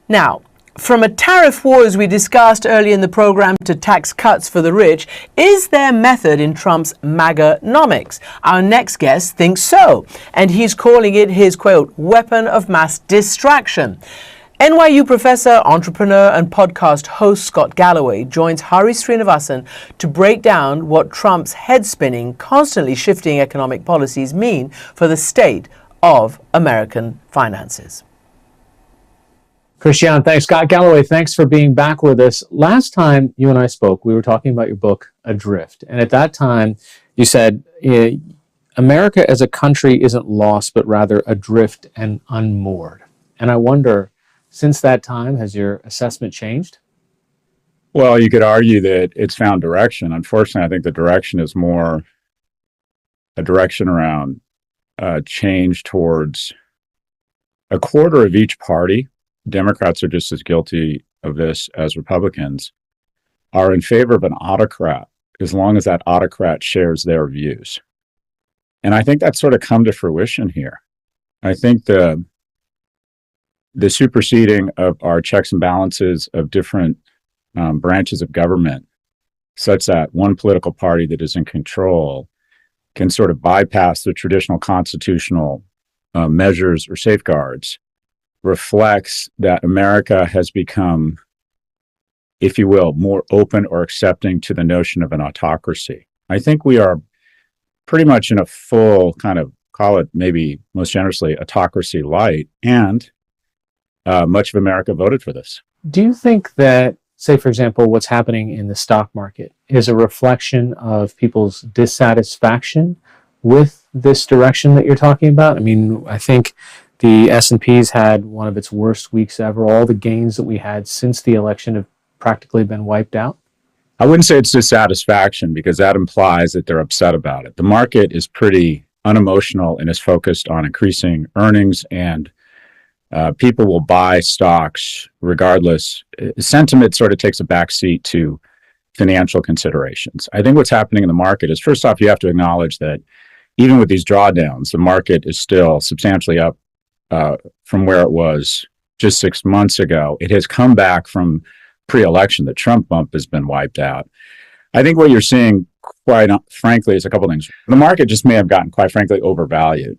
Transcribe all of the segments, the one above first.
Now, from a tariff war, as we discussed earlier in the program, to tax cuts for the rich, is there method in Trump's MAGA-nomics? Our next guest thinks so, and he's calling it his, quote, weapon of mass distraction. NYU professor, entrepreneur, and podcast host Scott Galloway joins Hari Srinivasan to break down what Trump's head-spinning, constantly shifting economic policies mean for the state of American finances. Christian, thanks. Scott Galloway, thanks for being back with us. Last time you and I spoke, we were talking about your book, Adrift. And at that time, you said, America as a country isn't lost, but rather adrift and unmoored. And I wonder, since that time, has your assessment changed? Well, you could argue that it's found direction. Unfortunately, I think the direction is more a direction around change towards a quarter of each party. Democrats are just as guilty of this as Republicans, are in favor of an autocrat as long as that autocrat shares their views. And I think that's sort of come to fruition here. I think the superseding of our checks and balances of different branches of government, such that one political party that is in control can sort of bypass the traditional constitutional measures or safeguards, reflects that America has become, if you will, more open or accepting to the notion of an autocracy. I think we are pretty much in a full kind of, call it maybe most generously, autocracy light, and much of America voted for this. Do you think that, say, for example, what's happening in the stock market is a reflection of people's dissatisfaction with this direction that you're talking about? I mean, I think the S&P's had one of its worst weeks ever. All the gains that we had since the election have practically been wiped out. I wouldn't say it's dissatisfaction, because that implies that they're upset about it. The market is pretty unemotional and is focused on increasing earnings, and people will buy stocks regardless. Sentiment sort of takes a backseat to financial considerations. I think what's happening in the market is, first off, you have to acknowledge that even with these drawdowns, the market is still substantially up from where it was just 6 months ago. It has come back from pre-election. The Trump bump has been wiped out. I think what you're seeing, quite frankly, is a couple things. The market just may have gotten, quite frankly, overvalued.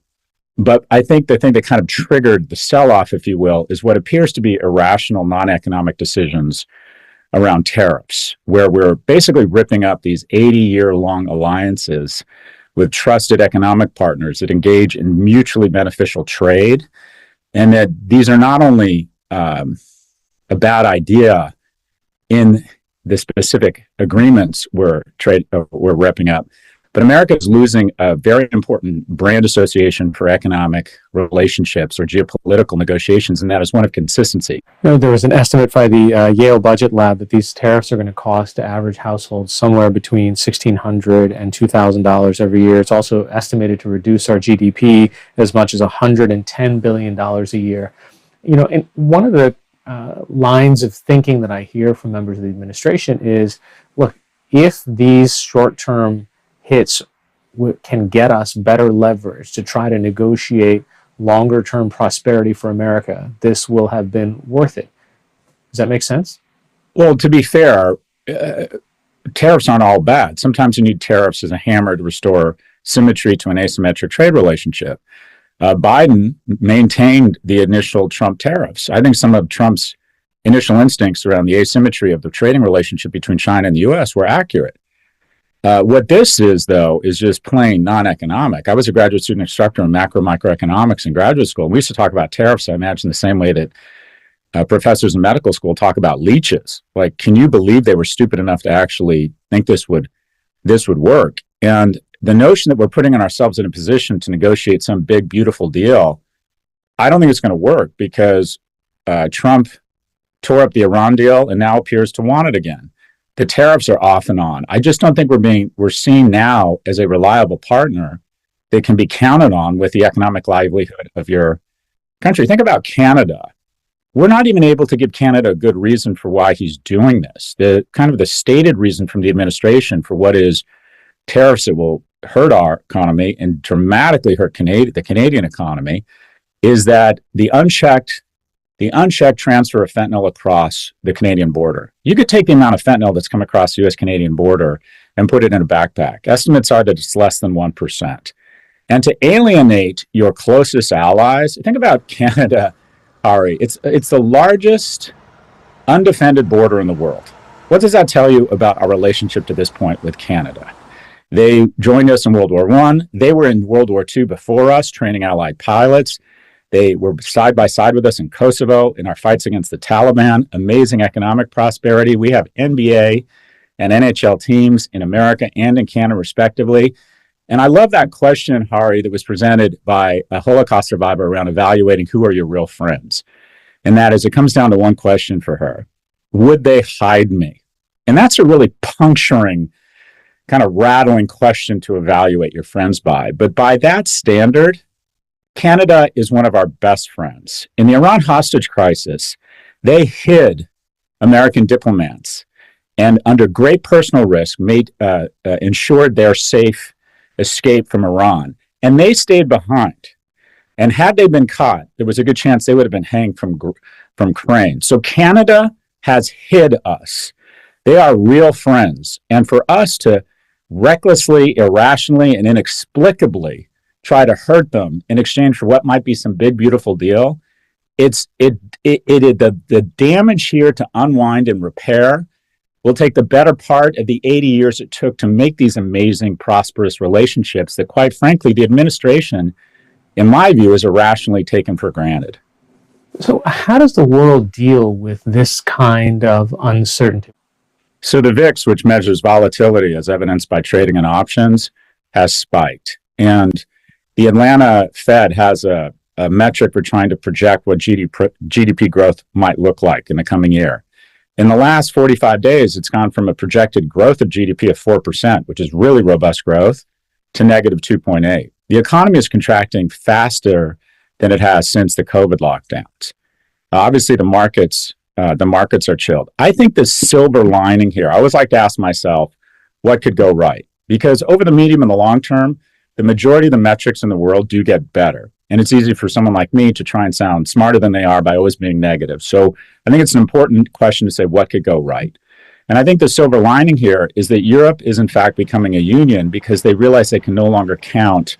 But I think the thing that kind of triggered the sell-off, if you will, is what appears to be irrational, non-economic decisions around tariffs, where we're basically ripping up these 80-year-long alliances with trusted economic partners that engage in mutually beneficial trade, and that these are not only a bad idea in the specific agreements we're wrapping up, but America is losing a very important brand association for economic relationships or geopolitical negotiations, and that is one of consistency. There was an estimate by the Yale Budget Lab that these tariffs are going to cost average households somewhere between $1,600 and $2,000 every year. It's also estimated to reduce our GDP as much as $110 billion a year. And one of the lines of thinking that I hear from members of the administration is, look, if these short-term hits can get us better leverage to try to negotiate longer-term prosperity for America, this will have been worth it. Does that make sense? Well, to be fair, tariffs aren't all bad. Sometimes you need tariffs as a hammer to restore symmetry to an asymmetric trade relationship. Biden maintained the initial Trump tariffs. I think some of Trump's initial instincts around the asymmetry of the trading relationship between China and the U.S. were accurate. What this is, though, is just plain non-economic. I was a graduate student instructor in microeconomics in graduate school. We used to talk about tariffs, I imagine, the same way that professors in medical school talk about leeches. Like, can you believe they were stupid enough to actually think this would work? And the notion that we're putting ourselves in a position to negotiate some big, beautiful deal, I don't think it's going to work, because Trump tore up the Iran deal and now appears to want it again. The tariffs are off and on. I just don't think we're seen now as a reliable partner that can be counted on with the economic livelihood of your country. Think about Canada. We're not even able to give Canada a good reason for why he's doing this. The stated reason from the administration for what is tariffs that will hurt our economy and dramatically hurt the Canadian economy is that the unchecked the unchecked transfer of fentanyl across the Canadian border. You could take the amount of fentanyl that's come across the US-Canadian border and put it in a backpack. Estimates are that it's less than 1%. And to alienate your closest allies, think about Canada, Ari. It's the largest undefended border in the world. What does that tell you about our relationship to this point with Canada? They joined us in World War I. They were in World War II before us, training Allied pilots. They were side by side with us in Kosovo in our fights against the Taliban. Amazing economic prosperity. We have NBA and NHL teams in America and in Canada, respectively. And I love that question, Hari, that was presented by a Holocaust survivor around evaluating who are your real friends. And that is, it comes down to one question for her. Would they hide me? And that's a really puncturing, kind of rattling question to evaluate your friends by. But by that standard, Canada is one of our best friends. In the Iran hostage crisis, they hid American diplomats and under great personal risk ensured their safe escape from Iran. And they stayed behind. And had they been caught, there was a good chance they would have been hanged from cranes. So Canada has hid us. They are real friends. And for us to recklessly, irrationally, and inexplicably try to hurt them in exchange for what might be some big, beautiful deal, the damage here to unwind and repair will take the better part of the 80 years it took to make these amazing, prosperous relationships that, quite frankly, the administration, in my view, is irrationally taken for granted. So how does the world deal with this kind of uncertainty? So the VIX, which measures volatility as evidenced by trading and options, has spiked. And the Atlanta Fed has a metric for trying to project what GDP growth might look like in the coming year. In the last 45 days, it's gone from a projected growth of GDP of 4%, which is really robust growth, to negative 2.8. The economy is contracting faster than it has since the COVID lockdowns. Obviously, the markets are chilled. I think the silver lining here, I always like to ask myself, what could go right? Because over the medium and the long term, the majority of the metrics in the world do get better. And it's easy for someone like me to try and sound smarter than they are by always being negative. So I think it's an important question to say, what could go right? And I think the silver lining here is that Europe is in fact becoming a union because they realize they can no longer count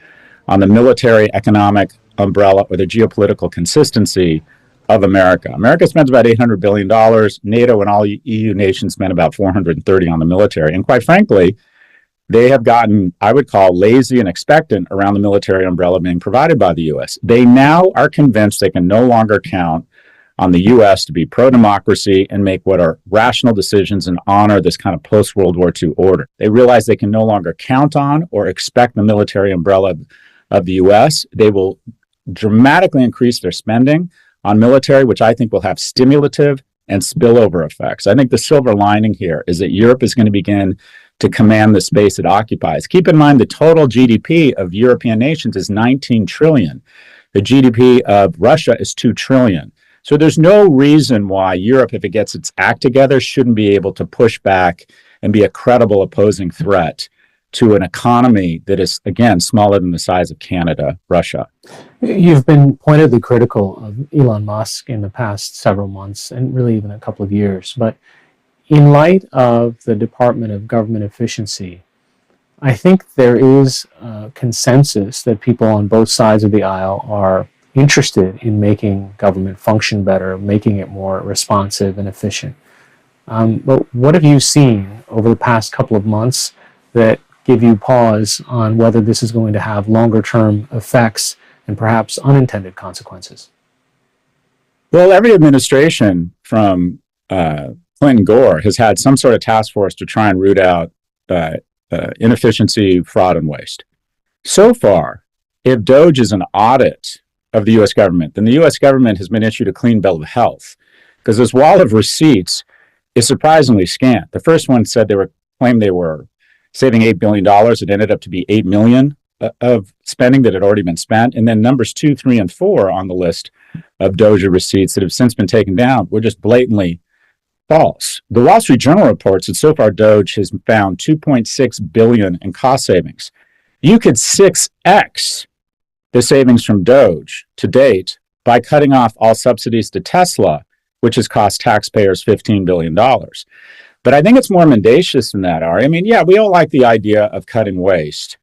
on the military, economic umbrella or the geopolitical consistency of America. America spends about $800 billion. NATO and all EU nations spend about $430 on the military. And quite frankly, they have gotten, I would call, lazy and expectant around the military umbrella being provided by the U.S. They now are convinced they can no longer count on the U.S. to be pro-democracy and make what are rational decisions and honor this kind of post-World War II order. They realize they can no longer count on or expect the military umbrella of the U.S. They will dramatically increase their spending on military, which I think will have stimulative and spillover effects. I think the silver lining here is that Europe is going to begin to command the space it occupies. Keep in mind the total GDP of European nations is 19 trillion. The GDP of Russia is 2 trillion. So there's no reason why Europe, if it gets its act together, shouldn't be able to push back and be a credible opposing threat to an economy that is, again, smaller than the size of Canada, Russia. You've been pointedly critical of Elon Musk in the past several months and really even a couple of years. But in light of the Department of Government Efficiency, I think there is a consensus that people on both sides of the aisle are interested in making government function better, making it more responsive and efficient. But what have you seen over the past couple of months that give you pause on whether this is going to have longer-term effects and perhaps unintended consequences? Well, every administration from Clinton Gore has had some sort of task force to try and root out inefficiency, fraud, and waste. So far, if DOGE is an audit of the U.S. government, then the U.S. government has been issued a clean bill of health because this wall of receipts is surprisingly scant. The first one said claimed they were saving $8 billion. It ended up to be $8 million of spending that had already been spent. And then numbers 2, 3, and 4 on the list of DOGE receipts that have since been taken down were just blatantly false. The Wall Street Journal reports that so far DOGE has found $2.6 billion in cost savings. You could 6x the savings from DOGE to date by cutting off all subsidies to Tesla, which has cost taxpayers $15 billion. But I think it's more mendacious than that, Ari. I mean, yeah, we all like the idea of cutting waste,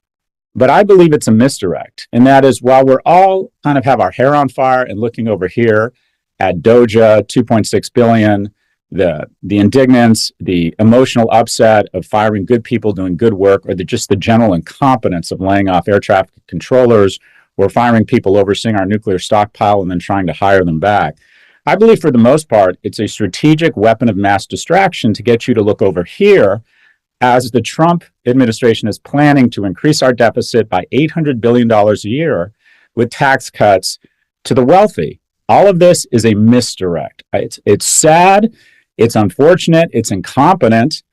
but I believe it's a misdirect. And that is, while we're all kind of have our hair on fire and looking over here at Doja, 2.6 billion, the indignance, the emotional upset of firing good people doing good work, or just the general incompetence of laying off air traffic controllers or firing people overseeing our nuclear stockpile and then trying to hire them back. I believe for the most part, it's a strategic weapon of mass distraction to get you to look over here as the Trump administration is planning to increase our deficit by $800 billion a year with tax cuts to the wealthy. All of this is a misdirect. It's sad, it's unfortunate, it's incompetent,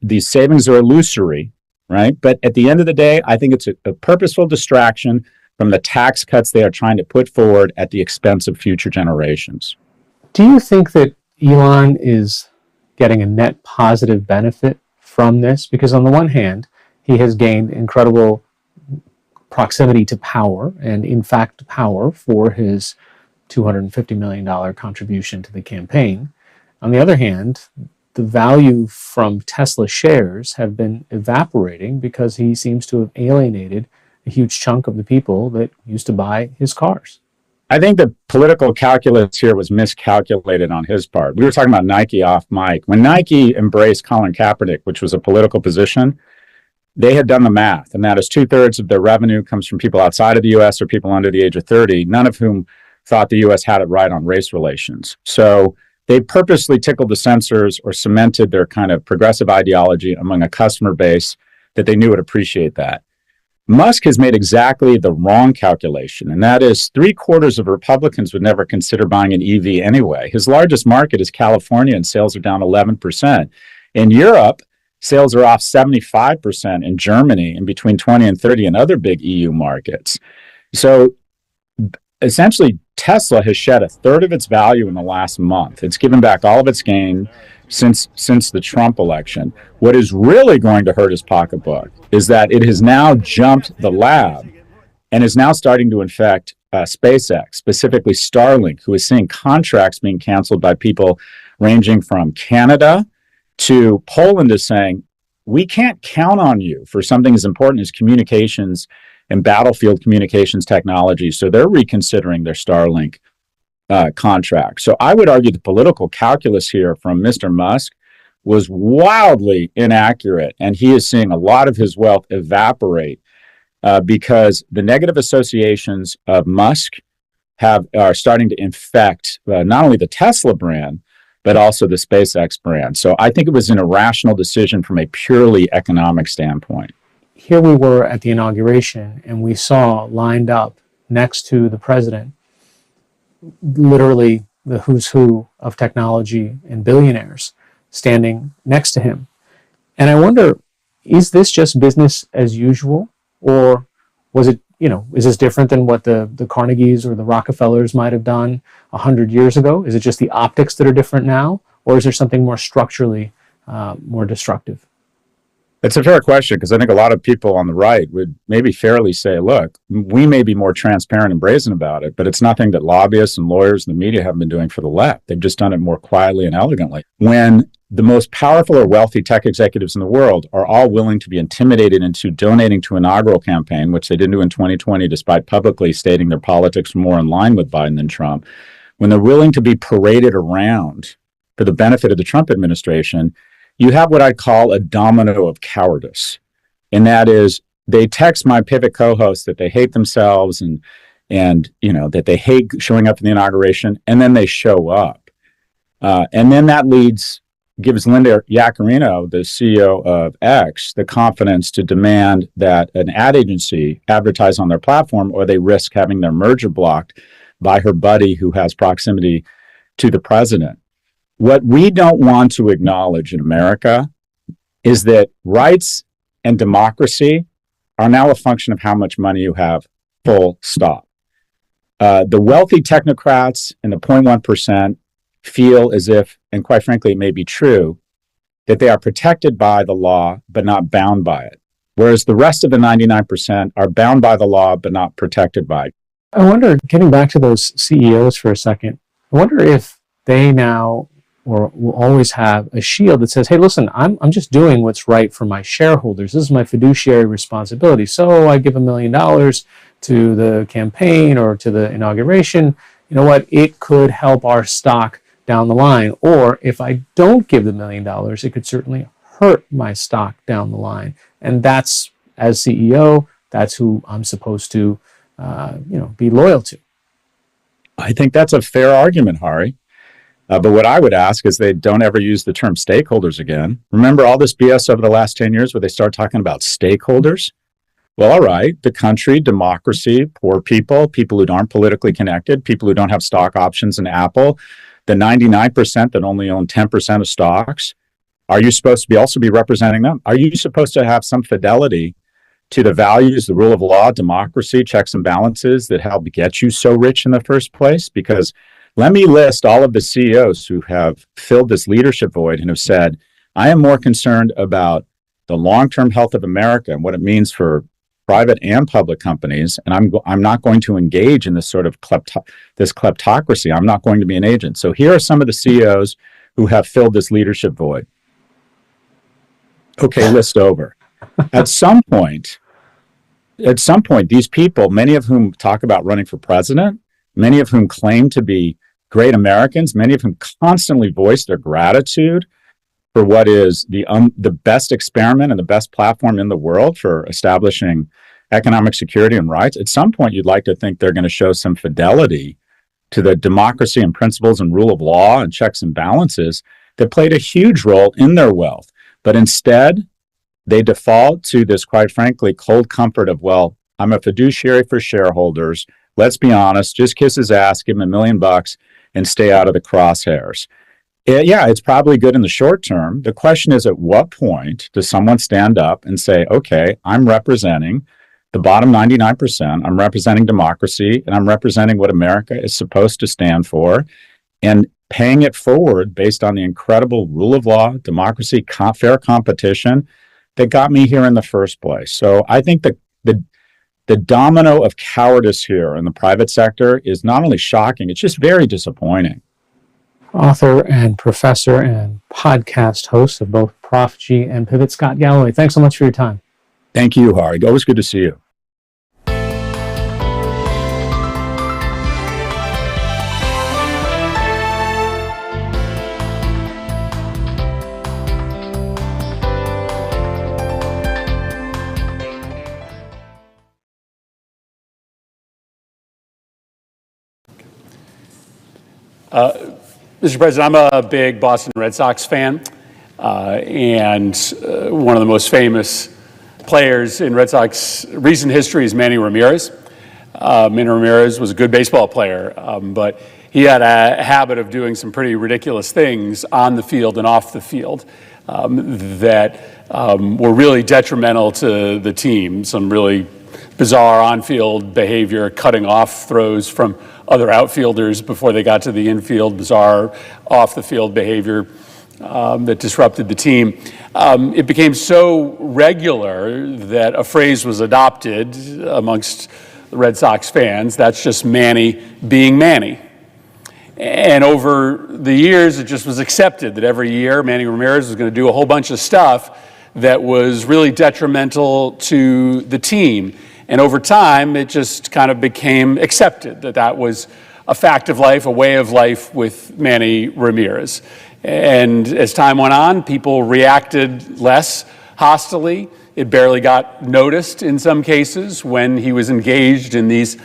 these savings are illusory, right? But at the end of the day, I think it's a purposeful distraction from the tax cuts they are trying to put forward at the expense of future generations. Do you think that Elon is getting a net positive benefit from this? Because on the one hand, he has gained incredible proximity to power and, in fact, power for his $250 million contribution to the campaign. On the other hand, the value from Tesla shares have been evaporating because he seems to have alienated a huge chunk of the people that used to buy his cars. I think the political calculus here was miscalculated on his part. We were talking about Nike off mic. When Nike embraced Colin Kaepernick, which was a political position, they had done the math, and that is 2/3 of their revenue comes from people outside of the U.S. or people under the age of 30, none of whom thought the U.S. had it right on race relations. So they purposely tickled the censors or cemented their kind of progressive ideology among a customer base that they knew would appreciate that. Musk has made exactly the wrong calculation, and that is 3/4 of Republicans would never consider buying an EV anyway. His largest market is California, and sales are down 11%. In Europe, sales are off 75%. In Germany, and between 20 and 30 in other big EU markets. So essentially, Tesla has shed 1/3 of its value in the last month. It's given back all of its gain since the Trump election. What is really going to hurt his pocketbook is that it has now jumped the lab and is now starting to infect SpaceX, specifically Starlink, who is seeing contracts being canceled by people ranging from Canada to Poland, is saying, we can't count on you for something as important as communications and battlefield communications technology. So they're reconsidering their Starlink contract. So I would argue the political calculus here from Mr. Musk was wildly inaccurate, and he is seeing a lot of his wealth evaporate because the negative associations of Musk are starting to infect not only the Tesla brand, but also the SpaceX brand. So I think it was an irrational decision from a purely economic standpoint. Here we were at the inauguration, and we saw lined up next to the president literally the who's who of technology and billionaires standing next to him. And I wonder, is this just business as usual, or was it, is this different than what the Carnegies or the Rockefellers might have done 100 years ago? Is it just the optics that are different now, or is there something more structurally more destructive? It's a fair question, because I think a lot of people on the right would maybe fairly say, look, we may be more transparent and brazen about it, but it's nothing that lobbyists and lawyers and the media have been doing for the left. They've just done it more quietly and elegantly. When the most powerful or wealthy tech executives in the world are all willing to be intimidated into donating to an inaugural campaign, which they didn't do in 2020, despite publicly stating their politics were more in line with Biden than Trump, when they're willing to be paraded around for the benefit of the Trump administration, you have what I call a domino of cowardice. And that is, they text my Pivot co-hosts that they hate themselves and that they hate showing up in the inauguration, and then they show up. And then that gives Linda Yaccarino, the CEO of X, the confidence to demand that an ad agency advertise on their platform, or they risk having their merger blocked by her buddy who has proximity to the president. What we don't want to acknowledge in America is that rights and democracy are now a function of how much money you have, full stop. The wealthy technocrats and the 0.1% feel as if, and quite frankly, it may be true, that they are protected by the law, but not bound by it. Whereas the rest of the 99% are bound by the law, but not protected by it. I wonder, getting back to those CEOs for a second, I wonder if they now or will always have a shield that says, hey, listen, I'm just doing what's right for my shareholders. This is my fiduciary responsibility. So I give $1 million to the campaign or to the inauguration. You know what? It could help our stock down the line. Or if I don't give the $1 million, it could certainly hurt my stock down the line. And that's, as CEO, that's who I'm supposed to, be loyal to. I think that's a fair argument, Hari. But what I would ask is they don't ever use the term stakeholders again. Remember all this BS over the last 10 years where they start talking about stakeholders? Well, all right, the country, democracy, poor people, people who aren't politically connected, people who don't have stock options in Apple, the 99% that only own 10% of stocks. Are you supposed to also be representing them? Are you supposed to have some fidelity to the values, the rule of law, democracy, checks and balances that helped get you so rich in the first place? Because let me list all of the CEOs who have filled this leadership void and have said, I am more concerned about the long-term health of America and what it means for private and public companies, and I'm not going to engage in this sort of this kleptocracy. I'm not going to be an agent. So here are some of the CEOs who have filled this leadership void. Okay, list over. At some point, these people, many of whom talk about running for president, many of whom claim to be great Americans, many of whom constantly voice their gratitude for what is the best experiment and the best platform in the world for establishing economic security and rights. At some point, you'd like to think they're going to show some fidelity to the democracy and principles and rule of law and checks and balances that played a huge role in their wealth. But instead, they default to this, quite frankly, cold comfort of, well, I'm a fiduciary for shareholders. Let's be honest, just kiss his ass, give him $1 million and stay out of the crosshairs. Yeah, it's probably good in the short term. The question is, at what point does someone stand up and say, okay, I'm representing the bottom 99%, I'm representing democracy, and I'm representing what America is supposed to stand for, and paying it forward based on the incredible rule of law, democracy, fair competition that got me here in the first place. So I think the domino of cowardice here in the private sector is not only shocking, it's just very disappointing. Author and professor and podcast host of both Prof G and Pivot, Scott Galloway. Thanks so much for your time. Thank you, Hari. Always good to see you. Mr. President, I'm a big Boston Red Sox fan, and one of the most famous players in Red Sox recent history is Manny Ramirez. Manny Ramirez was a good baseball player, but he had a habit of doing some pretty ridiculous things on the field and off the field that were really detrimental to the team. Some really bizarre on-field behavior, cutting off throws from other outfielders before they got to the infield, bizarre off-the-field behavior that disrupted the team. It became so regular that a phrase was adopted amongst the Red Sox fans, that's just Manny being Manny. And over the years, it just was accepted that every year Manny Ramirez was going to do a whole bunch of stuff that was really detrimental to the team. And over time, it just kind of became accepted that that was a fact of life, a way of life with Manny Ramirez. And as time went on, people reacted less hostily. It barely got noticed in some cases when he was engaged in these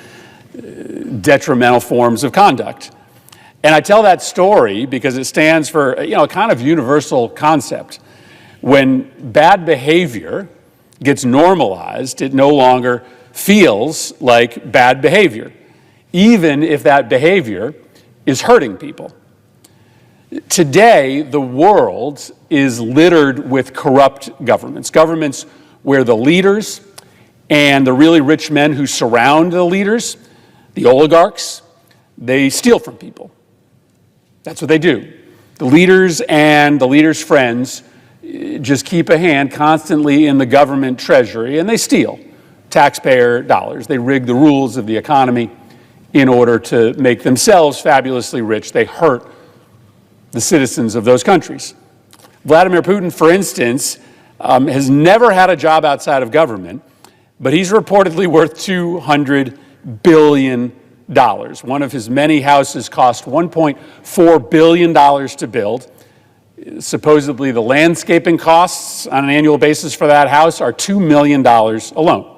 detrimental forms of conduct. And I tell that story because it stands for, a kind of universal concept. When bad behavior gets normalized, it no longer feels like bad behavior, even if that behavior is hurting people. Today, the world is littered with corrupt governments where the leaders and the really rich men who surround the leaders, the oligarchs, they steal from people. That's what they do. The leaders and the leaders' friends just keep a hand constantly in the government treasury, and they steal taxpayer dollars. They rig the rules of the economy in order to make themselves fabulously rich. They hurt the citizens of those countries. Vladimir Putin, for instance, has never had a job outside of government, but he's reportedly worth $200 billion. One of his many houses cost $1.4 billion to build. Supposedly, the landscaping costs on an annual basis for that house are $2 million alone.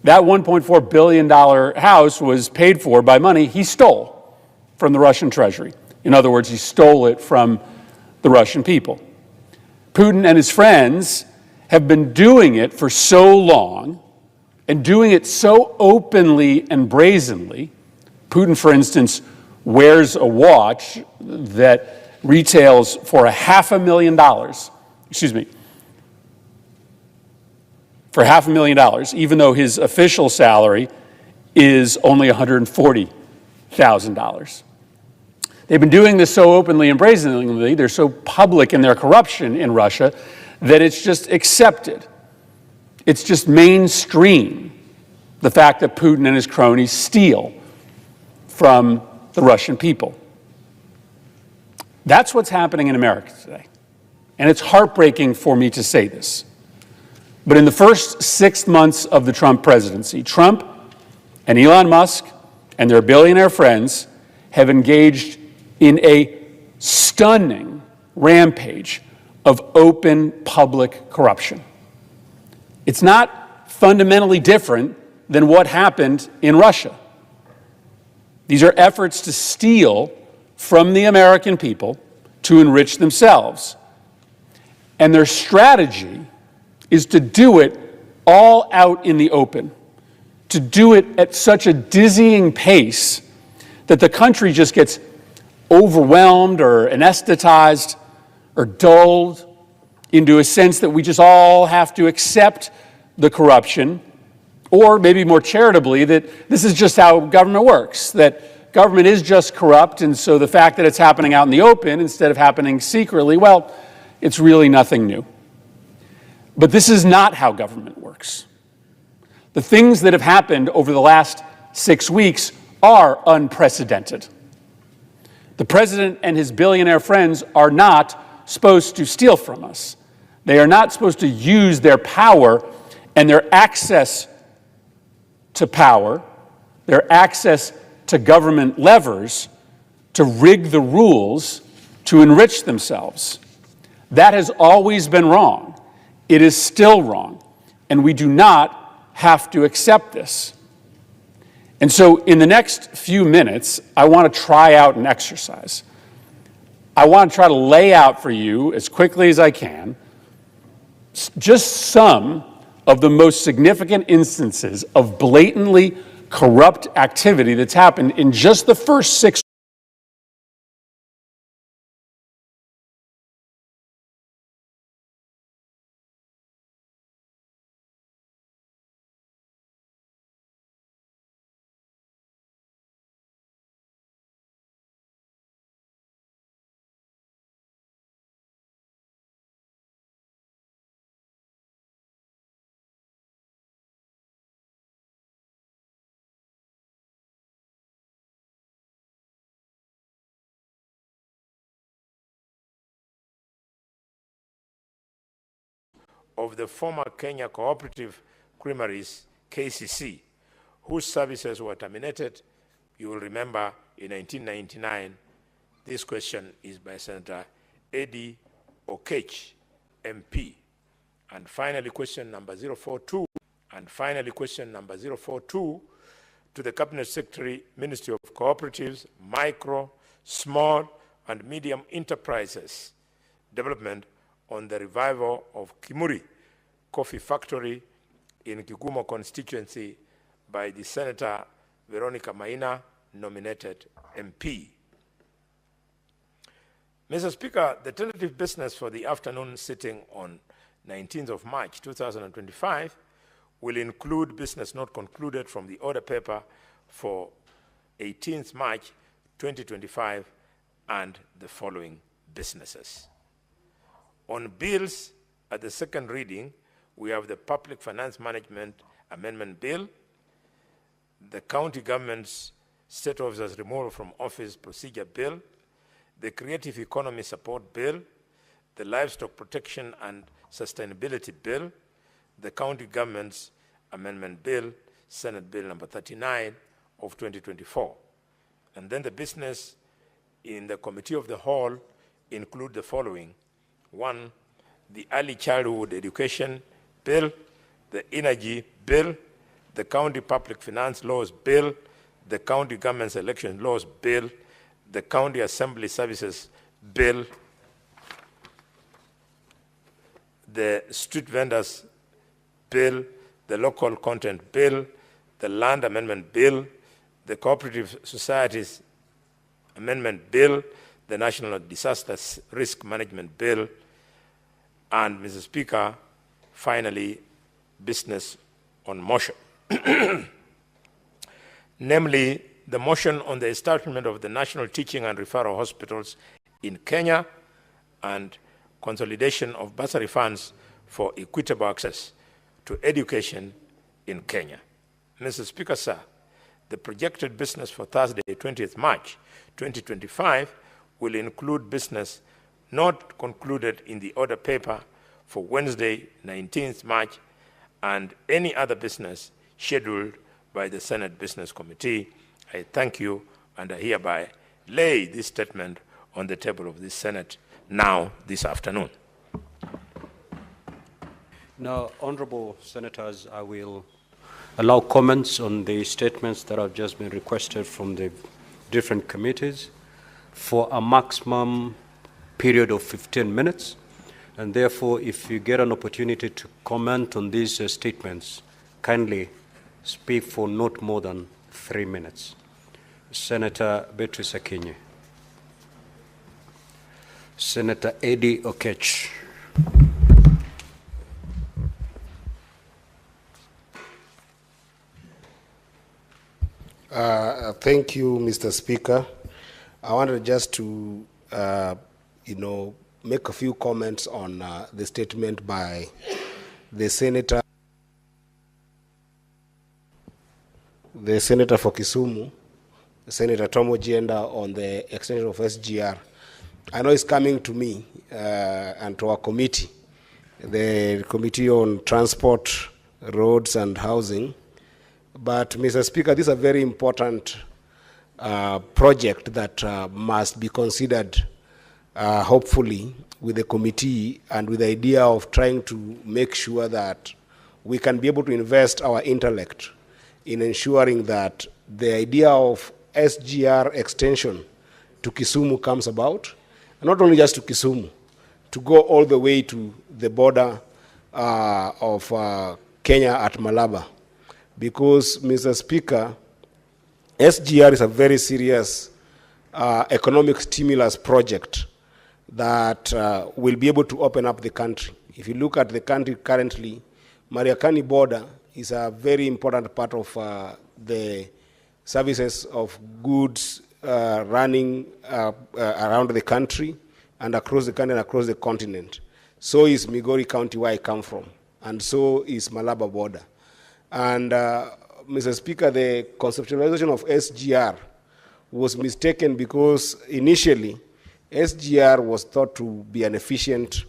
That $1.4 billion house was paid for by money he stole from the Russian treasury. In other words, he stole it from the Russian people. Putin and his friends have been doing it for so long and doing it so openly and brazenly. Putin, for instance, wears a watch that retails for $500,000, for $500,000, even though his official salary is only $140,000. They've been doing this so openly and brazenly, they're so public in their corruption in Russia, that it's just accepted. It's just mainstream, the fact that Putin and his cronies steal from the Russian people. That's what's happening in America today. And it's heartbreaking for me to say this. But in the first 6 months of the Trump presidency, Trump and Elon Musk and their billionaire friends have engaged in a stunning rampage of open public corruption. It's not fundamentally different than what happened in Russia. These are efforts to steal from the American people to enrich themselves. And their strategy is to do it all out in the open, to do it at such a dizzying pace that the country just gets overwhelmed or anesthetized or dulled into a sense that we just all have to accept the corruption, or maybe more charitably, that this is just how government works, that government is just corrupt, and so the fact that it's happening out in the open instead of happening secretly, well, it's really nothing new. But this is not how government works. The things that have happened over the last 6 weeks are unprecedented. The president and his billionaire friends are not supposed to steal from us. They are not supposed to use their power and their access to power, their access to government levers, to rig the rules to enrich themselves. That has always been wrong. It is still wrong. And we do not have to accept this. And so in the next few minutes, I want to try out an exercise. I want to try to lay out for you, as quickly as I can, just some of the most significant instances of blatantly corrupt activity that's happened in just the first 6 of the former Kenya Cooperative Creameries, KCC, whose services were terminated. You will remember in 1999, this question is by Senator Eddie Okech, MP. And finally, question number 042. And finally, question number 042 to the Cabinet Secretary, Ministry of Cooperatives, Micro, Small, and Medium Enterprises Development on the revival of Kimuri Coffee Factory in Kigumo constituency by the Senator Veronica Maina, nominated MP. Mr. Speaker, the tentative business for the afternoon sitting on 19th of March 2025 will include business not concluded from the order paper for 18th March 2025 and the following businesses. On bills at the second reading, we have the Public Finance Management Amendment Bill, the County Government's State Officers Removal from Office Procedure Bill, the Creative Economy Support Bill, the Livestock Protection and Sustainability Bill, the County Government's Amendment Bill, Senate Bill number 39 of 2024. And then the business in the Committee of the Whole include the following. 1, the Early Childhood Education Bill, the Energy Bill, the County Public Finance Laws Bill, the County Government's Election Laws Bill, the County Assembly Services Bill, the Street Vendors Bill, the Local Content Bill, the Land Amendment Bill, the Cooperative Societies Amendment Bill, the National Disaster Risk Management Bill, and, Mr. Speaker, finally, business on motion. Namely, the motion on the establishment of the National Teaching and Referral Hospitals in Kenya and consolidation of bursary funds for equitable access to education in Kenya. Mr. Speaker, sir, the projected business for Thursday, 20th March 2025 will include business not concluded in the order paper for Wednesday, 19th March, and any other business scheduled by the Senate Business Committee. I thank you, and I hereby lay this statement on the table of the Senate now this afternoon. Now, honorable senators, I will allow comments on the statements that have just been requested from the different committees for a maximum period of 15 minutes. And therefore, if you get an opportunity to comment on these statements, kindly speak for not more than 3 minutes. Senator Beatrice Akinyi. Senator Eddie Okech. Thank you, Mr. Speaker. I wanted just to, make a few comments on the statement by the senator for Kisumu, Senator Tom Ojienda, on the extension of SGR. I know it's coming to me and to our committee, the Committee on Transport, Roads and Housing. But, Mr. Speaker, this is a very important project that must be considered, hopefully, with the committee and with the idea of trying to make sure that we can be able to invest our intellect in ensuring that the idea of SGR extension to Kisumu comes about, and not only just to Kisumu, to go all the way to the border of Kenya at Malaba. Because, Mr. Speaker, SGR is a very serious economic stimulus project that will be able to open up the country. If you look at the country currently, Mariakani border is a very important part of the services of goods running around the country and across the country and across the continent. So is Migori County, where I come from, and so is Malaba border. And, Mr. Speaker, the conceptualization of SGR was mistaken because initially SGR was thought to be an efficient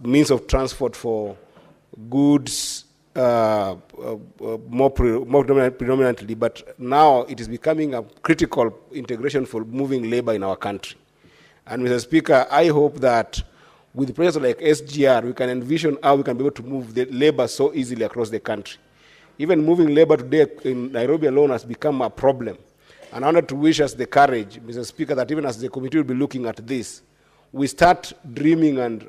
means of transport for goods more predominantly, but now it is becoming a critical integration for moving labor in our country. And, Mr. Speaker, I hope that with projects like SGR, we can envision how we can be able to move the labor so easily across the country. Even moving labor today in Nairobi alone has become a problem. And I wanted to wish us the courage, Mr. Speaker, that even as the committee will be looking at this, we start dreaming and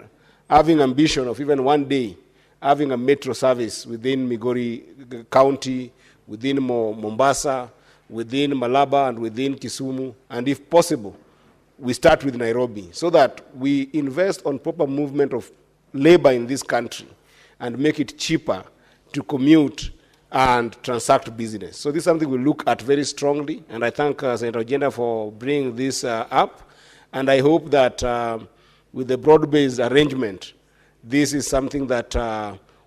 having ambition of even one day having a metro service within Migori County, within Mombasa, within Malaba, and within Kisumu, and if possible, we start with Nairobi, so that we invest on proper movement of labor in this country and make it cheaper to commute and transact business. So this is something we look at very strongly, and I thank Senator Ojienda for bringing this up, and I hope that with the broad-based arrangement, this is something that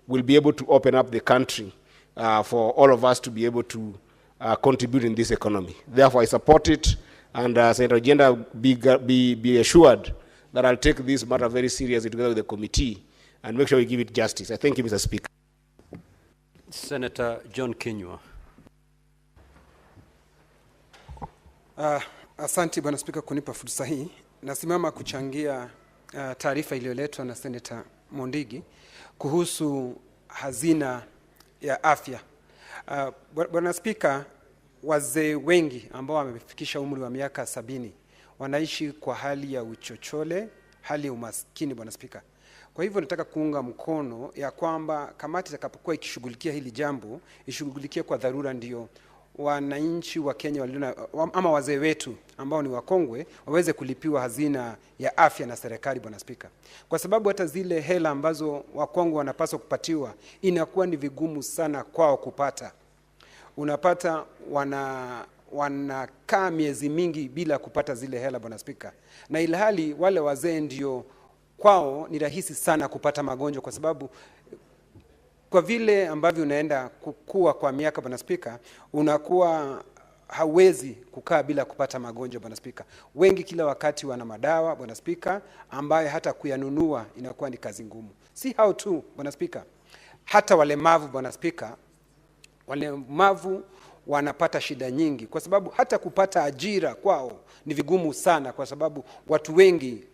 will be able to open up the country for all of us to be able to contribute in this economy. Therefore, I support it, and Senator Agenda, be assured that I'll take this matter very seriously together with the committee and make sure we give it justice. I thank you, Mr. Speaker. Senator John Kinyua. Asante Bwana Spika kunipa fursa hii. Nasimama kuchangia taarifa iliyoletwa na Senator Mondigi kuhusu hazina ya afya. Bwana Spika, wazee wengi ambao wamefikisha umri wa miaka 70 wanaishi kwa hali ya uchochole, hali ya umaskini, Bwana Spika. Kwa hivyo nataka kuunga mkono ya kwamba kamati itakapokuwa ikishughulikia hili jambo, ishughulikie kwa dharura, ndio wananchi wa Kenya ama wazee wetu ambao ni wakongwe waweze kulipiwa hazina ya afya na serikali, Bwana Spika. Kwa sababu hata zile hela ambazo wakongwe wanapaswa kupatiwa inakuwa ni vigumu sana kwao kupata. Unapata wanakaa miezi mingi bila kupata zile hela, Bwana Spika. Na ilhali wale wazee ndio kwao ni rahisi sana kupata magonjwa, kwa sababu kwa vile ambavyo unaenda kukua kwa miaka, Bwana Spika, unakuwa hawezi kukaa bila kupata magonjwa, Bwana Spika. Wengi kila wakati wana madawa, Bwana Spika, ambaye hata kuyanunua inakuwa ni kazi ngumu. Si hao tu, Bwana Spika, hata walemavu, Bwana Spika, walemavu wanapata shida nyingi, kwa sababu hata kupata ajira kwao ni vigumu sana, kwa sababu watu wengi,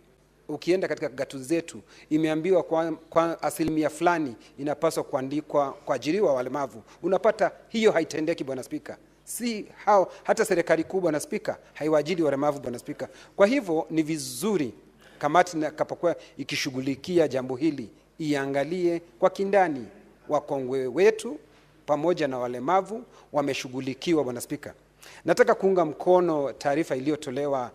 ukienda katika gatuzi zetu, imeambiwa kwa asilimia fulani inapaswa kuandikwa kuajiriwa walemavu. Unapata hiyo haitendeki, Bwana Spika. Si hao, hata serikali kubwa, Bwana Spika, haiwaajiri walemavu, Bwana Spika. Kwa hivyo ni vizuri kamati itakapokuwa ikishughulikia jambo hili iangalie kwa kindani wakongwe wetu pamoja na walemavu wameshughulikiwa, Bwana Spika. Nataka kuunga mkono taarifa iliyotolewa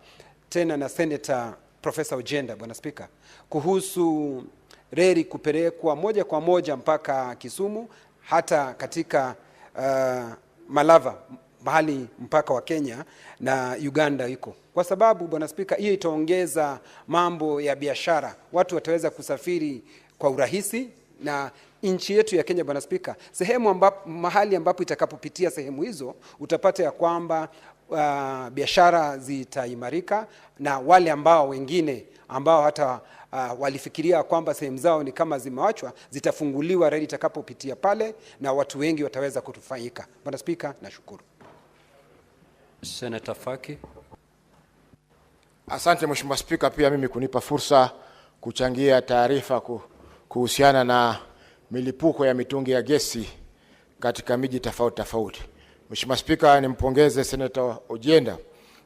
tena na Senator Professor Agenda, Bwana Spika, kuhusu reli kupelekwa moja kwa moja mpaka Kisumu, hata katika Malava, mahali mpaka wa Kenya na Uganda iko. Kwa sababu, Bwana Spika, hiyo itaongeza mambo ya biashara. Watu wataweza kusafiri kwa urahisi, na nchi yetu ya Kenya, Bwana Spika, mahali ambapo itakapopitia sehemu hizo, utapata ya kwamba biashara zitaimarika, na wale ambao wengine ambao hata walifikiria kwamba sehemu zao ni kama zimewachwa, zitafunguliwa reli itakapopitia pale, na watu wengi wataweza kutufaika. Bwana Spika, nashukuru. Senator Faki. Asante Mheshimiwa Spika, pia mimi kunipa fursa kuchangia taarifa kuhusiana na milipuko ya mitungi ya gesi katika miji tofauti tofauti. Mheshimiwa Spika, nimpongeze Senator Agenda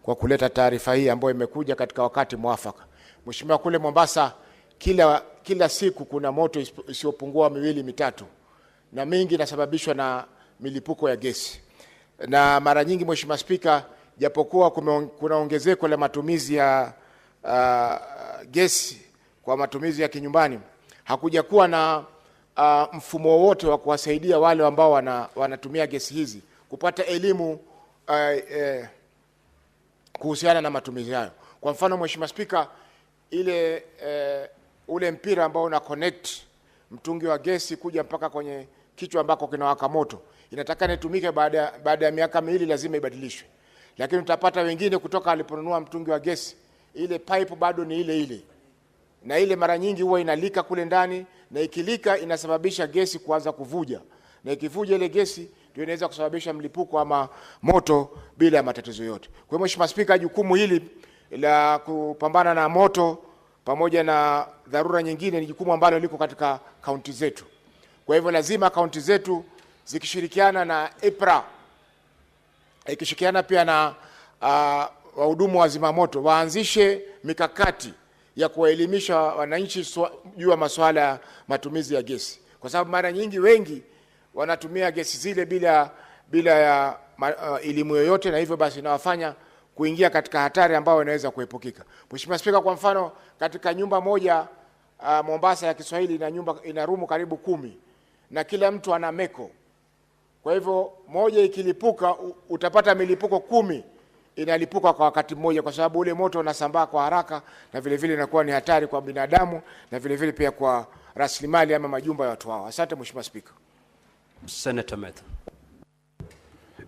kwa kuleta taarifa hii ambayo imekuja katika wakati mwafaka. Mheshimiwa, kule Mombasa kila siku kuna moto isiyopungua 2-3, na mingi inasababishwa na milipuko ya gesi. Na mara nyingi Mheshimiwa Spika, japokuwa kuna ongezeko la matumizi ya gesi kwa matumizi ya kinyumbani, hakuja kuwa na mfumo wote wa kuwasaidia wale ambao wanatumia gesi hizi kupata elimu kuhusiana na matumizi hayo. Kwa mfano Mheshimiwa Spika, ule mpira ambao una connect mtungi wa gesi kuja mpaka kwenye kichwa ambako kinawaka moto, inatakana itumike baada ya miaka 2, lazima ibadilishwe. Lakini utapata wengine kutoka aliponunua mtungi wa gesi, ile pipe bado ni ile, na ile mara nyingi huwa inalika kule ndani, na ikilika inasababisha gesi kuanza kuvuja, na ikivuja ile gesi ndio inaweza kusababisha mlipuko ama moto bila matatizo yote. Kwa hiyo Mheshimiwa Spika, jukumu hili la kupambana na moto pamoja na dharura nyingine ni jukumu ambalo liko katika kaunti zetu. Kwa hivyo lazima kaunti zetu zikishirikiana na EPRA, ikishirikiana pia na wahudumu wa zimamoto, waanzishe mikakati ya kuwaelimisha wananchi juu ya masuala ya matumizi ya gesi, kwa sababu mara nyingi wengi wanatumia gesi zile bila ya elimu yoyote, na hivyo basi inawafanya kuingia katika hatari ambayo inaweza kuepukika. Mheshimiwa Spika, kwa mfano katika nyumba moja Mombasa ya Kiswahili ina rumu karibu 10, na kila mtu ana meko. Kwa hivyo moja ikilipuka utapata milipuko 10 inalipuka kwa wakati mmoja, kwa sababu ule moto unasambaa kwa haraka, na vile vile inakuwa ni hatari kwa binadamu na vile vile pia kwa rasilimali ama majumba ya watu hao. Asante Mheshimiwa Spika. Senator Metha.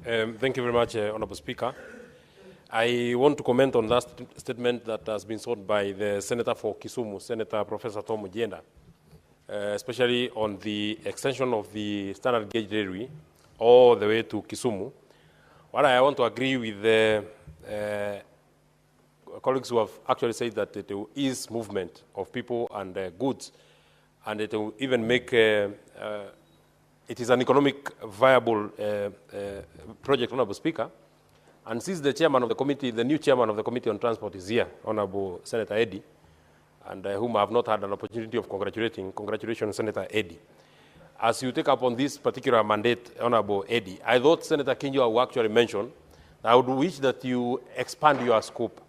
Thank you very much, Honorable Speaker. I want to comment on that statement that has been sought by the Senator for Kisumu, Senator Professor Tom Ojienda, especially on the extension of the standard gauge railway all the way to Kisumu. What I want to agree with the colleagues who have actually said that it is movement of people and goods, and it will even make it is an economic viable project, Honorable Speaker. And since the chairman of the committee, the new chairman of the Committee on Transport is here, Honorable Senator Eddy, and whom I have not had an opportunity of congratulating. Congratulations, Senator Eddy. As you take up on this particular mandate, Honorable Eddy, I thought Senator Kinjo will actually mention that I would wish that you expand your scope,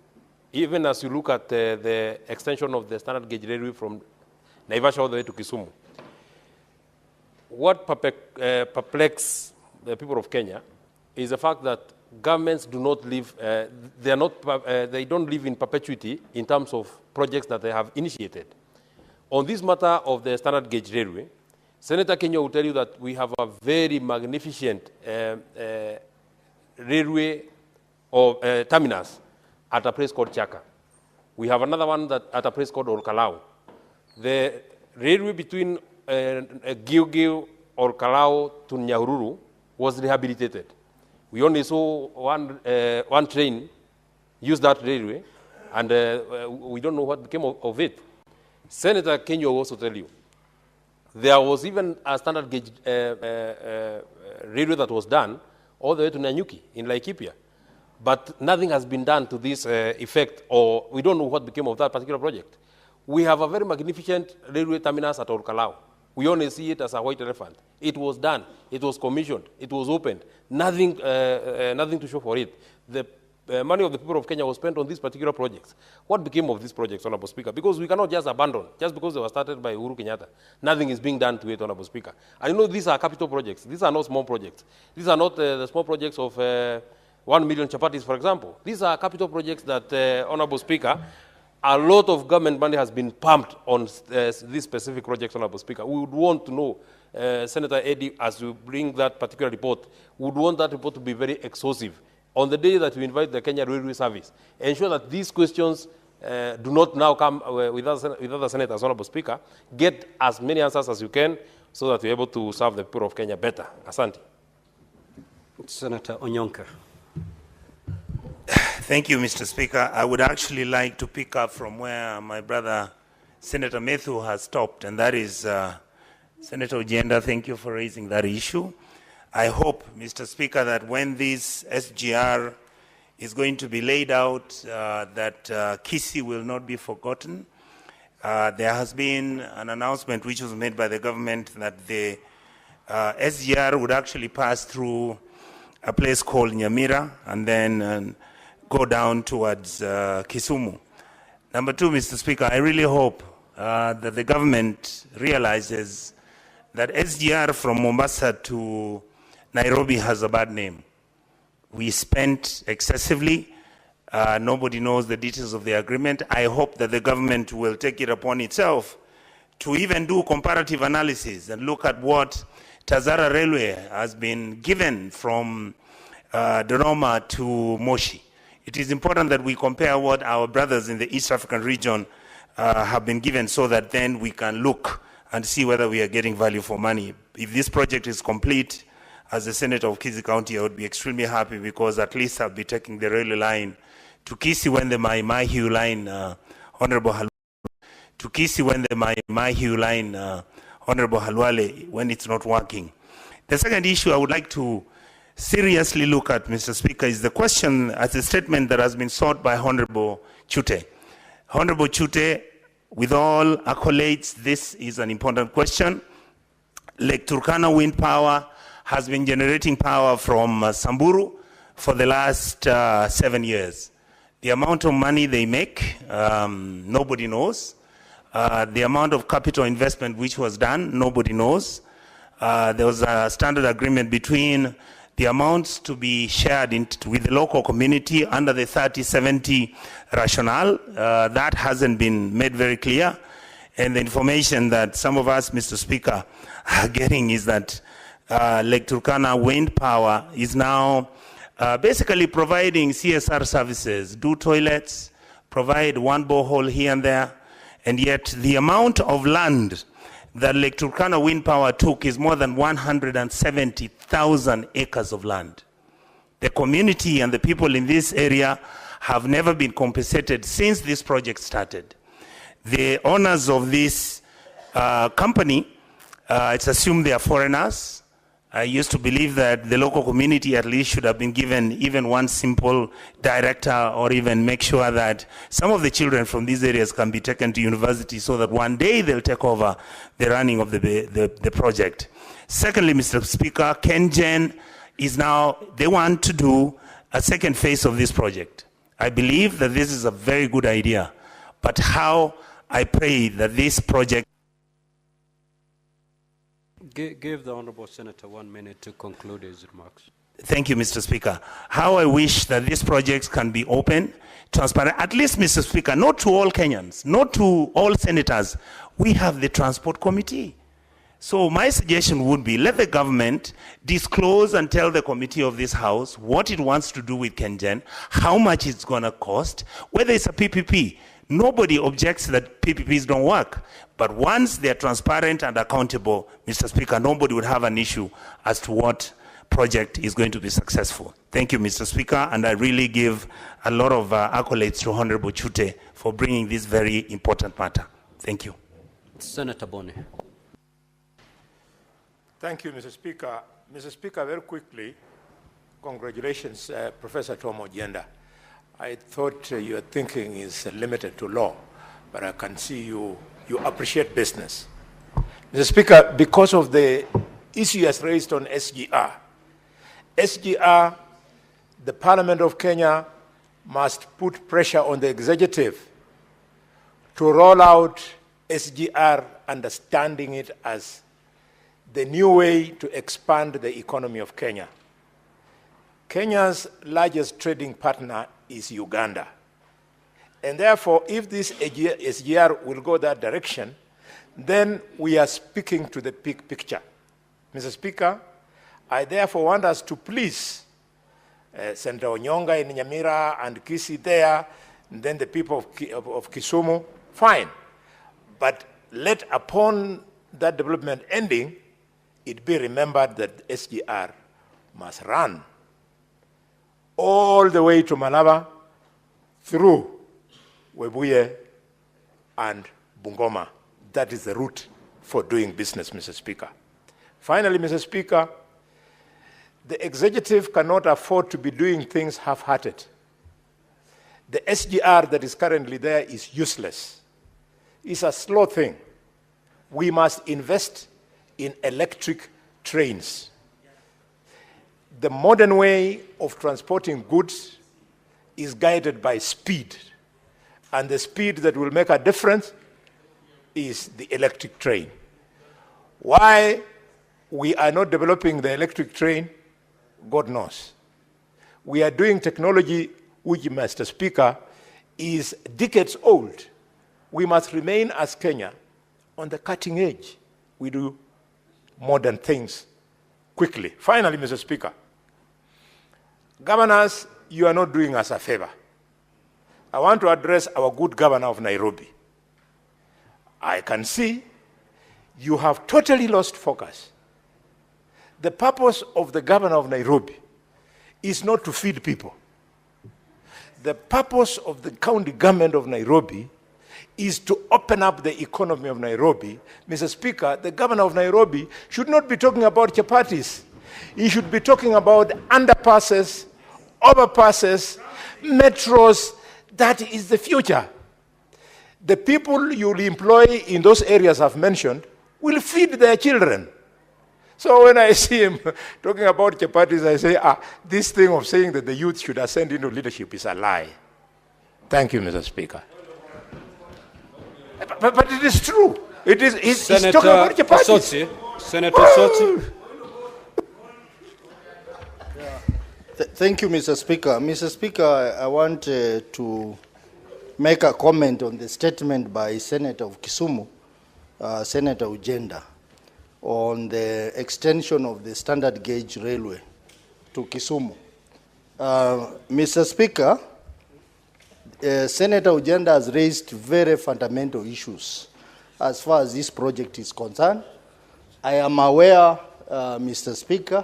even as you look at the extension of the standard gauge railway from Naivasha all the way to Kisumu. What perplexes the people of Kenya is the fact that governments do not live, they don't live in perpetuity in terms of projects that they have initiated. On this matter of the standard gauge railway, Senator Kenya will tell you that we have a very magnificent railway or terminus at a place called Chaka. We have another one at a place called Olkalau. The railway between Gilgil or Kalau to Nyahururu was rehabilitated. We only saw one train use that railway, and we don't know what became of it. Senator Kenya will also tell you, there was even a standard gauge railway that was done all the way to Nanyuki in Laikipia. But nothing has been done to this effect, or we don't know what became of that particular project. We have a very magnificent railway terminus at Olkalau. We only see it as a white elephant. It was done. It was commissioned. It was opened. Nothing to show for it. The money of the people of Kenya was spent on these particular projects. What became of these projects, Honorable Speaker? Because we cannot just abandon, just because they were started by Uhuru Kenyatta. Nothing is being done to it, Honorable Speaker. And you know, these are capital projects. These are not small projects. These are not the small projects of 1 million chapatis, for example. These are capital projects that, Honorable Speaker, a lot of government money has been pumped on these specific projects, Honorable Speaker. We would want to know, Senator Eddy, as you bring that particular report, we would want that report to be very exhaustive. On the day that we invite the Kenya Railway Service, ensure that these questions do not now come with other senators, Honorable Speaker. Get as many answers as you can so that we're able to serve the people of Kenya better. Asante. Senator Onyonka. Thank you, Mr. Speaker. I would actually like to pick up from where my brother, Senator Methu, has stopped, and that is, Senator Ojienda, thank you for raising that issue. I hope, Mr. Speaker, that when this SGR is going to be laid out, that Kisii will not be forgotten. There has been an announcement which was made by the government that the SGR would actually pass through a place called Nyamira and then go down towards Kisumu. Number two, Mr. Speaker, I really hope that the government realizes that SGR from Mombasa to Nairobi has a bad name. We spent excessively. Nobody knows the details of the agreement. I hope that the government will take it upon itself to even do comparative analysis and look at what Tazara Railway has been given from Dodoma to Moshi. It is important that we compare what our brothers in the East African region have been given, so that then we can look and see whether we are getting value for money. If this project is complete, as the Senator of Kisii County, I would be extremely happy, because at least I'll be taking the railway line to Kisii when the Mai Hiu line, Honorable Halwale, to Kisii when the Mai Hiu line, Honorable Halwale, when it's not working. The second issue I would like to seriously look at, Mr. Speaker, is the question as a statement that has been sought by Honorable Chute. Honorable Chute, with all accolades, this is an important question. Lake Turkana Wind Power has been generating power from Samburu for the last 7 years. The amount of money they make, nobody knows. The amount of capital investment which was done, nobody knows. There was a standard agreement between the amounts to be shared with the local community under the 30-70 rationale. That hasn't been made very clear. And the information that some of us, Mr. Speaker, are getting is that Lake Turkana Wind Power is now basically providing CSR services, do toilets, provide one borehole here and there, and yet the amount of land that Lake Turkana Wind Power took is more than 170,000 acres of land. The community and the people in this area have never been compensated since this project started. The owners of this company, it's assumed they are foreigners. I used to believe that the local community at least should have been given even one simple director, or even make sure that some of the children from these areas can be taken to university so that one day they'll take over the running of the project. Secondly, Mr. Speaker, KenGen is now, they want to do a second phase of this project. I believe that this is a very good idea, but how I pray that this project. Give the Honorable Senator 1 minute to conclude his remarks. Thank you, Mr. Speaker. How I wish that these projects can be open, transparent, at least, Mr. Speaker, not to all Kenyans, not to all senators. We have the Transport Committee. So my suggestion would be, let the government disclose and tell the committee of this House what it wants to do with KenGen, how much it's going to cost, whether it's a PPP. Nobody objects that PPPs don't work. But once they're transparent and accountable, Mr. Speaker, nobody would have an issue as to what project is going to be successful. Thank you, Mr. Speaker, and I really give a lot of accolades to Honorable Chute for bringing this very important matter. Thank you. Senator Boni. Thank you, Mr. Speaker. Mr. Speaker, very quickly, congratulations, Professor Tom Ojienda. I thought your thinking is limited to law, but I can see you appreciate business. Mr. Speaker, because of the issue as raised on SGR, the Parliament of Kenya must put pressure on the executive to roll out SGR, understanding it as the new way to expand the economy of Kenya. Kenya's largest trading partner is Uganda. And therefore, if this SGR will go that direction, then we are speaking to the big picture. Mr. Speaker, I therefore want us to please Senator Onyonga in Nyamira and Kisi there, and then the people of Kisumu, fine. But let upon that development ending, it be remembered that SGR must run all the way to Malaba through Webuye and Bungoma. That is the route for doing business, Mr. Speaker. Finally, Mr. Speaker, the executive cannot afford to be doing things half-hearted. The SGR that is currently there is useless. It's a slow thing. We must invest in electric trains. The modern way of transporting goods is guided by speed. And the speed that will make a difference is the electric train. Why we are not developing the electric train, God knows. We are doing technology which, Mr. Speaker, is decades old. We must remain as Kenya on the cutting edge. We do modern things quickly. Finally, Mr. Speaker, governors, you are not doing us a favor. I want to address our good governor of Nairobi. I can see you have totally lost focus. The purpose of the governor of Nairobi is not to feed people. The purpose of the county government of Nairobi is to open up the economy of Nairobi. Mr. Speaker, the governor of Nairobi should not be talking about chapatis. He should be talking about underpasses, overpasses, metros. That is the future. The people you will employ in those areas I've mentioned will feed their children. So when I see him talking about chapatis, I say, this thing of saying that the youth should ascend into leadership is a lie. Thank you, Mr. Speaker. But it is true. He's talking about chapatis. Senator Soti. Thank you, Mr. Speaker. Mr. Speaker, I want to make a comment on the statement by Senator of Kisumu, Senator Ojienda. on the extension of the standard gauge railway to Kisumu. Mr. Speaker, Senator Ujenda has raised very fundamental issues as far as this project is concerned. I am aware, Mr. Speaker,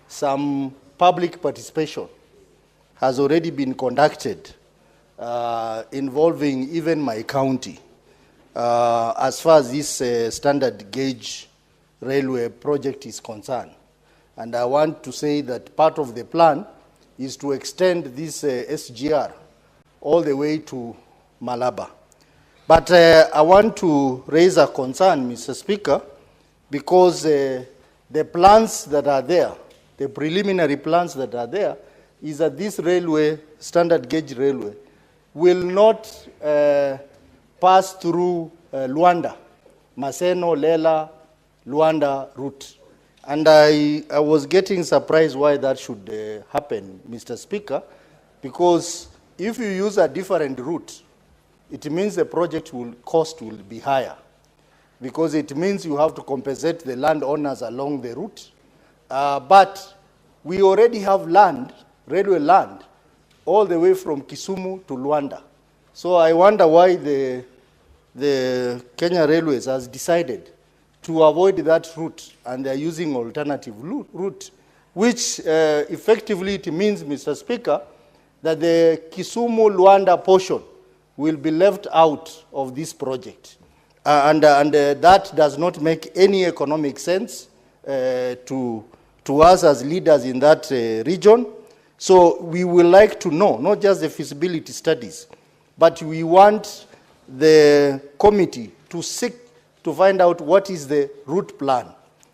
some public participation has already been conducted involving even my county as far as this standard gauge railway project is concerned. And I want to say that part of the plan is to extend this SGR all the way to Malaba. But I want to raise a concern, Mr. Speaker, because the plans that are there, the preliminary plans that are there, is that this railway, standard gauge railway, will not pass through Luanda, Maseno, Lela, Luanda route. And I was getting surprised why that should happen, Mr. Speaker, because if you use a different route, it means the project cost will be higher, because it means you have to compensate the landowners along the route. But we already have land, railway land, all the way from Kisumu to Luanda. So I wonder why the Kenya Railways has decided to avoid that route, and they're using alternative route, which effectively it means, Mr. Speaker, that the Kisumu-Luanda portion will be left out of this project. And that does not make any economic sense to us as leaders in that region. So we would like to know, not just the feasibility studies, but we want the committee to seek to find out what is the route plan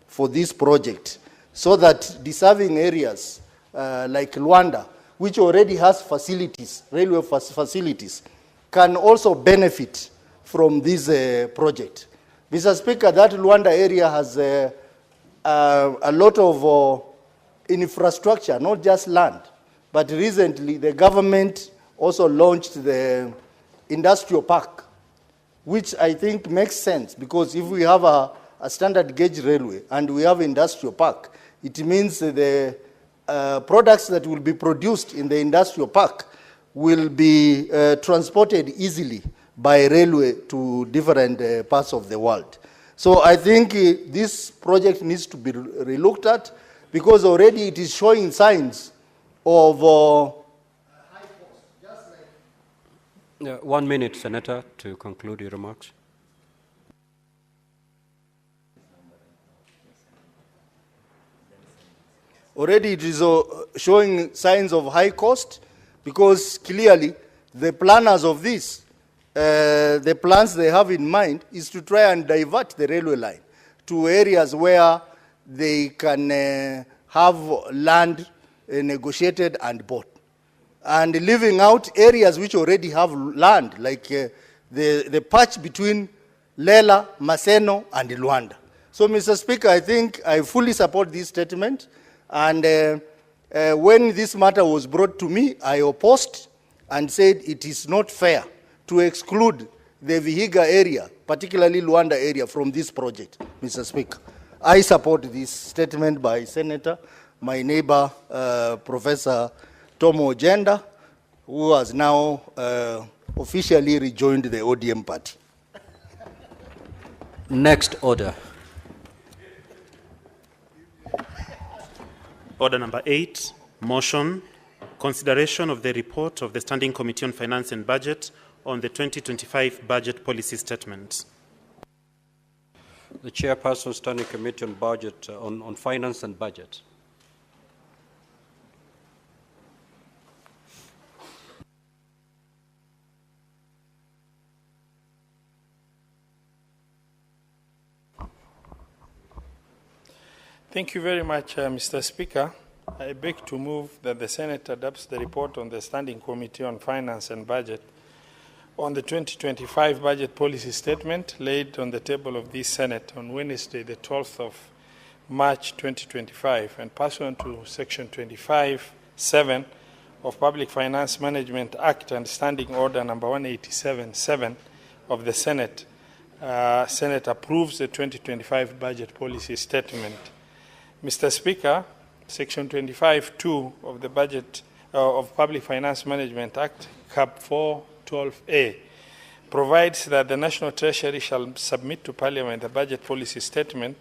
for this project, so that deserving areas like Luanda, which already has facilities, railway facilities, can also benefit from this project. Mr. Speaker, that Luanda area has a lot of infrastructure, not just land, but recently the government also launched the industrial park, which I think makes sense, because if we have a standard gauge railway and we have industrial park, it means the products that will be produced in the industrial park will be transported easily by railway to different parts of the world. So I think this project needs to be relooked at, because already it is showing signs of 1 minute, Senator, to conclude your remarks. already it is showing signs of high cost, because clearly the planners of this, the plans they have in mind is to try and divert the railway line to areas where they can have land negotiated and bought, and leaving out areas which already have land, like the patch between Lela, Maseno, and Luanda. So, Mr. Speaker, I think I fully support this statement, and when this matter was brought to me, I opposed and said it is not fair to exclude the Vihiga area, particularly Luanda area, from this project, Mr. Speaker. I support this statement by Senator, my neighbor, Professor Tomo Ojenda, who has now officially rejoined the ODM party. Next order. Order number 8, motion, consideration of the report of the Standing Committee on Finance and Budget on the 2025 Budget Policy Statement. The Chairperson, Standing Committee on Budget, on Finance and Budget. Thank you very much, Mr. Speaker. I beg to move that the Senate adopts the report on the Standing Committee on Finance and Budget on the 2025 Budget Policy Statement laid on the table of this Senate on Wednesday, the 12th of March 2025, and pursuant to Section 25(7) of Public Finance Management Act and Standing Order number 187(7) of the Senate, Senate approves the 2025 budget policy statement. Mr. Speaker, Section 25(2) of the Budget of Public Finance Management Act, Cap 412A, provides that the National Treasury shall submit to Parliament the budget policy statement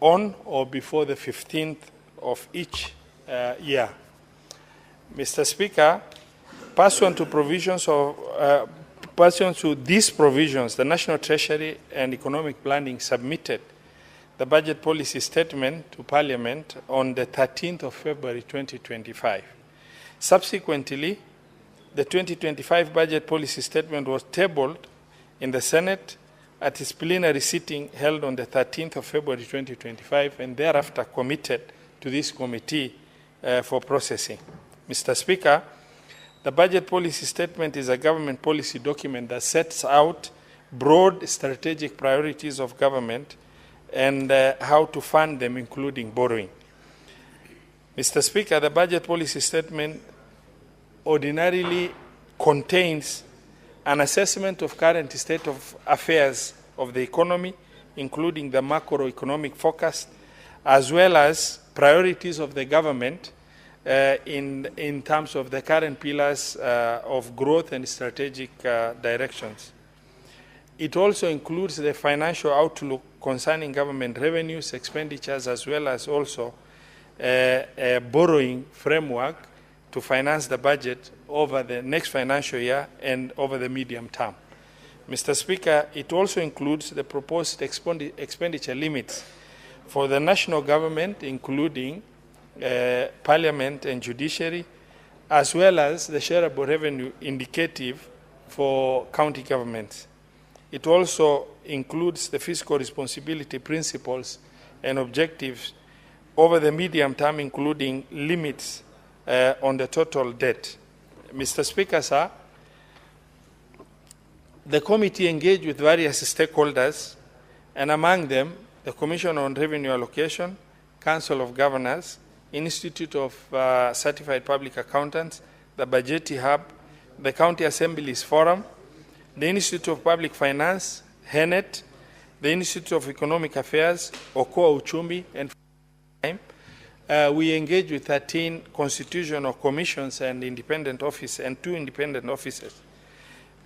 on or before the 15th of each year. Mr. Speaker, pursuant to these provisions, the National Treasury and Economic Planning submitted the budget policy statement to Parliament on the 13th of February 2025. Subsequently, the 2025 budget policy statement was tabled in the Senate at its plenary sitting held on the 13th of February 2025 and thereafter committed to this committee for processing. Mr. Speaker, the budget policy statement is a government policy document that sets out broad strategic priorities of government and how to fund them, including borrowing. Mr. Speaker, the budget policy statement ordinarily contains an assessment of current state of affairs of the economy, including the macroeconomic forecast, as well as priorities of the government in terms of the current pillars of growth and strategic directions. It also includes the financial outlook concerning government revenues, expenditures, as well as also a borrowing framework to finance the budget over the next financial year and over the medium term. Mr. Speaker, it also includes the proposed expenditure limits for the national government, including Parliament and Judiciary, as well as the shareable revenue indicative for county governments. It also includes the fiscal responsibility principles and objectives over the medium term, including limits on the total debt. Mr. Speaker, sir, the committee engaged with various stakeholders, and among them, the Commission on Revenue Allocation, Council of Governors, Institute of Certified Public Accountants, the Budgetary Hub, the County Assemblies Forum, the Institute of Public Finance, HENET, the Institute of Economic Affairs, Okoa Uchumi, and we engage with 13 constitutional commissions and independent office and 2 independent offices.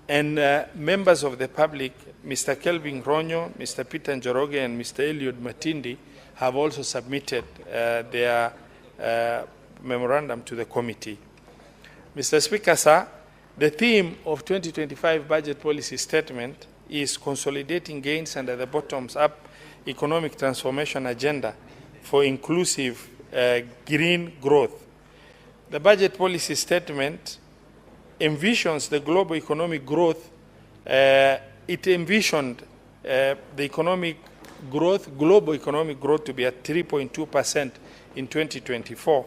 And members of the public, Mr. Kelvin Ronyo, Mr. Peter Njoroge, and Mr. Eliud Matindi have also submitted their memorandum to the committee. Mr. Speaker, sir, the theme of 2025 budget policy statement is consolidating gains under the bottoms-up economic transformation agenda for inclusive green growth. The budget policy statement envisions the global economic growth. It envisioned the global economic growth to be at 3.2% in 2024,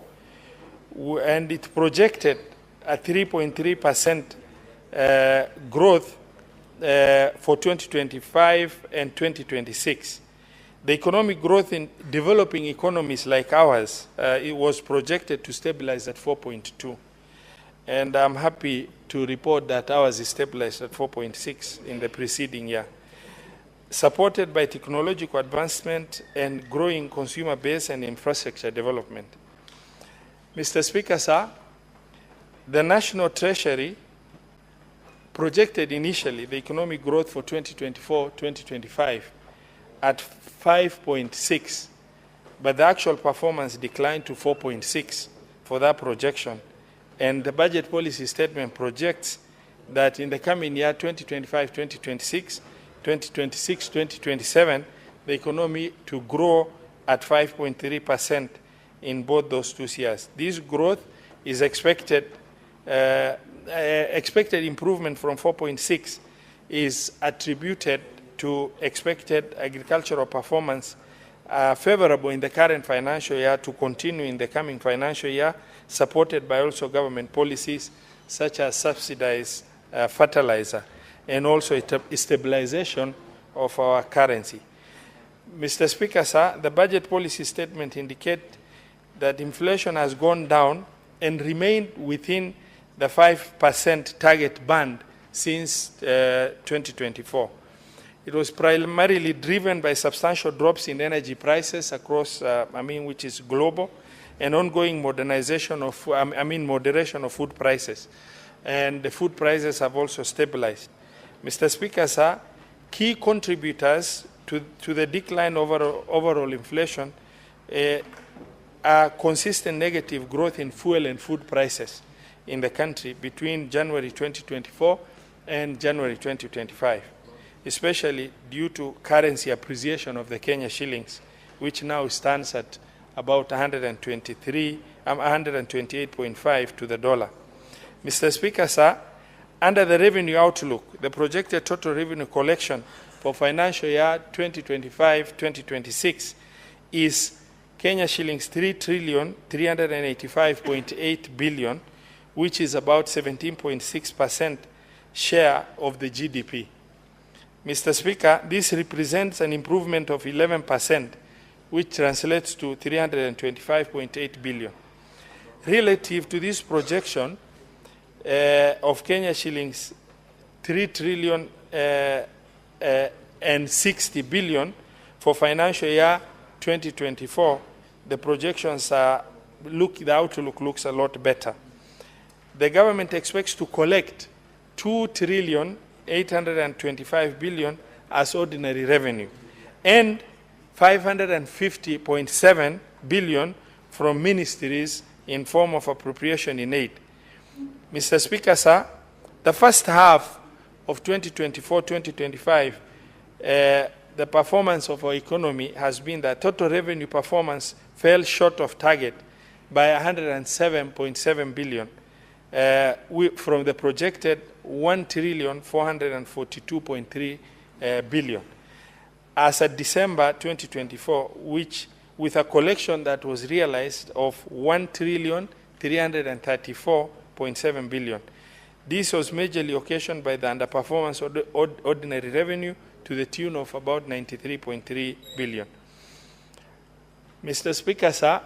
and it projected a 3.3% growth for 2025 and 2026. The economic growth in developing economies like ours, it was projected to stabilize at 4.2. And I'm happy to report that ours is stabilized at 4.6 in the preceding year, supported by technological advancement and growing consumer base and infrastructure development. Mr. Speaker, sir, the National Treasury projected initially the economic growth for 2024-2025 at 5.6, but the actual performance declined to 4.6 for that projection. And the budget policy statement projects that in the coming year, 2025-2026, 2026-2027, the economy to grow at 5.3% in both those 2 years. This growth is expected improvement from 4.6 is attributed to expected agricultural performance favorable in the current financial year to continue in the coming financial year, supported by also government policies such as subsidized fertilizer and also stabilization of our currency. Mr. Speaker, sir, the budget policy statement indicates that inflation has gone down and remained within the 5% target band since 2024. It was primarily driven by substantial drops in energy prices across, which is global, and ongoing modernization of, moderation of food prices. And the food prices have also stabilized. Mr. Speaker, sir, key contributors to the decline overall inflation are consistent negative growth in fuel and food prices in the country between January 2024 and January 2025, especially due to currency appreciation of the Kenya shillings, which now stands at about 128.5 to the dollar. Mr. Speaker, sir, under the revenue outlook, the projected total revenue collection for financial year 2025-2026 is Kenya shillings 3,385.8 billion, which is about 17.6% share of the GDP. Mr. Speaker, this represents an improvement of 11%, which translates to 325.8 billion. Relative to this projection of Kenya shillings 3,060 billion for financial year 2024, the projections are the outlook looks a lot better. The government expects to collect 2,825 billion as ordinary revenue and 550.7 billion from ministries in form of appropriation in aid. Mr. Speaker, sir, the first half of 2024-2025, the performance of our economy has been that total revenue performance fell short of target by 107.7 billion from the projected 1,442.3 billion. As at December 2024, which with a collection that was realized of 1,334.7 billion. This was majorly occasioned by the underperformance of ordinary revenue to the tune of about 93.3 billion. Mr. Speaker, sir,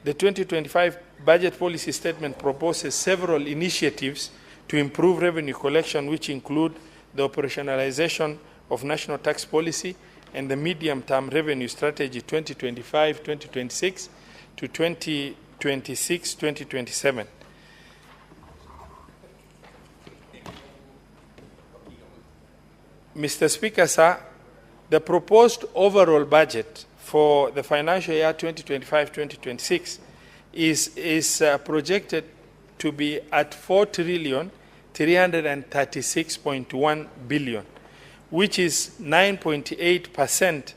the 2025 budget policy statement proposes several initiatives to improve revenue collection, which include the operationalization of national tax policy and the medium-term revenue strategy 2025-2026 to 2026-2027. Mr. Speaker, sir, the proposed overall budget for the financial year 2025-2026 is projected to be at 4,336.1 billion, which is 9.8%,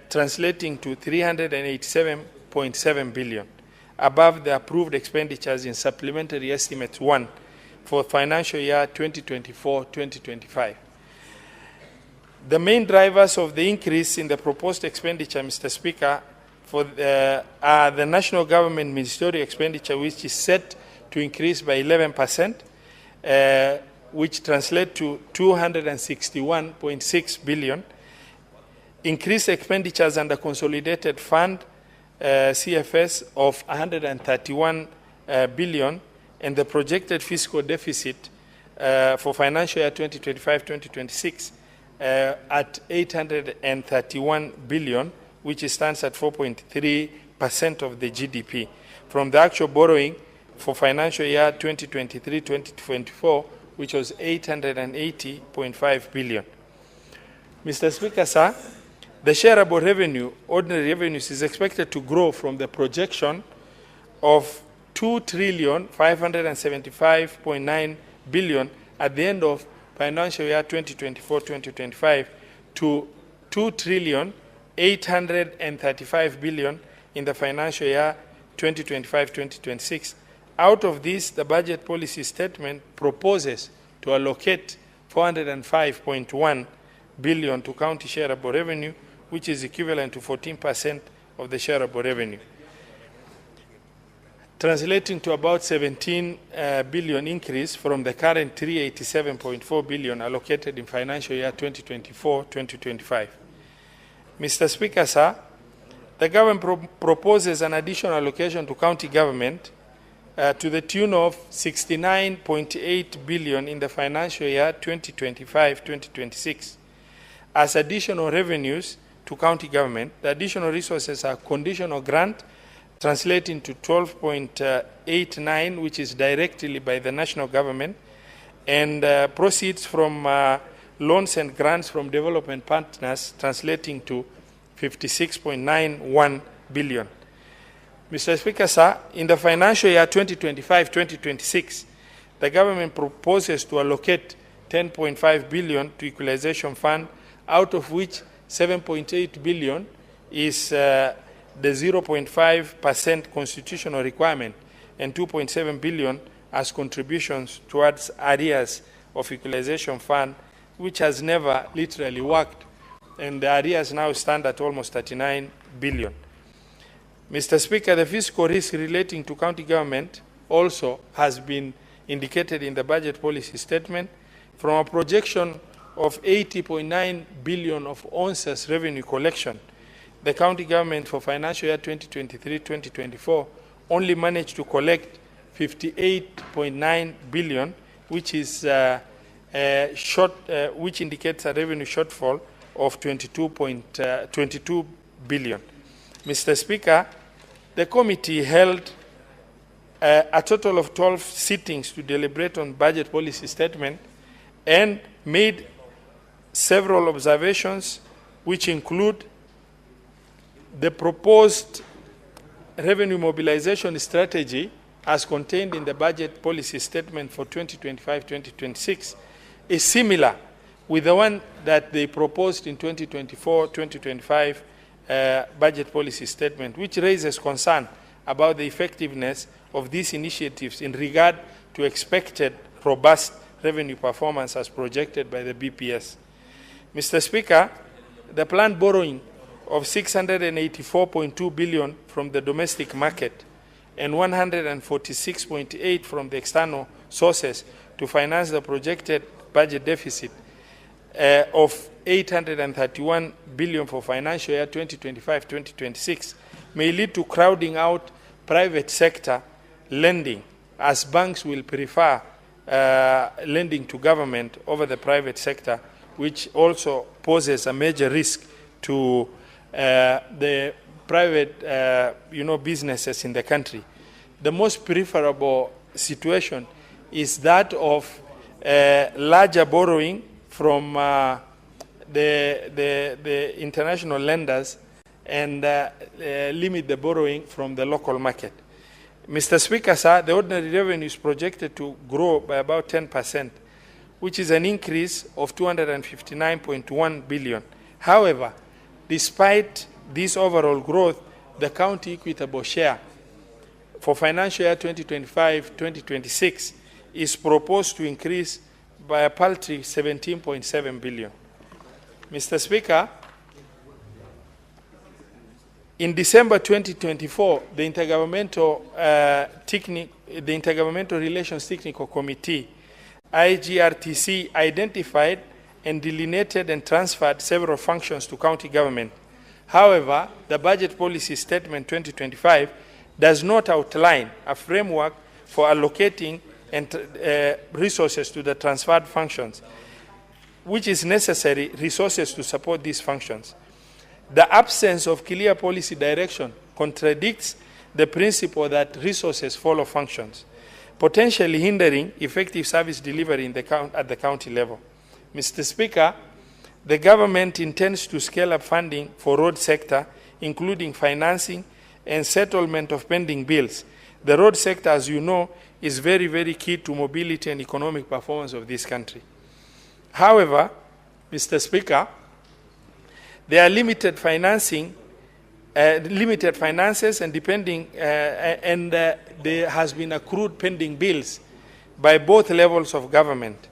translating to 387.7 billion, above the approved expenditures in Supplementary Estimate 1 for financial year 2024-2025. The main drivers of the increase in the proposed expenditure, Mr. Speaker, are the national government ministerial expenditure, which is set to increase by 11%, which translate to 261.6 billion. Increased expenditures under consolidated fund, CFS, of 131 billion, and the projected fiscal deficit for financial year 2025-2026 at 831 billion, which stands at 4.3% of the GDP. From the actual borrowing for financial year 2023-2024, which was 880.5 billion. Mr. Speaker, sir, the shareable revenue, ordinary revenues, is expected to grow from the projection of 2,575.9 billion at the end of financial year 2024-2025 to 2,835 billion in the financial year 2025-2026. Out of this, the budget policy statement proposes to allocate 405.1 billion to county shareable revenue, which is equivalent to 14% of the shareable revenue, translating to about 17 billion increase from the current 387.4 billion allocated in financial year 2024-2025. Mr. Speaker, sir, the government proposes an additional allocation to county government to the tune of 69.8 billion in the financial year 2025-2026. as additional revenues to county government. The additional resources are conditional grant, translating to 12.89, which is directly by the national government, and proceeds from loans and grants from development partners, translating to 56.91 billion. Mr. Speaker, sir, in the financial year 2025-2026, the government proposes to allocate 10.5 billion to equalization fund, out of which 7.8 billion is the 0.5% constitutional requirement, and 2.7 billion as contributions towards arrears of equalization fund, which has never literally worked, and the arrears now stand at almost 39 billion. Mr. Speaker, the fiscal risk relating to county government also has been indicated in the budget policy statement. From a projection of 80.9 billion of ONSA's revenue collection, the county government for financial year 2023-2024 only managed to collect 58.9 billion, which is which indicates a revenue shortfall of 22 billion. Mr. Speaker, the committee held a total of 12 sittings to deliberate on budget policy statement and made several observations, which include the proposed revenue mobilization strategy as contained in the budget policy statement for 2025-2026 is similar with the one that they proposed in 2024-2025 budget policy statement, which raises concern about the effectiveness of these initiatives in regard to expected robust revenue performance as projected by the BPS. Mr. Speaker, the planned borrowing of 684.2 billion from the domestic market and 146.8 from the external sources to finance the projected budget deficit of 831 billion for financial year 2025-2026 may lead to crowding out private sector lending, as banks will prefer lending to government over the private sector, which also poses a major risk to the private businesses in the country. The most preferable situation is that of larger borrowing from the international lenders and limit the borrowing from the local market. Mr. Speaker, sir, the ordinary revenue is projected to grow by about 10%, which is an increase of 259.1 billion. However, despite this overall growth, the county equitable share for financial year 2025-2026 is proposed to increase by a paltry 17.7 billion. Mr. Speaker, in December 2024, the Intergovernmental Relations Technical Committee, IGRTC, identified and delineated and transferred several functions to county government. However, the Budget Policy Statement 2025 does not outline a framework for allocating resources to the transferred functions, which is necessary resources to support these functions. The absence of clear policy direction contradicts the principle that resources follow functions, potentially hindering effective service delivery at the county level. Mr. Speaker, the government intends to scale up funding for road sector, including financing and settlement of pending bills. The road sector, as you know, is very, very key to mobility and economic performance of this country. However, Mr. Speaker, there are limited finances and there has been accrued pending bills by both levels of government.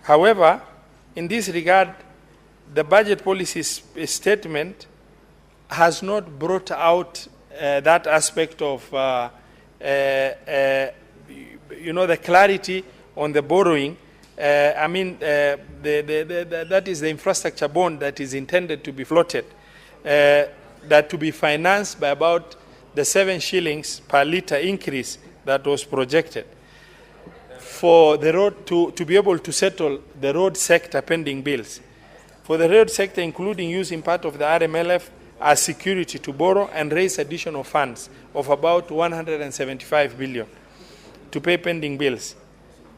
However, in this regard, the budget policy statement has not brought out that aspect of the clarity on the borrowing. That is the infrastructure bond that is intended to be floated, that to be financed by about the 7 shillings per litre increase that was projected for the road to be able to settle the road sector pending bills. for the road sector, including using part of the RMLF as security to borrow and raise additional funds of about 175 billion to pay pending bills.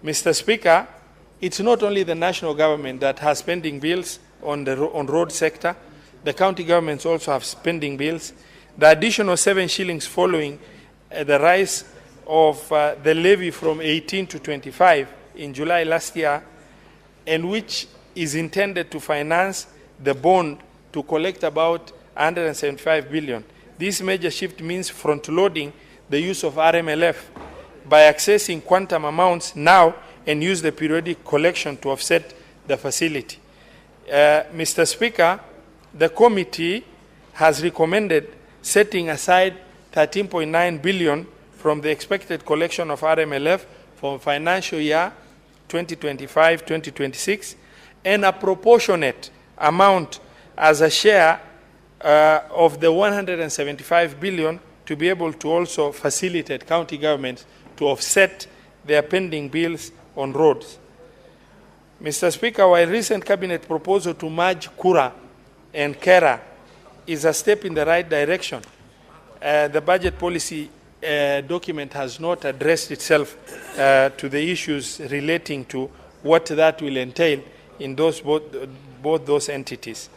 Mr. Speaker, it's not only the national government that has pending bills on the road sector. The county governments also have pending bills. The additional 7 shillings following the rise of the levy from 18 to 25 in July last year, and which is intended to finance the bond to collect about 175 billion. This major shift means front-loading the use of RMLF by accessing quantum amounts now and use the periodic collection to offset the facility. Mr. Speaker, the committee has recommended setting aside 13.9 billion from the expected collection of RMLF for financial year 2025-2026 and a proportionate amount as a share of the 175 billion to be able to also facilitate county governments to offset their pending bills on roads. Mr. Speaker, while recent cabinet proposal to merge Kura and Kera is a step in the right direction, the budget policy document has not addressed itself to the issues relating to what that will entail in both those entities.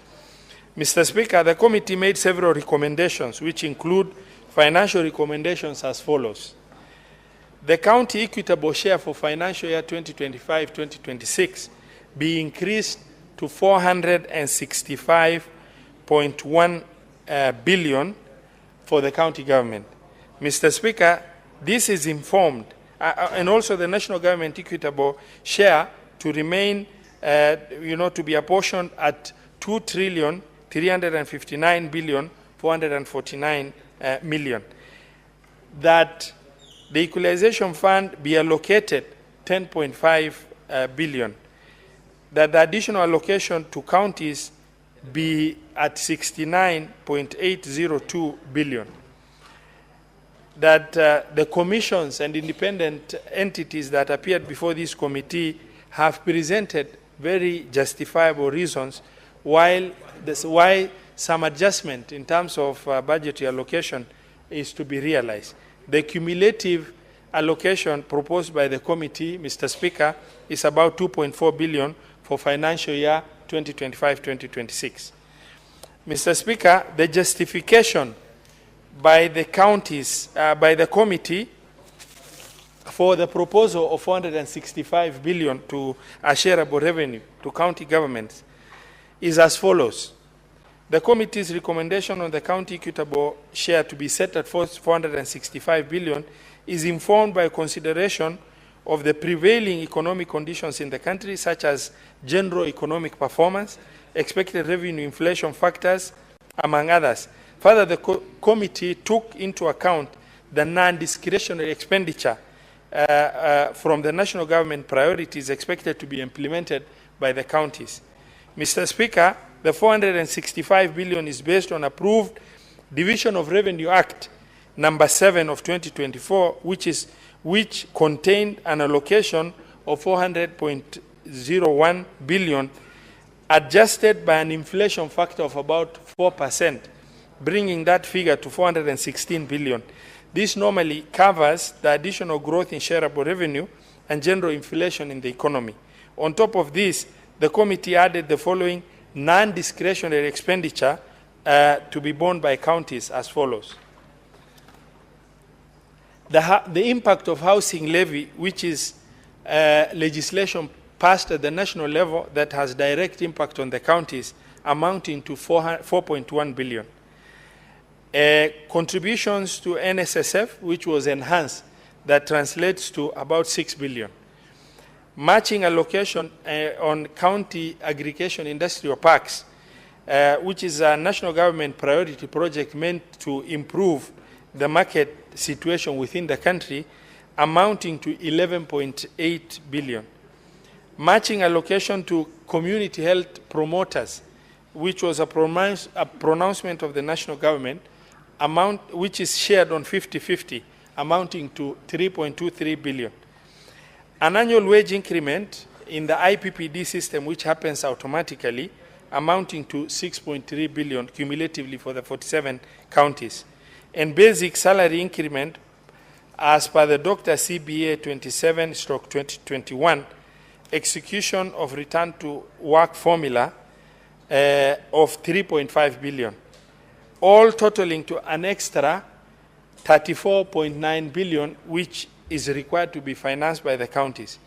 Mr. Speaker, the committee made several recommendations, which include financial recommendations as follows. The county equitable share for financial year 2025-2026 be increased to 465.1 billion for the county government. Mr. Speaker, this is informed, and also the national government equitable share to remain, to be apportioned at 2,359,449 million. That the equalization fund be allocated 10.5 billion. That the additional allocation to counties be at 69.802 billion. That the commissions and independent entities that appeared before this committee have presented very justifiable reasons why some adjustment in terms of budgetary allocation is to be realized. The cumulative allocation proposed by the committee, Mr. Speaker, is about 2.4 billion for financial year 2025-2026. Mr. Speaker, the justification by the counties, by the committee for the proposal of 465 billion to a shareable revenue to county governments is as follows. The committee's recommendation on the county equitable share to be set at 465 billion is informed by consideration of the prevailing economic conditions in the country, such as general economic performance, expected revenue inflation factors, among others. Further, the committee took into account the non-discretionary expenditure from the national government priorities expected to be implemented by the counties. Mr. Speaker, the 465 billion is based on approved Division of Revenue Act number 7 of 2024, which contained an allocation of 400.01 billion, adjusted by an inflation factor of about 4%, bringing that figure to 416 billion. This normally covers the additional growth in shareable revenue and general inflation in the economy. On top of this, the committee added the following non-discretionary expenditure to be borne by counties as follows. The impact of housing levy, which is legislation passed at the national level that has direct impact on the counties, amounting to 4.1 billion. Contributions to NSSF, which was enhanced, that translates to about 6 billion. Matching allocation on county aggregation industrial parks, which is a national government priority project meant to improve the market situation within the country, amounting to 11.8 billion. Matching allocation to community health promoters, which was a pronouncement of the national government, which is shared on 50-50, amounting to 3.23 billion. An annual wage increment in the IPPD system, which happens automatically, amounting to 6.3 billion cumulatively for the 47 counties. And basic salary increment, as per the Dr. CBA 27/2021, execution of return to work formula of 3.5 billion, all totaling to an extra 34.9 billion, which is required to be financed by the counties.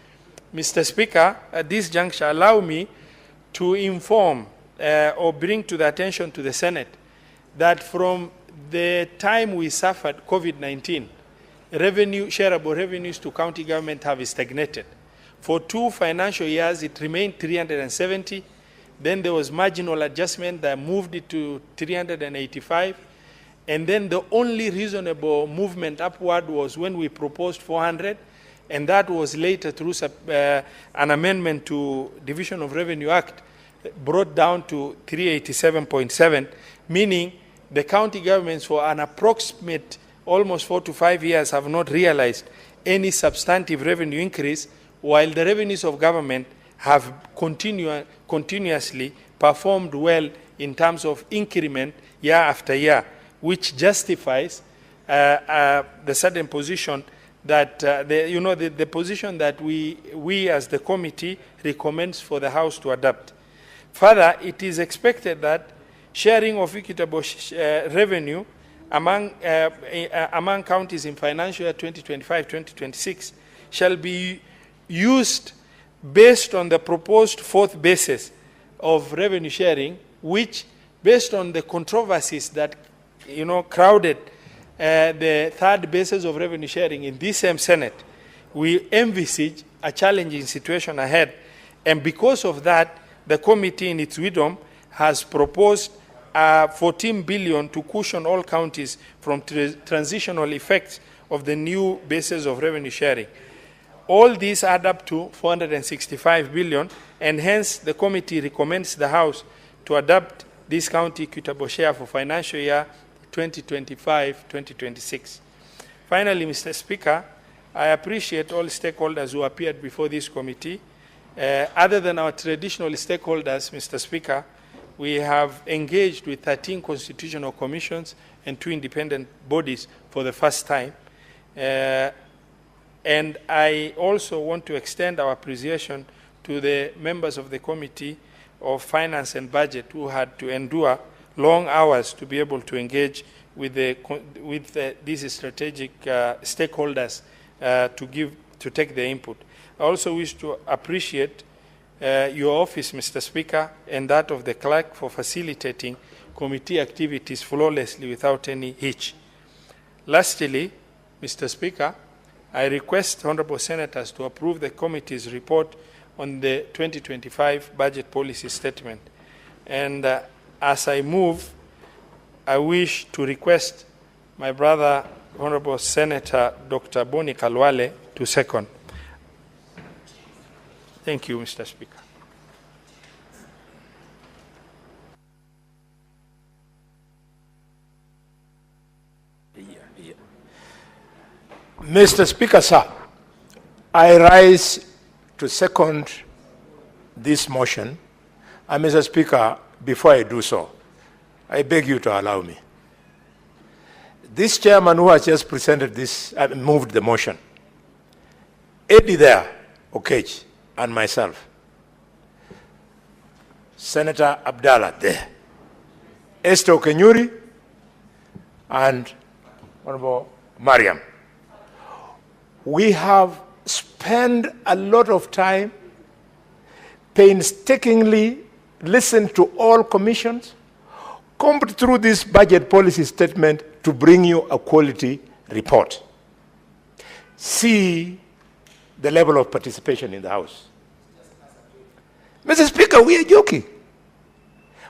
Mr. Speaker, at this juncture, allow me to inform or bring to the attention to the Senate that from the time we suffered COVID-19, shareable revenues to county government have stagnated. For 2 financial years, it remained 370. Then there was marginal adjustment that moved it to 385. And then the only reasonable movement upward was when we proposed 400, and that was later through an amendment to Division of Revenue Act brought down to 387.7, meaning the county governments for an approximate almost 4 to 5 years have not realized any substantive revenue increase, while the revenues of government have continuously performed well in terms of increment year after year, which justifies the certain position that, the position that we as the committee recommends for the House to adopt. Further, it is expected that sharing of equitable revenue among counties in financial year 2025-2026 shall be used based on the proposed 4th basis of revenue sharing, which, based on the controversies that crowded the 3rd basis of revenue sharing in this same Senate, we envisage a challenging situation ahead. And because of that, the committee in its wisdom has proposed 14 billion to cushion all counties from transitional effects of the new basis of revenue sharing. All these add up to 465 billion, and hence the committee recommends the House to adopt this county equitable share for financial year 2025-2026. Finally, Mr. Speaker, I appreciate all stakeholders who appeared before this committee. Other than our traditional stakeholders, Mr. Speaker, we have engaged with 13 constitutional commissions and 2 independent bodies for the first time. And I also want to extend our appreciation to the members of the Committee of Finance and Budget who had to endure long hours to be able to engage with these strategic stakeholders to take their input. I also wish to appreciate your office, Mr. Speaker, and that of the clerk for facilitating committee activities flawlessly without any hitch. Lastly, Mr. Speaker, I request honorable senators to approve the committee's report on the 2025 budget policy statement. And as I move, I wish to request my brother, Honorable Senator Dr. Boni Kalwale, to second. Thank you, Mr. Speaker. Mr. Speaker, sir, I rise to second this motion. And Mr. Speaker, before I do so, I beg you to allow me. This chairman who has just presented this, moved the motion, Eddie there, Okech, and myself, Senator Abdallah there, Esther Okenyuri, and Honorable Mariam. We have spent a lot of time painstakingly listened to all commissions, combed through this budget policy statement to bring you a quality report. See the level of participation in the House. Mr. Speaker, we are joking.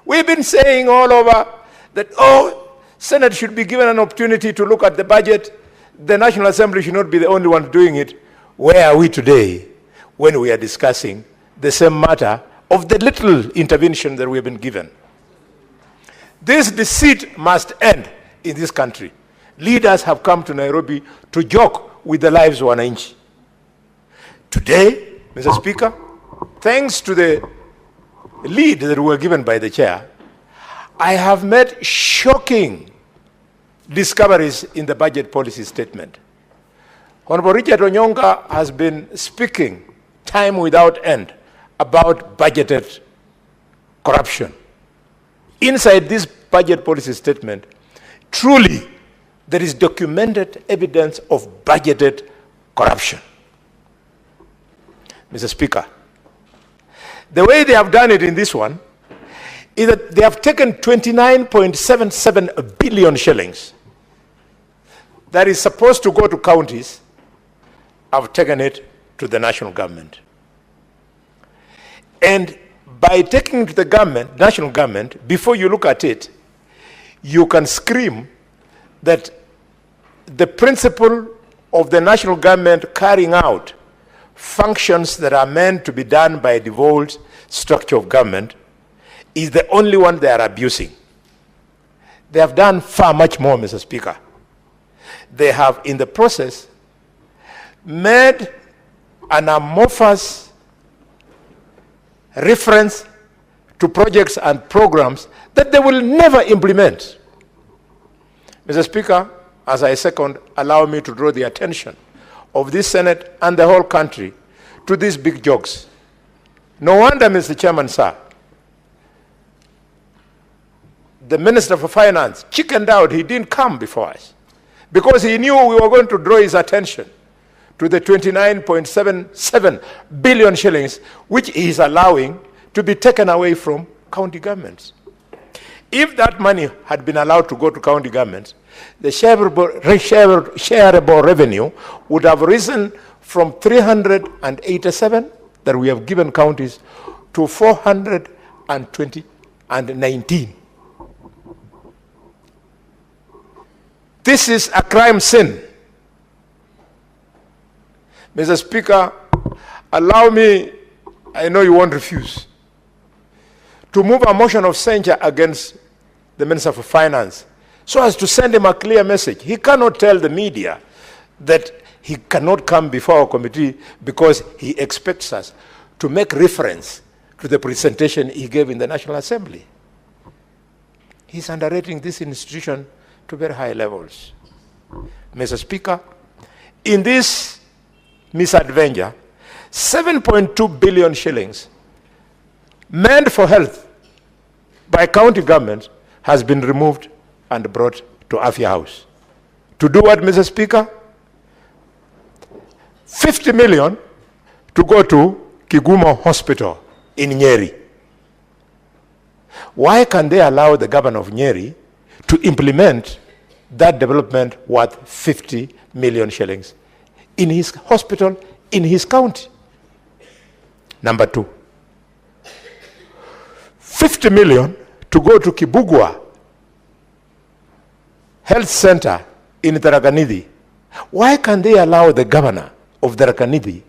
We've been saying all over that, Senate should be given an opportunity to look at the budget. The National Assembly should not be the only one doing it. Where are we today when we are discussing the same matter of the little intervention that we have been given? This deceit must end in this country. Leaders have come to Nairobi to joke with the lives of wananchi. Today, Mr. Speaker, thanks to the lead that were given by the chair, I have made shocking discoveries in the budget policy statement. Honorable Richard Onyonga has been speaking time without end about budgeted corruption. Inside this budget policy statement, truly, there is documented evidence of budgeted corruption. Mr. Speaker, the way they have done it in this one is that they have taken 29.77 billion shillings that is supposed to go to counties, have taken it to the national government. And by taking it to the government, national government, before you look at it, you can scream that the principle of the national government carrying out functions that are meant to be done by a devolved structure of government is the only one they are abusing. They have done far much more, Mr. Speaker. They have, in the process, made an amorphous reference to projects and programs that they will never implement. Mr. Speaker, as I second, allow me to draw the attention of this Senate and the whole country to these big jokes. No wonder, Mr. Chairman, sir, the Minister for Finance chickened out. He didn't come before us because he knew we were going to draw his attention to the 29.77 billion shillings, which he is allowing to be taken away from county governments. If that money had been allowed to go to county governments, the shareable revenue would have risen from 387 that we have given counties to 419. This is a crime sin. Mr. Speaker, allow me, I know you won't refuse, to move a motion of censure against the Minister for Finance so as to send him a clear message. He cannot tell the media that he cannot come before our committee because he expects us to make reference to the presentation he gave in the National Assembly. He's underrating this institution to very high levels. Mr. Speaker, in this misadventure, 7.2 billion shillings meant for health by county governments has been removed and brought to Afya House. To do what, Mr. Speaker? 50 million to go to Kigumo Hospital in Nyeri. Why can they allow the governor of Nyeri to implement that development worth 50 million shillings in his hospital, in his county? Number two, 50 million to go to Kibugwa Health Center in Tarakanidhi. Why can they allow the governor of Tarakanidhi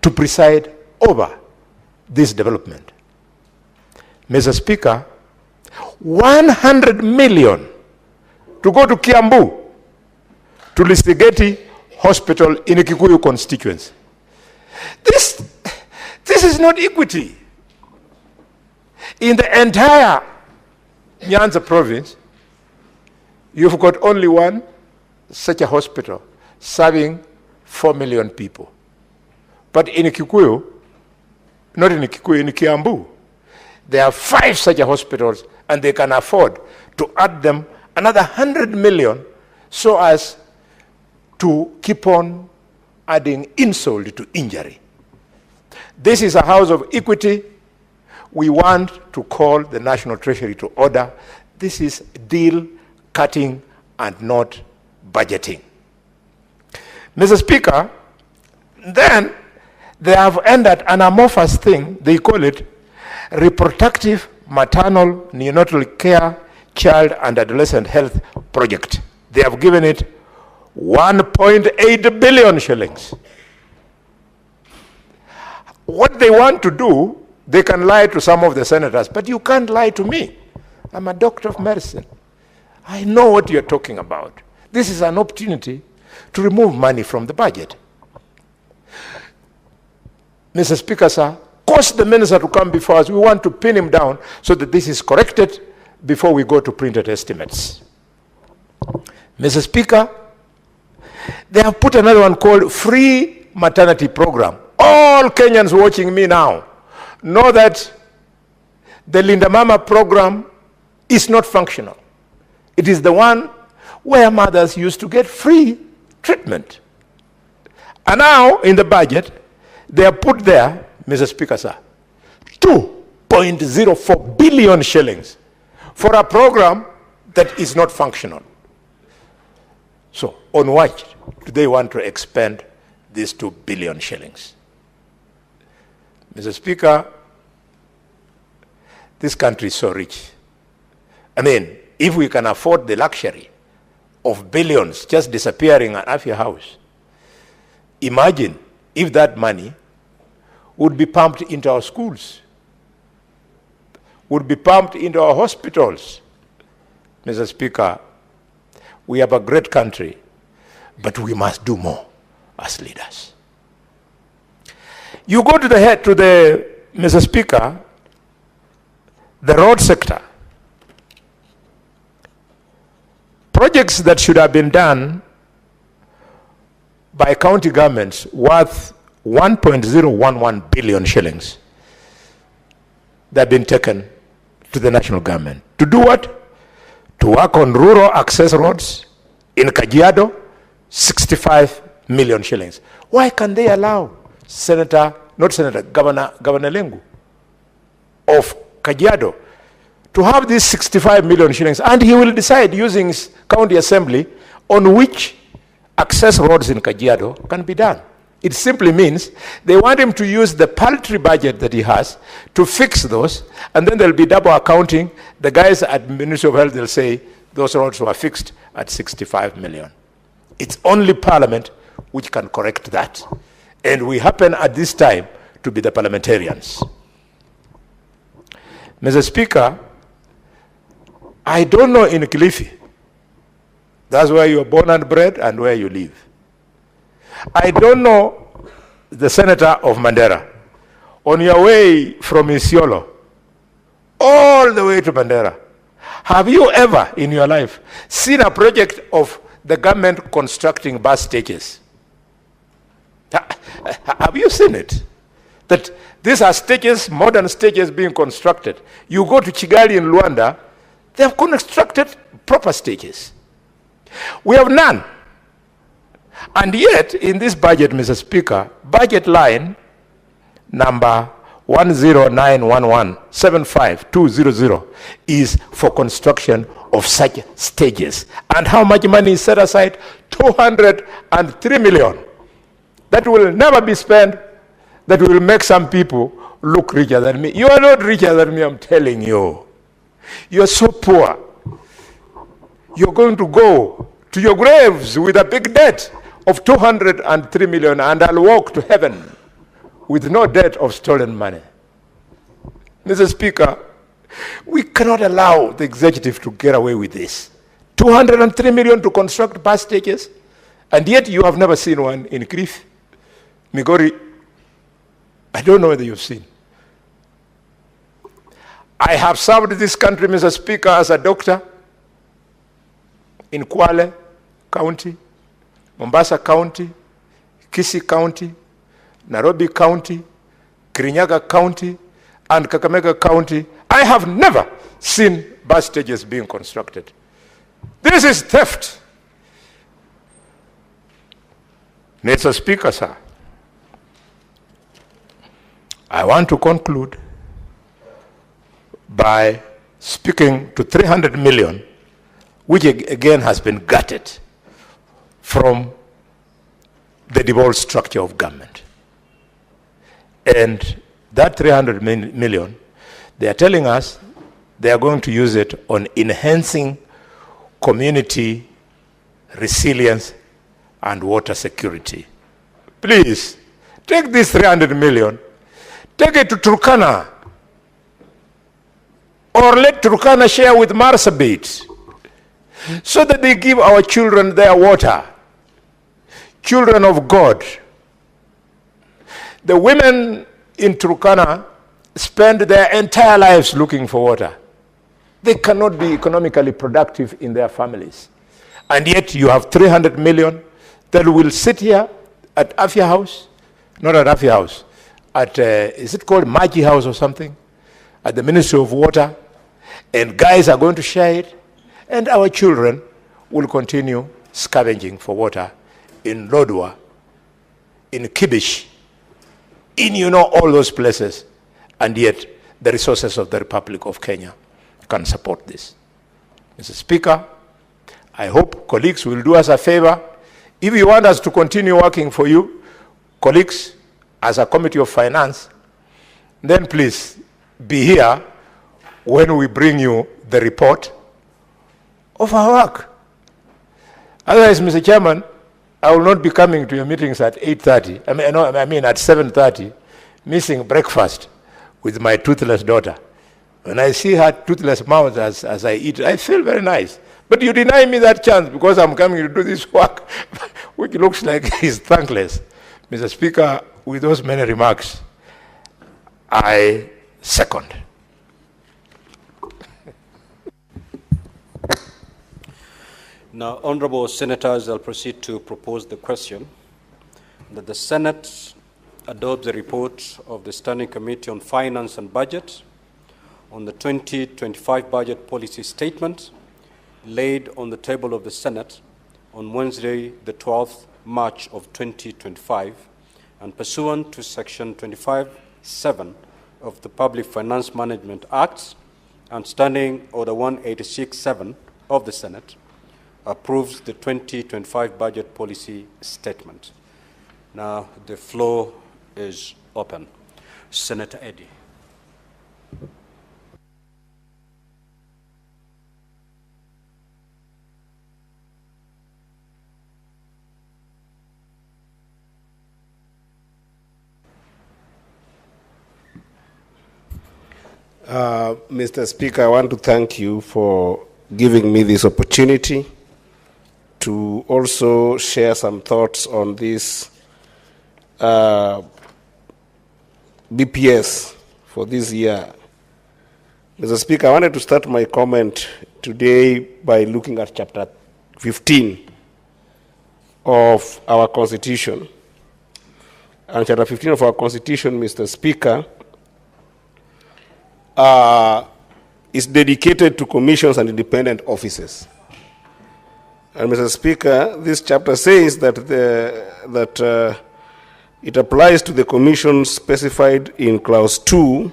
to preside over this development? Mr. Speaker, 100 million to go to Kiambu, to Listigeti Hospital in a Kikuyu constituency. This is not equity. In the entire Nyanza province, you've got only one such a hospital serving 4 million people. But in Kikuyu, not in Kikuyu, in Kiambu, there are 5 such a hospitals, and they can afford to add them another 100 million so as to keep on adding insult to injury. This is a house of equity. We want to call the National Treasury to order. This is deal cutting and not budgeting. Mr. Speaker, then they have ended an amorphous thing. They call it Reproductive Maternal Neonatal Care Child and Adolescent Health Project. They have given it 1.8 billion shillings. What they want to do, they can lie to some of the senators, but you can't lie to me. I'm a doctor of medicine. I know what you're talking about. This is an opportunity to remove money from the budget. Mr. Speaker, sir, caused the minister to come before us. We want to pin him down so that this is corrected before we go to printed estimates. Mr. Speaker, they have put another one called Free Maternity Program. All Kenyans watching me now know that the Linda Mama program is not functional. It is the one where mothers used to get free treatment. And now, in the budget, they have put there, Mr. Speaker, sir, 2.04 billion shillings for a program that is not functional. So, on what do they want to expend these 2 billion shillings? Mr. Speaker, this country is so rich. I mean, if we can afford the luxury of billions just disappearing out of your house, imagine if that money would be pumped into our schools, would be pumped into our hospitals. Mr. Speaker, we have a great country, but we must do more as leaders. You go to Mr. Speaker, the road sector. Projects that should have been done by county governments worth 1.011 billion shillings that have been taken to the national government. To do what? To work on rural access roads in Kajiado, 65 million shillings. Why can they allow Governor Lengu of Kajiado to have these 65 million shillings, and he will decide using his county assembly on which access roads in Kajiado can be done. It simply means they want him to use the paltry budget that he has to fix those, and then there'll be double accounting. The guys at Ministry of Health, they'll say those roads were fixed at 65 million. It's only Parliament which can correct that. And we happen at this time to be the parliamentarians. Mr. Speaker, I don't know in Kilifi. That's where you were born and bred and where you live. I don't know the senator of Mandera. On your way from Isiolo all the way to Mandera, have you ever in your life seen a project of the government constructing bus stages? Have you seen it? That these are stages, modern stages being constructed. You go to Kigali in Luanda, they have constructed proper stages. We have none. And yet, in this budget, Mr. Speaker, budget line number 1091175,200 is for construction of such stages. And how much money is set aside? 203 million. That will never be spent. That will make some people look richer than me. You are not richer than me, I'm telling you. You are so poor. You're going to go to your graves with a big debt of 203 million, and I'll walk to heaven with no debt of stolen money. Mr. Speaker, we cannot allow the executive to get away with this. 203 million to construct bus stages, and yet you have never seen one in Kilifi, Migori. I don't know whether you've seen. I have served this country, Mr. Speaker, as a doctor in Kwale County, Mombasa County, Kisii County, Nairobi County, Kirinyaga County, and Kakamega County. I have never seen bus stages being constructed. This is theft. Mr. Speaker, sir, I want to conclude by speaking to 300 million, which again has been gutted from the devolved structure of government. And that 300 million, they are telling us they are going to use it on enhancing community resilience and water security. Please, take this 300 million, take it to Turkana, or let Turkana share with Marsabit, so that they give our children their water. Children of God. The women in Turkana spend their entire lives looking for water. They cannot be economically productive in their families. And yet you have 300 million that will sit here at Afia House, not at Afia House, at, is it called Maji House or something? At the Ministry of Water, and guys are going to share it, and our children will continue scavenging for water in Lodwar, in Kibish, in all those places, and yet the resources of the Republic of Kenya can support this. Mr. Speaker, I hope colleagues will do us a favor. If you want us to continue working for you, colleagues, as a Committee of Finance, then please be here when we bring you the report of our work. Otherwise, Mr. Chairman, I will not be coming to your meetings at 8:30. I mean at 7:30, missing breakfast with my toothless daughter. When I see her toothless mouth as I eat, I feel very nice. But you deny me that chance because I'm coming to do this work, which looks like it's thankless. Mr. Speaker, with those many remarks, I second. Now, honorable senators, I'll proceed to propose the question that the Senate adopt the report of the Standing Committee on Finance and Budget on the 2025 budget policy statement laid on the table of the Senate on Wednesday, the 12th March of 2025, and pursuant to Section 25(7) of the Public Finance Management Act and Standing Order 186(7) of the Senate, approves the 2025 budget policy statement. Now, the floor is open. Senator Eddy. Mr. Speaker, I want to thank you for giving me this opportunity to also share some thoughts on this BPS for this year. Mr. Speaker, I wanted to start my comment today by looking at Chapter 15 of our Constitution. And Chapter 15 of our Constitution, Mr. Speaker, is dedicated to commissions and independent offices. And Mr. Speaker, this chapter says that it applies to the commissions specified in Clause 2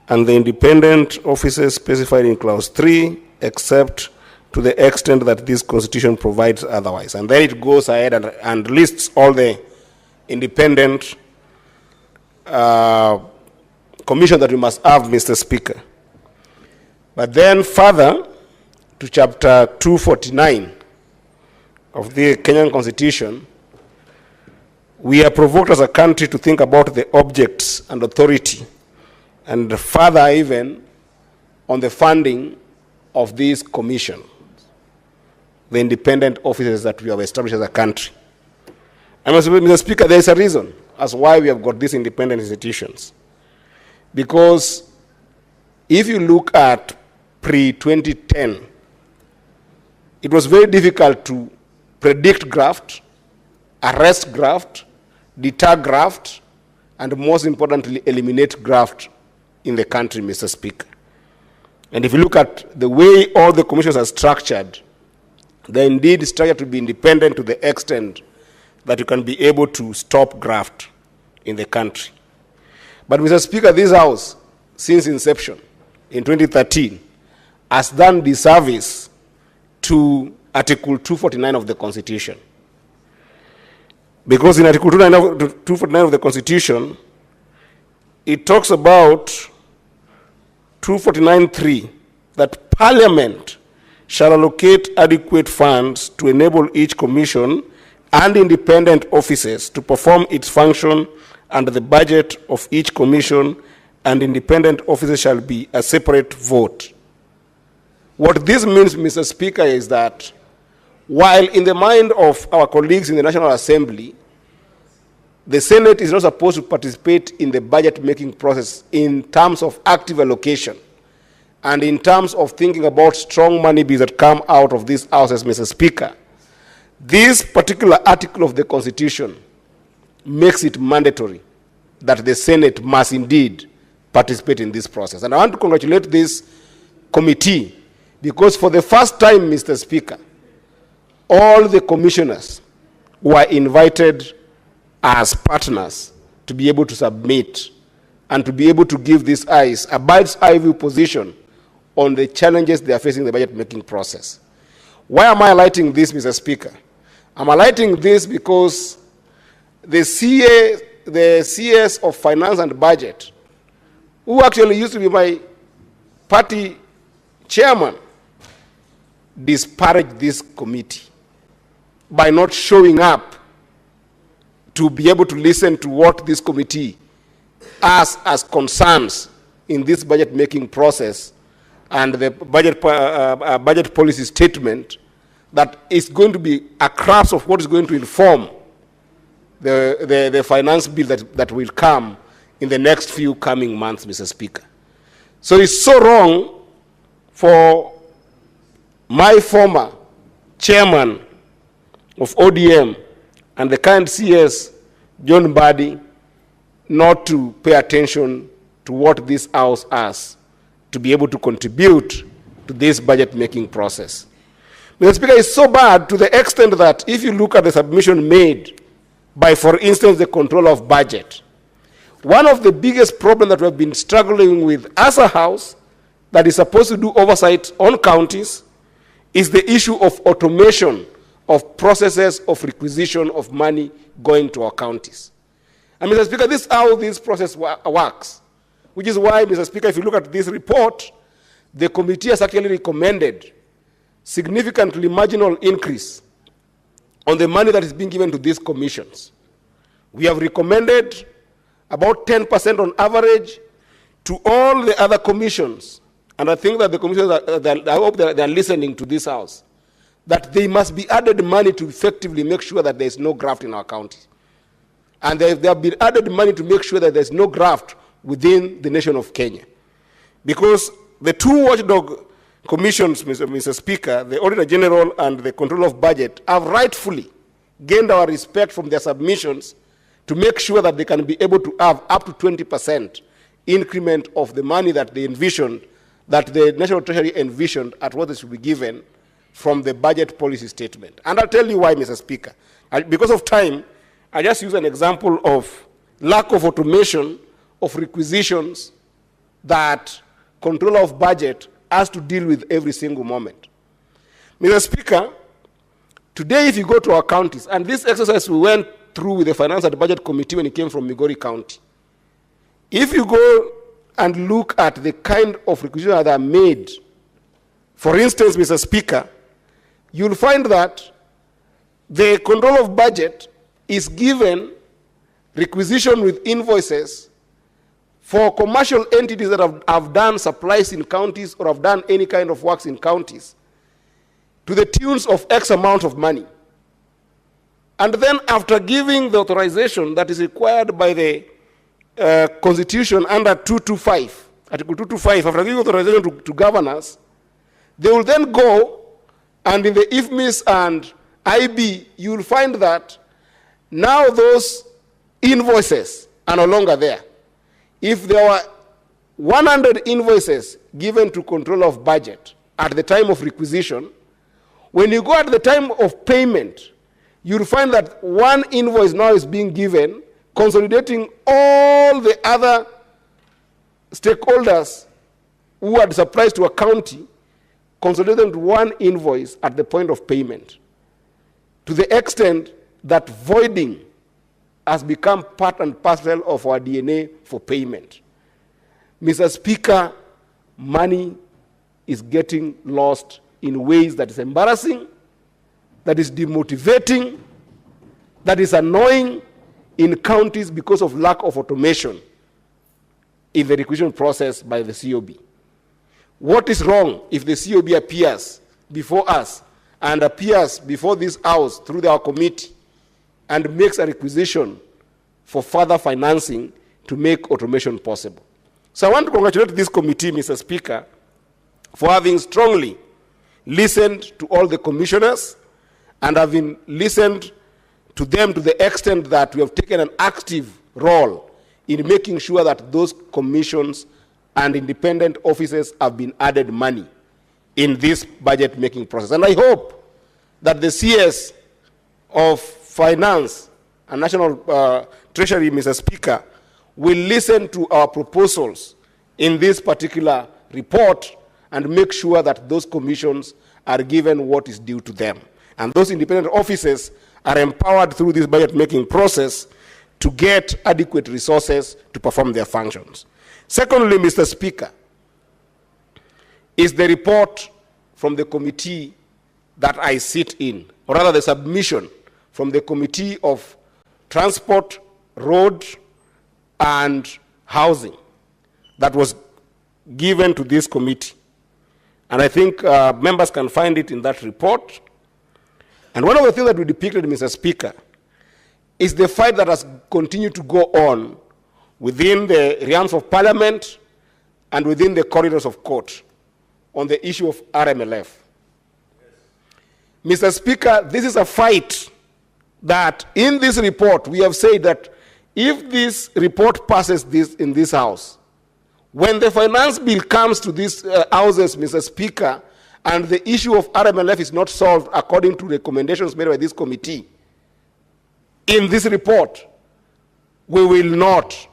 and the independent offices specified in Clause 3, except to the extent that this Constitution provides otherwise. And then it goes ahead and lists all the independent commission that we must have, Mr. Speaker. But then further to Chapter 249 of the Kenyan Constitution, we are provoked as a country to think about the objects and authority, and further even on the funding of these commissions, the independent offices that we have established as a country. And Mr. Speaker, there is a reason as why we have got these independent institutions. Because if you look at pre-2010, it was very difficult to predict graft, arrest graft, deter graft, and most importantly, eliminate graft in the country, Mr. Speaker. And if you look at the way all the commissions are structured, they're indeed structured to be independent to the extent that you can be able to stop graft in the country. But Mr. Speaker, this House, since inception in 2013, has done disservice to Article 249 of the Constitution. Because in Article 249 of the Constitution, it talks about 249(3) that Parliament shall allocate adequate funds to enable each commission and independent offices to perform its function, and the budget of each commission and independent officer shall be a separate vote. What this means, Mr. Speaker, is that while in the mind of our colleagues in the National Assembly, the Senate is not supposed to participate in the budget-making process in terms of active allocation and in terms of thinking about strong money bills that come out of this House, as Mr. Speaker. This particular article of the Constitution makes it mandatory that the Senate must indeed participate in this process. And I want to congratulate this committee because for the first time, Mr. Speaker, all the commissioners were invited as partners to be able to submit and to be able to give these eyes a bird's-eye view position on the challenges they are facing in the budget-making process. Why am I highlighting this, Mr. Speaker? I'm highlighting this because the CS of Finance and Budget, who actually used to be my party chairman, disparaged this committee by not showing up to be able to listen to what this committee has as concerns in this budget-making process and the budget policy statement that is going to be a crux of what is going to inform the finance bill that will come in the next few coming months, Mr. Speaker. So it's so wrong for my former chairman of ODM and the current CS, John Mbadi, not to pay attention to what this House has to be able to contribute to this budget-making process. Mr. Speaker, it's so bad to the extent that if you look at the submission made by, for instance, the control of budget, one of the biggest problems that we have been struggling with as a House that is supposed to do oversight on counties is the issue of automation of processes of requisition of money going to our counties. And Mr. Speaker, this is how this process works, which is why, Mr. Speaker, if you look at this report, the committee has actually recommended significantly marginal increase on the money that is being given to these commissions. We have recommended about 10% on average to all the other commissions, and I think that the commissioners, I hope they are listening to this House, that they must be added money to effectively make sure that there is no graft in our county. And they have been added money to make sure that there is no graft within the nation of Kenya. Because the two watchdog commissions, Mr. Speaker, the Auditor General and the Control of Budget, have rightfully gained our respect from their submissions to make sure that they can be able to have up to 20% increment of the money that they envisioned, that the National Treasury envisioned at what they should be given from the budget policy statement. And I'll tell you why, Mr. Speaker. Because of time, I just use an example of lack of automation of requisitions that Controller of Budget has to deal with every single moment. Mr. Speaker, today if you go to our counties, and this exercise we went through with the Finance and Budget Committee when it came from Migori County, if you go and look at the kind of requisitions that are made, for instance, Mr. Speaker, you'll find that the Control of Budget is given requisition with invoices for commercial entities that have done supplies in counties or have done any kind of works in counties to the tunes of X amount of money. And then after giving the authorization that is required by the Constitution under 225, Article 225, after giving authorization to governors, they will then go, and in the IFMIS and IB, you will find that now those invoices are no longer there. If there were 100 invoices given to Control of Budget at the time of requisition, when you go at the time of payment, you'll find that one invoice now is being given, consolidating all the other stakeholders who had supplies to a county, consolidating to one invoice at the point of payment, to the extent that voiding has become part and parcel of our DNA for payment. Mr. Speaker, money is getting lost in ways that is embarrassing, that is demotivating, that is annoying in counties because of lack of automation in the requisition process by the COB. What is wrong if the COB appears before us and appears before this House through our committee and makes a requisition for further financing to make automation possible. So I want to congratulate this committee, Mr. Speaker, for having strongly listened to all the commissioners and having listened to them to the extent that we have taken an active role in making sure that those commissions and independent offices have been added money in this budget making process. And I hope that the CS of Finance and National Treasury, Mr. Speaker, will listen to our proposals in this particular report and make sure that those commissions are given what is due to them. And those independent offices are empowered through this budget-making process to get adequate resources to perform their functions. Secondly, Mr. Speaker, is the report from the committee that I sit in, or rather the submission from the Committee of Transport, Road, and Housing that was given to this committee. And I think members can find it in that report. And one of the things that we depicted, Mr. Speaker, is the fight that has continued to go on within the realms of Parliament and within the corridors of court on the issue of RMLF. Mr. Speaker, this is a fight that in this report we have said that if this report passes in this House, when the finance bill comes to these houses, Mr. Speaker, and the issue of RMLF is not solved according to recommendations made by this committee, in this report, we will not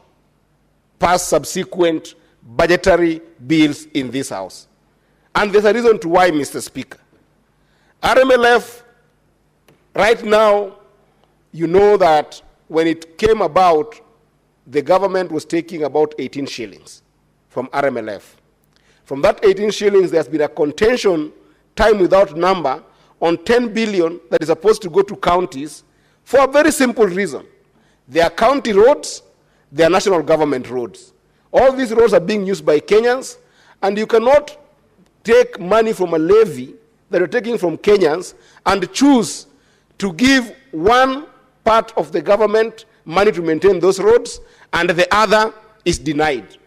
pass subsequent budgetary bills in this House. And there's a reason to why, Mr. Speaker. RMLF, right now, you know that when it came about, the government was taking about 18 shillings from RMLF. From that 18 shillings, there's been a contention, time without number, on 10 billion that is supposed to go to counties for a very simple reason. They are county roads, they are national government roads. All these roads are being used by Kenyans, and you cannot take money from a levy that you're taking from Kenyans and choose to give one part of the government money to maintain those roads, and the other is denied.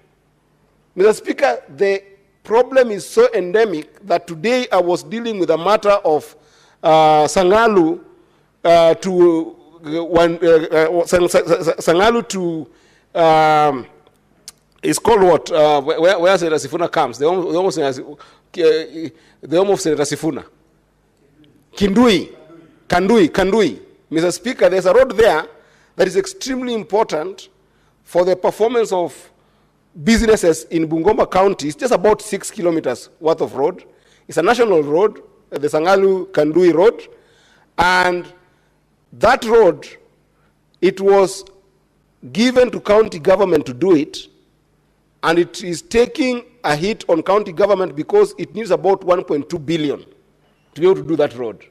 Mr. Speaker, the problem is so endemic that today I was dealing with a matter of Sangalu it's called what? Where Senator Sifuna comes? The home of Senator Sifuna. Kandui. Mr. Speaker, there's a road there that is extremely important for the performance of businesses in Bungoma County. It's just about 6 kilometers worth of road. It's a national road, the Sangalu-Kandui road. And that road, it was given to county government to do it, and it is taking a hit on county government because it needs about 1.2 billion to be able to do that road.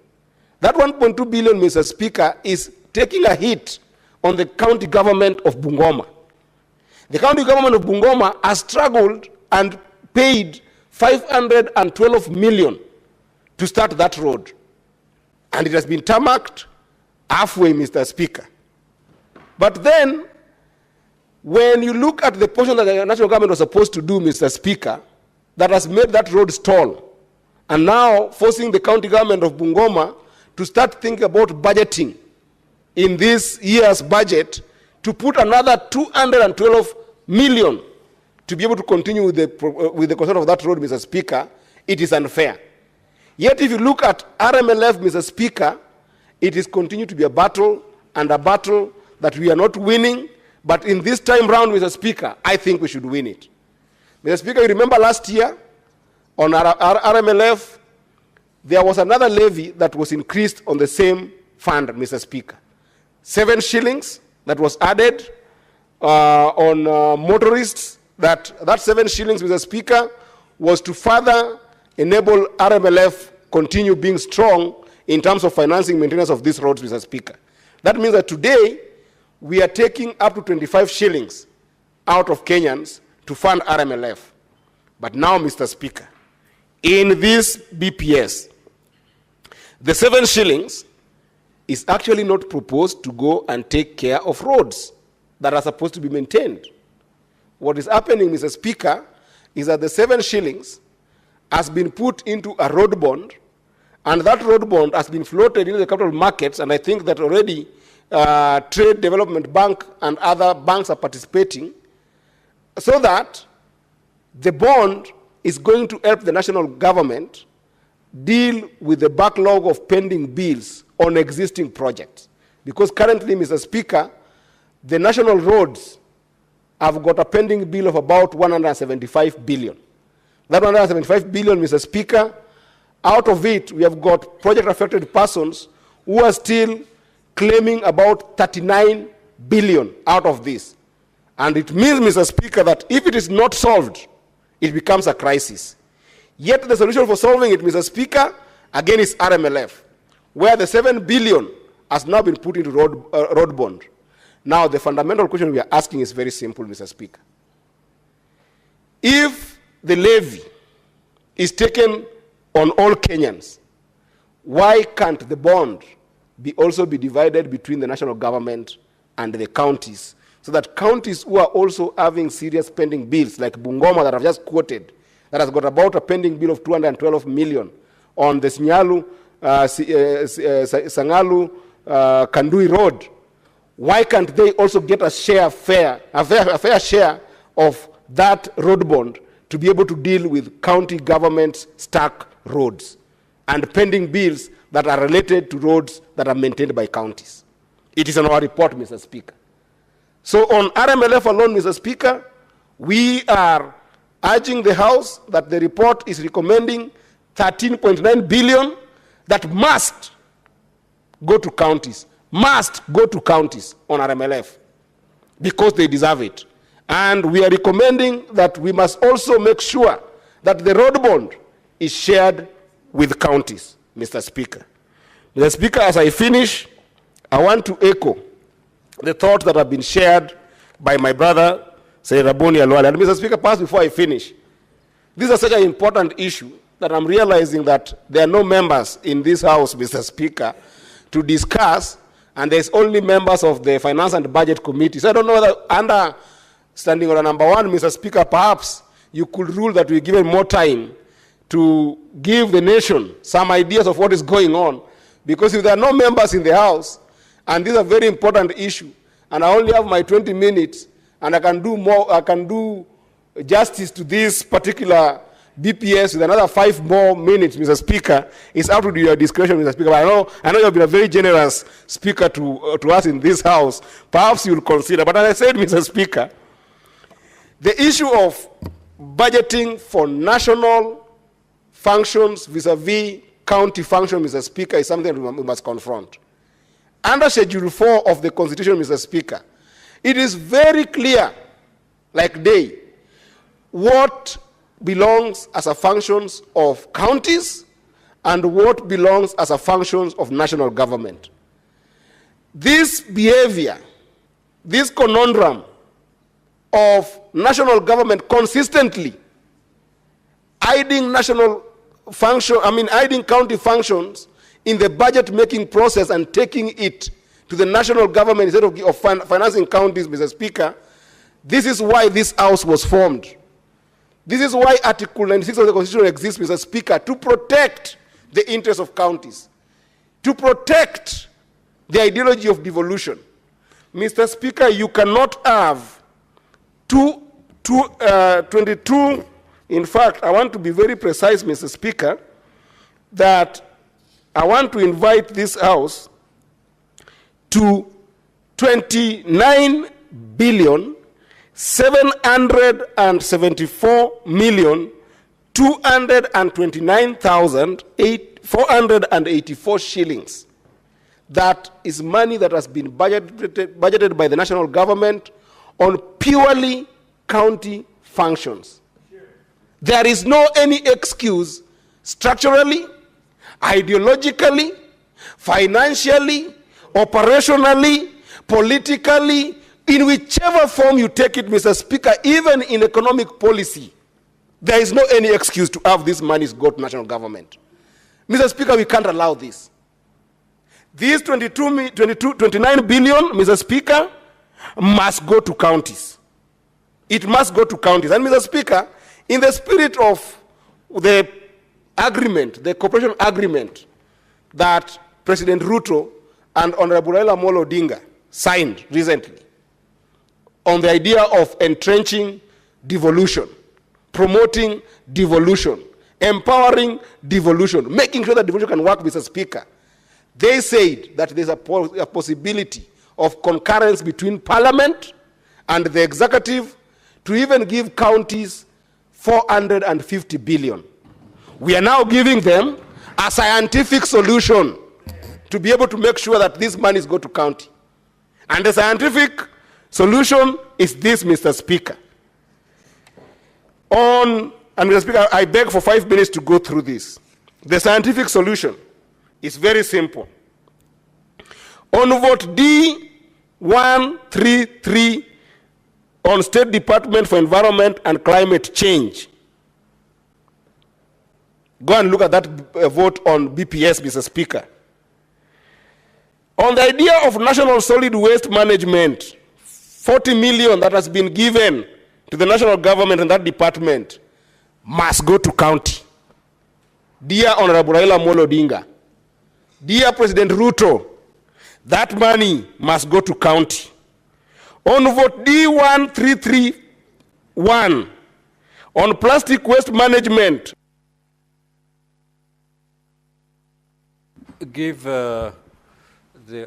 That 1.2 billion, Mr. Speaker, is taking a hit on the county government of Bungoma. The county government of Bungoma has struggled and paid 512 million to start that road. And it has been tarmacked halfway, Mr. Speaker. But then, when you look at the portion that the national government was supposed to do, Mr. Speaker, that has made that road stall, and now forcing the county government of Bungoma to start thinking about budgeting in this year's budget to put another 212 million to be able to continue with the construction of that road, Mr. Speaker, it is unfair. Yet if you look at RMLF, Mr. Speaker, it is continued to be a battle, and a battle that we are not winning, but in this time round, Mr. Speaker, I think we should win it. Mr. Speaker, you remember last year on RMLF, there was another levy that was increased on the same fund, Mr. Speaker. 7 shillings that was added on motorists. That 7 shillings, Mr. Speaker, was to further enable RMLF continue being strong in terms of financing maintenance of these roads, Mr. Speaker. That means that today we are taking up to 25 shillings out of Kenyans to fund RMLF. But now, Mr. Speaker, in this BPS, the 7 shillings is actually not proposed to go and take care of roads. that are supposed to be maintained. What is happening, Mr. Speaker, is that the 7 shillings has been put into a road bond, and that road bond has been floated into the capital markets, and I think that already Trade Development Bank and other banks are participating, so that the bond is going to help the national government deal with the backlog of pending bills on existing projects. Because currently, Mr. Speaker, the national roads have got a pending bill of about 175 billion. That 175 billion, Mr. Speaker, out of it, we have got project-affected persons who are still claiming about 39 billion out of this. And it means, Mr. Speaker, that if it is not solved, it becomes a crisis. Yet the solution for solving it, Mr. Speaker, again is RMLF, where the 7 billion has now been put into road bond. Now, the fundamental question we are asking is very simple, Mr. Speaker. If the levy is taken on all Kenyans, why can't the bond also be divided between the national government and the counties, so that counties who are also having serious pending bills, like Bungoma that I've just quoted, that has got about a pending bill of 212 million on the Sinyalu, Sangalu, Kandui Road, why can't they also get a fair share of that road bond to be able to deal with county governments' stuck roads and pending bills that are related to roads that are maintained by counties? It is in our report, Mr. Speaker. So on RMLF alone, Mr. Speaker, we are urging the House that the report is recommending 13.9 billion that must go to counties. Must go to counties on RMLF because they deserve it. And we are recommending that we must also make sure that the road bond is shared with counties, Mr. Speaker. Mr. Speaker, as I finish, I want to echo the thoughts that have been shared by my brother, Senator Boni Alwale. And Mr. Speaker, perhaps before I finish, this is such an important issue that I'm realizing that there are no members in this House, Mr. Speaker, to discuss, and there's only members of the Finance and Budget Committee. So I don't know whether under standing order number 1, Mr. Speaker, perhaps you could rule that we're given more time to give the nation some ideas of what is going on. Because if there are no members in the House, and this is a very important issue, and I only have my 20 minutes, and I can do justice to this particular BPS with another 5 more minutes, Mr. Speaker, it's up to your discretion, Mr. Speaker. But I know you have been a very generous speaker to us in this House. Perhaps you'll consider. But as I said, Mr. Speaker, the issue of budgeting for national functions vis-a-vis county functions, Mr. Speaker, is something we must confront. Under Schedule 4 of the Constitution, Mr. Speaker, it is very clear, like day, what belongs as a functions of counties and what belongs as a functions of national government. This behavior, this conundrum of national government consistently hiding hiding county functions in the budget-making process and taking it to the national government instead of financing counties, Mr. Speaker, this is why this House was formed. This is why Article 96 of the Constitution exists, Mr. Speaker, to protect the interests of counties, to protect the ideology of devolution. Mr. Speaker, you cannot have 22, in fact, I want to be very precise, Mr. Speaker, that I want to invite this House to 29 billion 724,229,484 shillings. That is money that has been budgeted by the national government on purely county functions. There is no any excuse structurally, ideologically, financially, operationally, politically, in whichever form you take it, Mr. Speaker, even in economic policy, there is no any excuse to have these monies go to national government. Mr. Speaker, we can't allow this. These 29 billion, Mr. Speaker, must go to counties. It must go to counties. And Mr. Speaker, in the spirit of the agreement, the cooperation agreement that President Ruto and Honorable Raila Odinga signed recently on the idea of entrenching devolution, promoting devolution, empowering devolution, making sure that devolution can work, Mr. Speaker. They said that there's a possibility of concurrence between Parliament and the executive to even give counties 450 billion. We are now giving them a scientific solution to be able to make sure that these monies go to county. And the scientific solution is this, Mr. Speaker. And Mr. Speaker, I beg for 5 minutes to go through this. The scientific solution is very simple. On vote D133 on State Department for Environment and Climate Change. Go and look at that vote on BPS, Mr. Speaker. On the idea of National Solid Waste Management, 40 million that has been given to the national government and that department must go to county. Dear Honorable Raila Odinga, dear President Ruto, that money must go to county. On vote D1331 on plastic waste management. Give the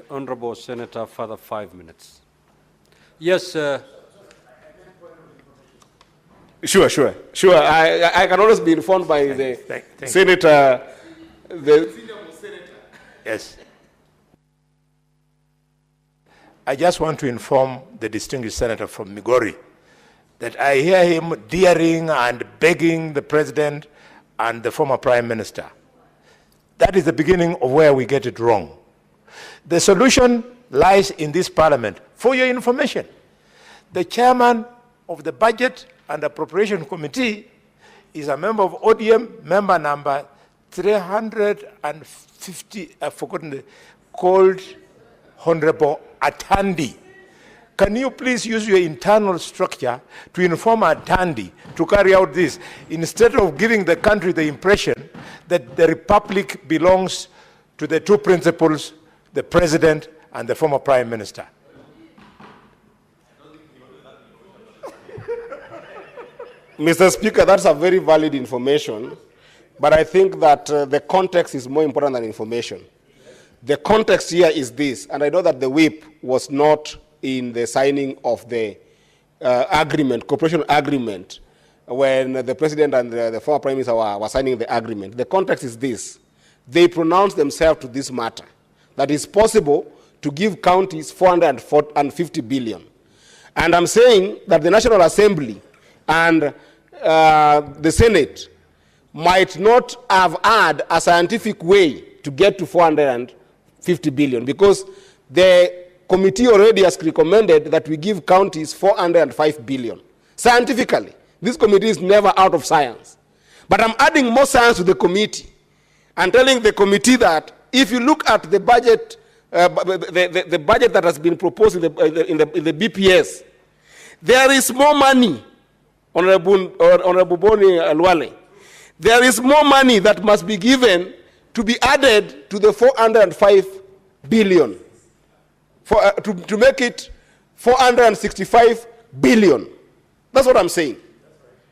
Honorable Senator further 5 minutes. Yes, Sure. I can always be informed by the Senator. Yes. I just want to inform the distinguished senator from Migori that I hear him daring and begging the president and the former prime minister. That is the beginning of where we get it wrong. The solution lies in this parliament. For your information, the chairman of the Budget and Appropriation Committee is a member of ODM, member number 350, I've forgotten, called Honorable Atandi. Can you please use your internal structure to inform Atandi to carry out this, instead of giving the country the impression that the republic belongs to the two principals, the president and the former prime minister? Mr. Speaker, that's a very valid information, but I think that the context is more important than information. The context here is this, and I know that the whip was not in the signing of the cooperation agreement, when the president and the former prime minister were signing the agreement. The context is this. They pronounced themselves to this matter, that it's possible to give counties 450 billion. And I'm saying that the National Assembly and the Senate might not have had a scientific way to get to 450 billion, because the committee already has recommended that we give counties 405 billion. Scientifically, this committee is never out of science. But I'm adding more science to the committee and telling the committee that if you look at the budget, the budget that has been proposed in the BPS, there is more money, Honorable Boni Alwale, there is more money that must be given to be added to the 405 billion to make it 465 billion. That's what I'm saying.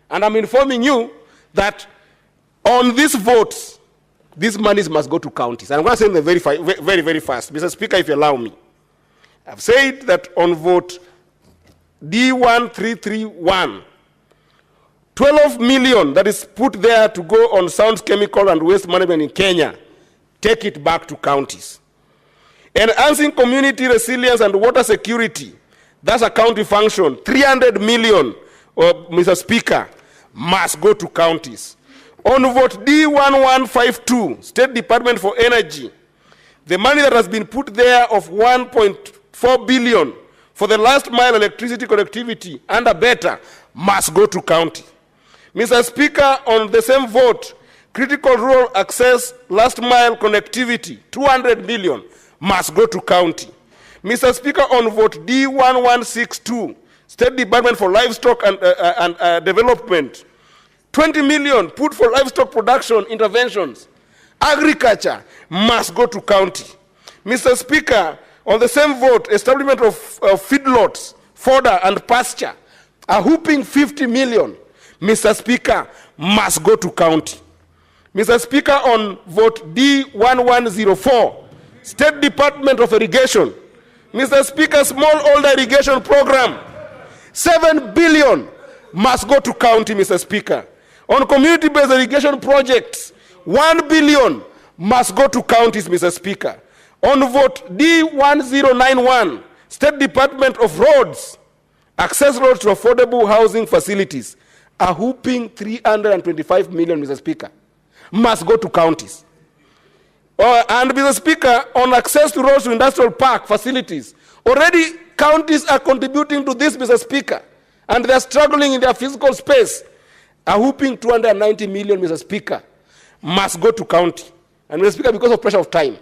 And I'm informing you that on these votes, these monies must go to counties. And I'm going to say them very, very fast. Mr. Speaker, if you allow me. I've said that on vote D1331, 12 million that is put there to go on sound chemical and waste management in Kenya, take it back to counties. Enhancing community resilience and water security, that's a county function. 300 million, Mr. Speaker, must go to counties. On vote D1152, State Department for Energy, the money that has been put there of 1.4 billion for the last mile electricity connectivity and a better must go to county. Mr. Speaker, on the same vote, critical rural access, last mile connectivity, 200 million must go to county. Mr. Speaker, on vote D1162, State Department for Livestock and Development, 20 million put for livestock production interventions. Agriculture must go to county. Mr. Speaker, on the same vote, establishment of feedlots, fodder and pasture, a whooping 50 million, Mr. Speaker, must go to county. Mr. Speaker, on vote D1104, State Department of Irrigation, Mr. Speaker, smallholder irrigation program, 7 billion must go to county, Mr. Speaker. On community-based irrigation projects, 1 billion must go to counties, Mr. Speaker. On vote D1091, State Department of Roads, access roads to affordable housing facilities, a whooping 325 million, Mr. Speaker, must go to counties. And Mr. Speaker, on access to roads to industrial park facilities, already counties are contributing to this, Mr. Speaker, and they are struggling in their physical space. A whooping 290 million, Mr. Speaker, must go to county. And Mr. Speaker, because of pressure of time,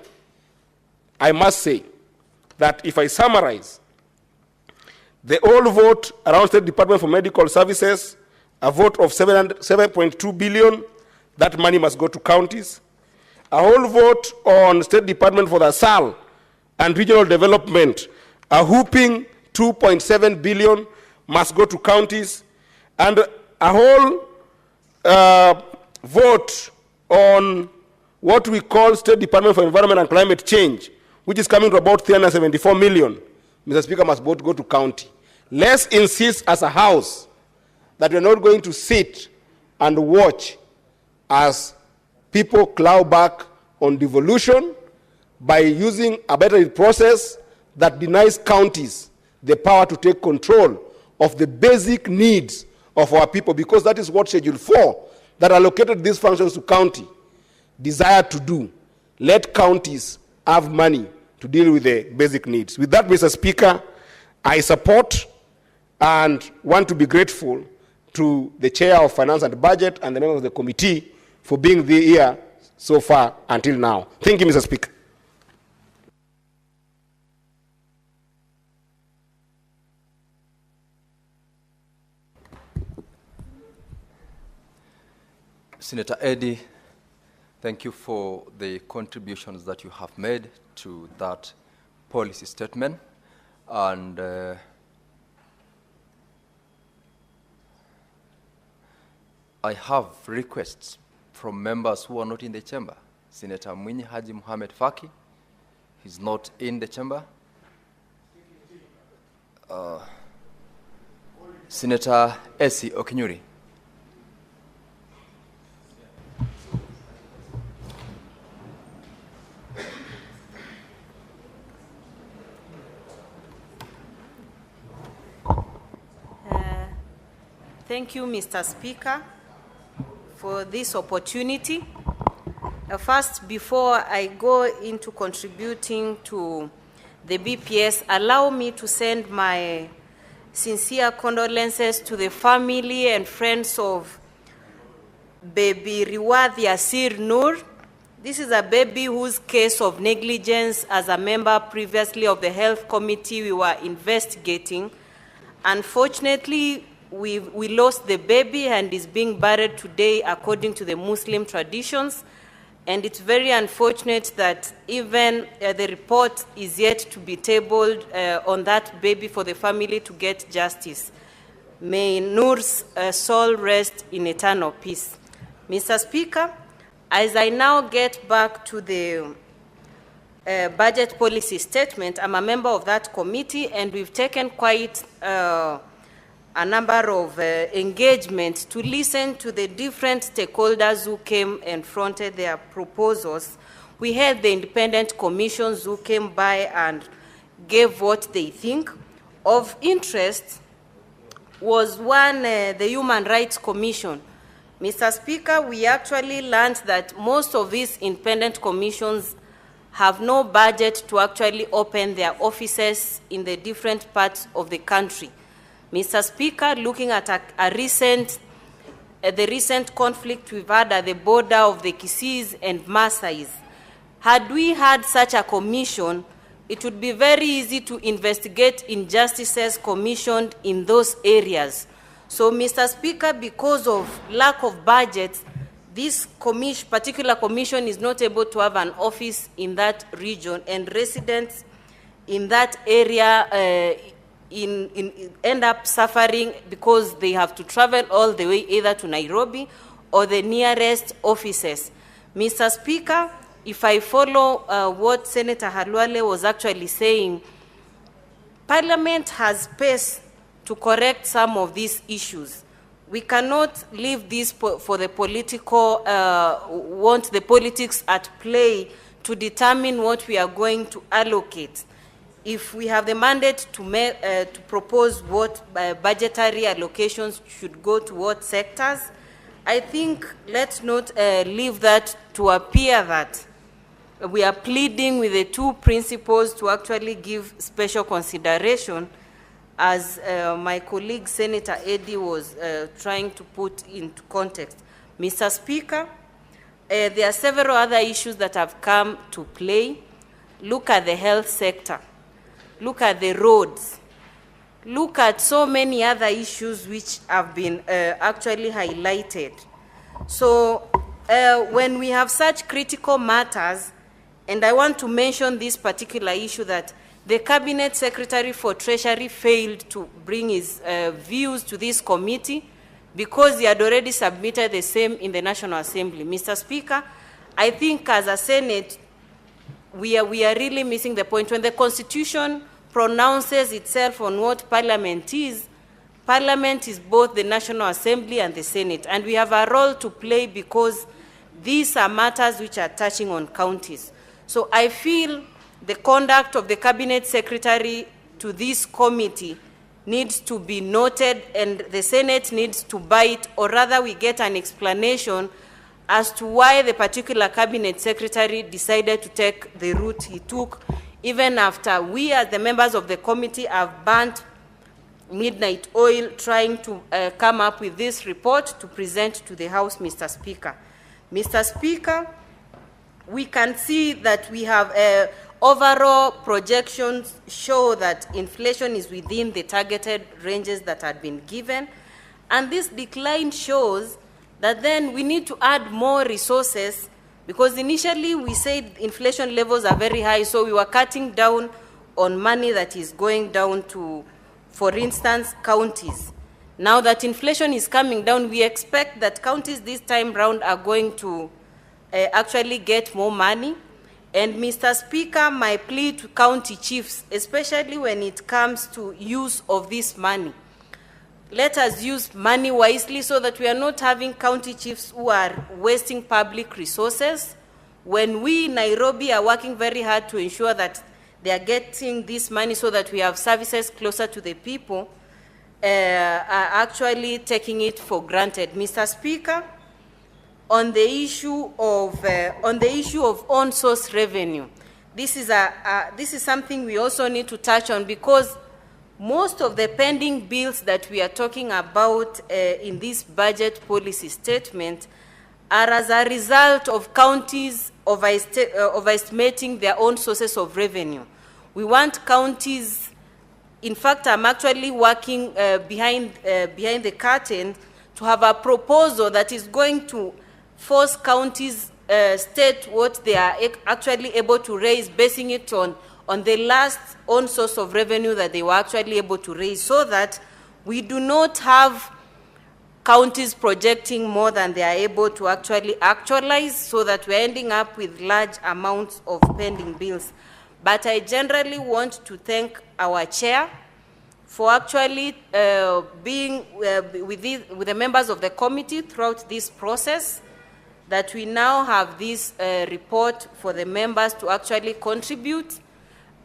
I must say that if I summarize, the all vote around State Department for Medical Services, a vote of 7.2 billion, that money must go to counties. A whole vote on State Department for the SAL and Regional Development, a whooping 2.7 billion must go to counties. And a whole vote on what we call State Department for Environment and Climate Change, which is coming to about 374 million, Mr. Speaker, must both go to county. Let's insist as a House that we're not going to sit and watch as people claw back on devolution by using a better process that denies counties the power to take control of the basic needs of our people, because that is what Schedule 4 that allocated these functions to county desire to do. Let counties have money to deal with the basic needs. With that, Mr. Speaker, I support and want to be grateful to the Chair of Finance and Budget and the members of the committee for being here so far until now. Thank you, Mr. Speaker. Senator Eddy, thank you for the contributions that you have made to that policy statement. And I have requests from members who are not in the chamber. Senator Mwinyi Haji Mohamed Faki is not in the chamber. Senator Esi Okinyuri. Thank you, Mr. Speaker, for this opportunity. First, before I go into contributing to the BPS, allow me to send my sincere condolences to the family and friends of baby Riwadh Yasir Nur. This is a baby whose case of negligence as a member previously of the health committee we were investigating. Unfortunately, we lost the baby and is being buried today according to the Muslim traditions. And it's very unfortunate that even the report is yet to be tabled on that baby for the family to get justice. May Nur's soul rest in eternal peace. Mr. Speaker, as I now get back to the budget policy statement, I'm a member of that committee, and we've taken quite a number of engagements to listen to the different stakeholders who came and fronted their proposals. We had the independent commissions who came by and gave what they think. Of interest was one, the Human Rights Commission. Mr. Speaker, we actually learned that most of these independent commissions have no budget to actually open their offices in the different parts of the country. Mr. Speaker, looking at the recent conflict we've had at the border of the Kisis and Maasais, had we had such a commission, it would be very easy to investigate injustices commissioned in those areas. So, Mr. Speaker, because of lack of budget, this particular commission is not able to have an office in that region, and residents in that area end up suffering because they have to travel all the way either to Nairobi or the nearest offices. Mr. Speaker, if I follow what Senator Halwale was actually saying, Parliament has space to correct some of these issues. We cannot leave this for the political, want the politics at play to determine what we are going to allocate. If we have the mandate to propose what budgetary allocations should go to what sectors, I think let's not leave that to appear that we are pleading with the two principles to actually give special consideration, as my colleague Senator Eddy was trying to put into context. Mr. Speaker, there are several other issues that have come to play. Look at the health sector. Look at the roads. Look at so many other issues which have been actually highlighted. So when we have such critical matters, and I want to mention this particular issue that the Cabinet Secretary for Treasury failed to bring his views to this committee because he had already submitted the same in the National Assembly. Mr. Speaker, I think as a Senate, we are really missing the point. When the Constitution pronounces itself on what Parliament is both the National Assembly and the Senate. And we have a role to play because these are matters which are touching on counties. So I feel the conduct of the Cabinet Secretary to this committee needs to be noted, and the Senate needs to bite, or rather we get an explanation as to why the particular Cabinet Secretary decided to take the route he took, even after we as the members of the committee have burnt midnight oil trying to come up with this report to present to the House, Mr. Speaker. Mr. Speaker, we can see that we have overall projections show that inflation is within the targeted ranges that had been given. And this decline shows that then we need to add more resources, because initially we said inflation levels are very high, so we were cutting down on money that is going down to, for instance, counties. Now that inflation is coming down, we expect that counties this time round are going to actually get more money. And Mr. Speaker, my plea to county chiefs, especially when it comes to use of this money, let us use money wisely so that we are not having county chiefs who are wasting public resources, when we in Nairobi are working very hard to ensure that they are getting this money so that we have services closer to the people, are actually taking it for granted. Mr. Speaker, on the issue of on-source revenue, this is something we also need to touch on, because most of the pending bills that we are talking about in this budget policy statement are as a result of counties overestimating their own sources of revenue. We want counties, in fact, I'm actually working behind the curtain to have a proposal that is going to force counties state what they are actually able to raise, basing it on the last own source of revenue that they were actually able to raise, so that we do not have counties projecting more than they are able to actually actualize, so that we're ending up with large amounts of pending bills. But I generally want to thank our chair for actually being with the members of the committee throughout this process, that we now have this report for the members to actually contribute.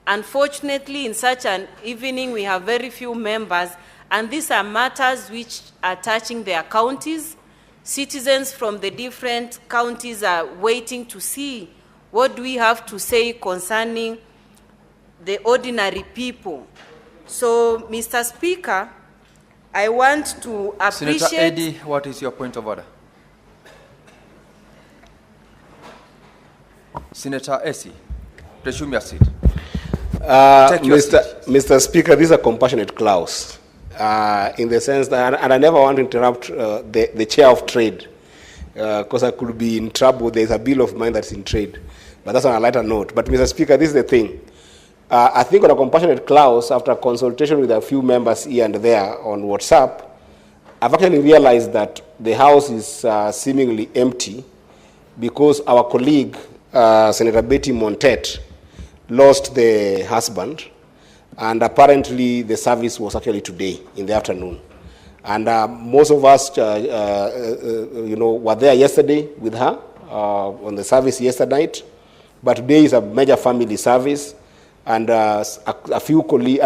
Unfortunately, in such an evening, we have very few members, and these are matters which are touching their counties. Citizens from the different counties are waiting to see what do we have to say concerning the ordinary people. So, Mr. Speaker, I want to appreciate... Senator Eddy, what is your point of order? Senator Essie, resume your seat. Mr. Speaker, this is a compassionate clause in the sense that, and I never want to interrupt the chair of trade because I could be in trouble. There's a bill of mine that's in trade, but that's on a lighter note. But Mr. Speaker, this is the thing. I think on a compassionate clause, after consultation with a few members here and there on WhatsApp, I've actually realized that the House is seemingly empty because our colleague, Senator Betty Montet, lost the husband, and apparently the service was actually today in the afternoon. And most of us, were there yesterday with her on the service yesterday night, but today is a major family service, and a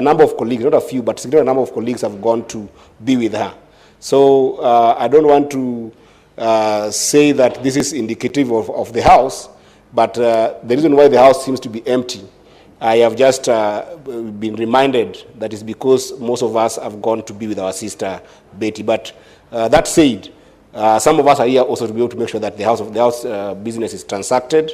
number of colleagues, not a few, but a significant number of colleagues have gone to be with her. So I don't want to say that this is indicative of the House, but the reason why the House seems to be empty, I have just been reminded that is because most of us have gone to be with our sister Betty. But that said, some of us are here also to be able to make sure that the House business is transacted,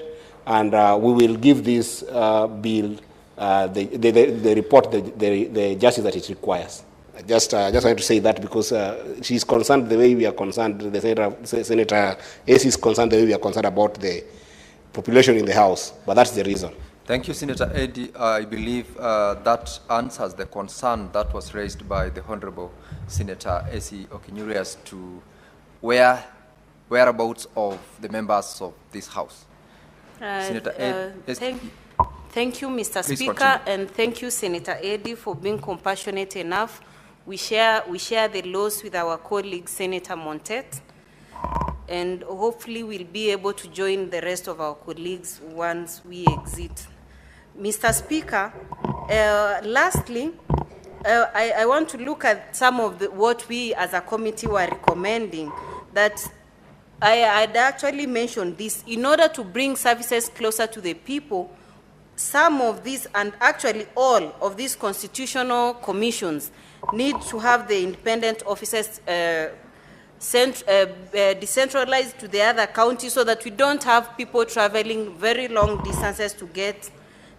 and we will give this bill the report, the justice that it requires. I just wanted to say that because she's concerned the way we are concerned, the Senator AC is concerned the way we are concerned about the population in the House, but that's the reason. Thank you, Senator Eddy. I believe that answers the concern that was raised by the Honorable Senator AC Okinyurias to whereabouts of the members of this House. Senator Eddy. Thank you, Mr. Please Speaker, continue. and thank you, Senator Eddy, for being compassionate enough. We share the loss with our colleague, Senator Montet, and hopefully we'll be able to join the rest of our colleagues once we exit. Mr. Speaker, lastly, I want to look at some of what we as a committee were recommending, that I had actually mentioned this, in order to bring services closer to the people. Some of these, and actually all of these constitutional commissions, need to have the independent officers decentralized to the other counties, so that we don't have people traveling very long distances to get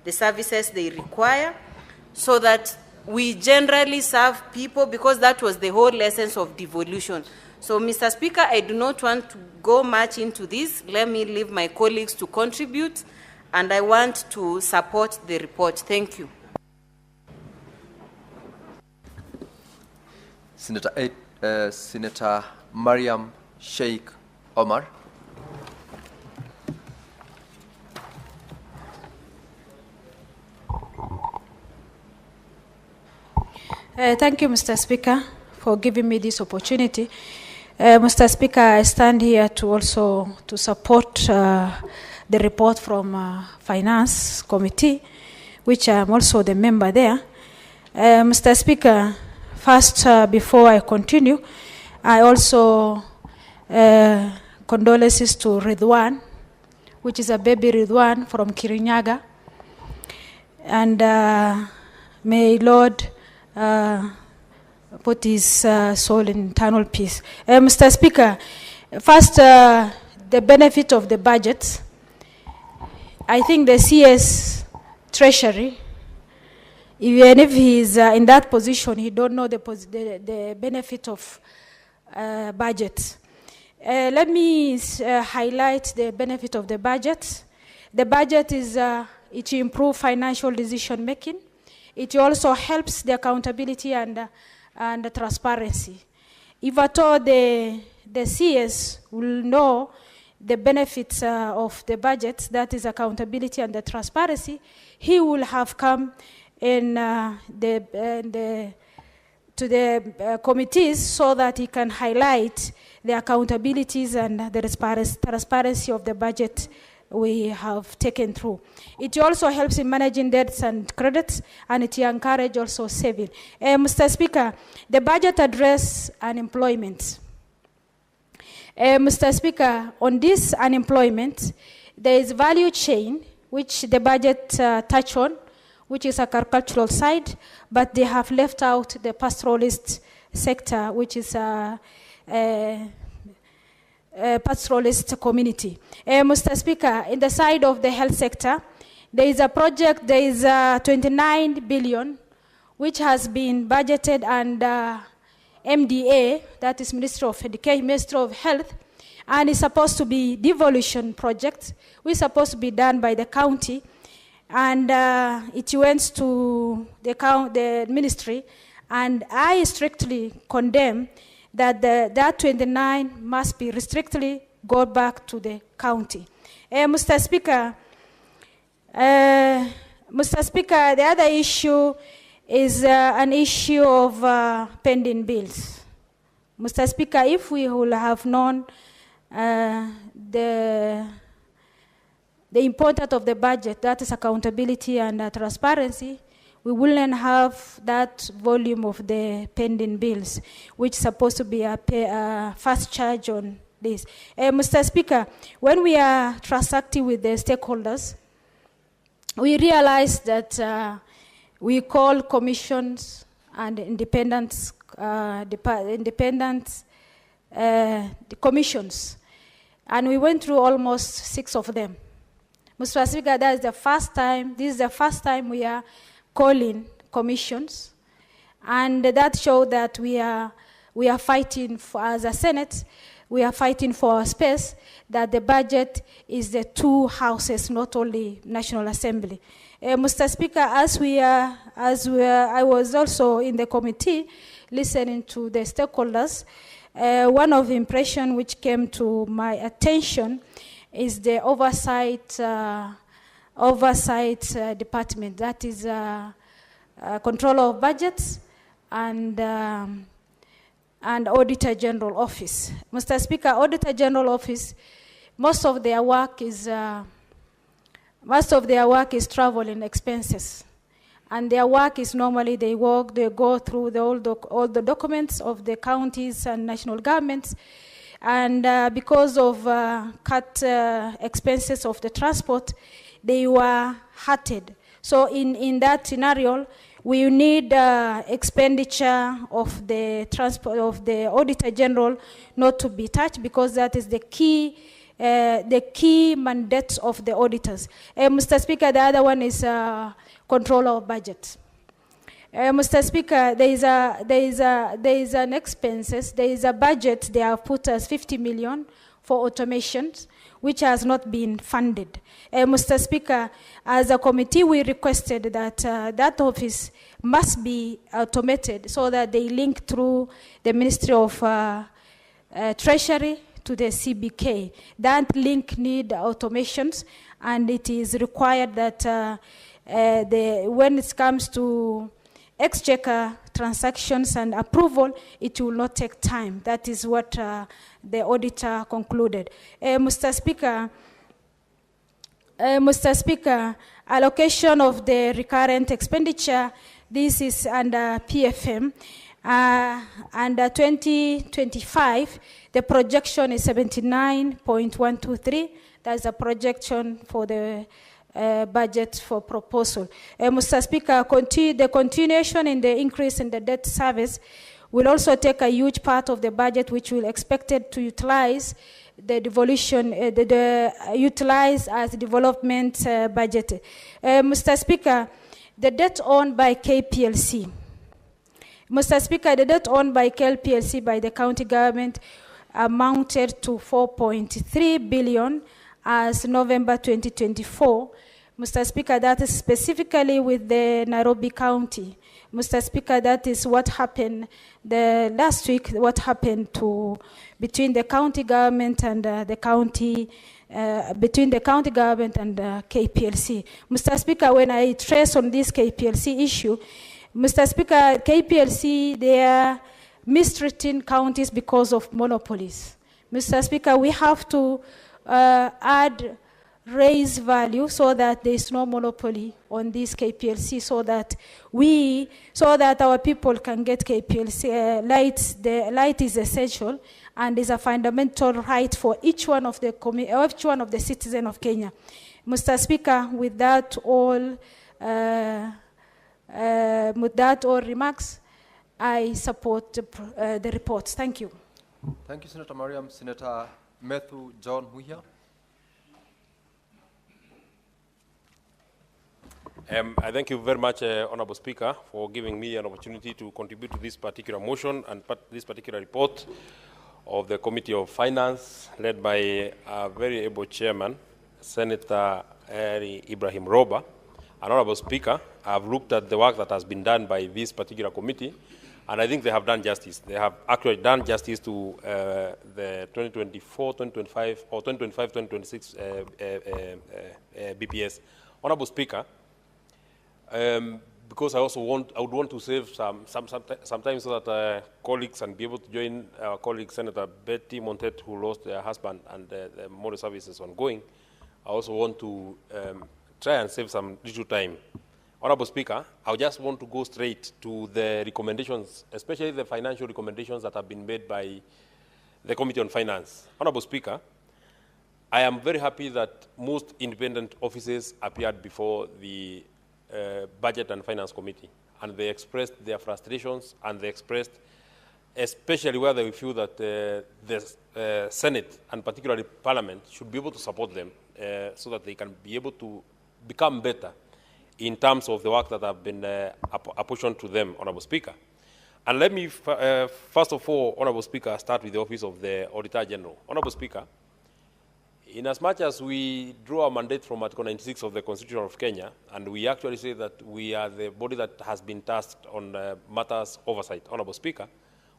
the services they require, so that we generally serve people, because that was the whole essence of devolution. So, Mr. Speaker, I do not want to go much into this. Let me leave my colleagues to contribute, and I want to support the report. Thank you. Senator Mariam Sheikh Omar. Thank you, Mr. Speaker, for giving me this opportunity. Mr. Speaker, I stand here to also support the report from Finance Committee, which I'm also the member there. Mr. Speaker, first, before I continue, I also condolences to Ridwan, which is a baby Ridwan from Kirinyaga. And may Lord put his soul in eternal peace. Mr. Speaker, first, the benefit of the budget. I think the CS Treasury, even if he is in that position, he don't know the benefit of budget. Let me highlight the benefit of the budget. The budget is it improves financial decision making. It also helps the accountability and the transparency. If at all the CS will know the benefits of the budget, that is accountability and the transparency, he will have come in to the committees so that he can highlight the accountabilities and the transparency of the budget we have taken through. It also helps in managing debts and credits, and it encourages also saving. Mr. Speaker, the budget addresses unemployment. Mr. Speaker, on this unemployment, there is value chain, which the budget touch on, which is agricultural side, but they have left out the pastoralist sector, which is pastoralist community. Mr. Speaker, in the side of the health sector, There is a project, there is 29 billion, which has been budgeted under MDA, that is Ministry of Education, Ministry of Health, and it's supposed to be devolution project, which is supposed to be done by the county, and it went to the ministry, and I strictly condemn that that 29 must be strictly go back to the county. Mr. Speaker, the other issue is an issue of pending bills. Mr. Speaker, if we would have known the importance of the budget, that is accountability and transparency, we wouldn't have that volume of the pending bills, which is supposed to be a fast charge on this. Mr. Speaker, when we are transacting with the stakeholders, we realize that we call commissions and independent commissions, and we went through almost 6 of them. Mr. Speaker, that is the first time. This is the first time we are calling commissions, and that shows that we are fighting for, as a Senate, we are fighting for our space, that the budget is the 2 houses, not only National Assembly. Mr. Speaker, I was also in the committee listening to the stakeholders. One of the impressions which came to my attention is the oversight department, that is control of budgets and Auditor General Office. Mr. Speaker, Auditor General Office, most of their work is travel and expenses, and their work is normally they go through all the documents of the counties and national governments, and because of cut expenses of the transport, they were hurted. So in that scenario, we need expenditure of the transport of the Auditor General not to be touched, because that is the key mandate of the auditors. Mr. Speaker, the other one is control of budget. Mr. Speaker, there is an expenses. There is a budget. They have put us 50 million for automations, which has not been funded. Mr. Speaker, as a committee, we requested that that office must be automated so that they link through the Ministry of Treasury to the CBK. That link need automations, and it is required that when it comes to exchequer transactions and approval, it will not take time. That is what the auditor concluded. Mr. Speaker, allocation of the recurrent expenditure, this is under PFM. Under 2025, the projection is 79.123. That's a projection for the budget for proposal. Mr. Speaker, the continuation in the increase in the debt service will also take a huge part of the budget, which will expected to utilize the devolution, utilize as development budget. Mr. Speaker, the debt owned by KPLC. Mr. Speaker, the debt owned by KPLC by the county government amounted to 4.3 billion as November 2024. Mr. Speaker, that is specifically with the Nairobi County. Mr. Speaker, that is what happened last week, what happened between the county government and KPLC. Mr. Speaker, when I trace on this KPLC issue, Mr. Speaker, KPLC, they are mistreating counties because of monopolies. Mr. Speaker, we have to raise value so that there is no monopoly on this KPLC, so that our people can get KPLC lights. The light is essential and is a fundamental right for each one of the citizens of Kenya. Mr. Speaker, with that all remarks, I support the report. Thank you. Thank you, Senator Mariam. Senator Matthew John Muhia. I thank you very much, Honorable Speaker, for giving me an opportunity to contribute to this particular motion and this particular report of the Committee of Finance, led by a very able chairman, Senator Ibrahim Roba. And Honorable Speaker, I've looked at the work that has been done by this particular committee, and I think they have done justice. They have actually done justice to the 2024, 2025, or 2025, 2026 BPS. Honorable Speaker, because I would want to save some time so that colleagues and be able to join our colleague Senator Betty Montet, who lost their husband, and the motor service is ongoing. I also want to try and save some little time. Honorable Speaker, I just want to go straight to the recommendations, especially the financial recommendations that have been made by the Committee on Finance. Honorable Speaker, I am very happy that most independent offices appeared before the Budget and Finance Committee, and they expressed their frustrations, and they expressed, especially where they feel that the Senate and particularly Parliament should be able to support them so that they can be able to become better in terms of the work that have been apportioned to them, Honorable Speaker. And let me, first of all, Honorable Speaker, start with the Office of the Auditor General. Honorable Speaker, in as much as we draw our mandate from Article 96 of the Constitution of Kenya, and we actually say that we are the body that has been tasked on matters oversight, Honorable Speaker,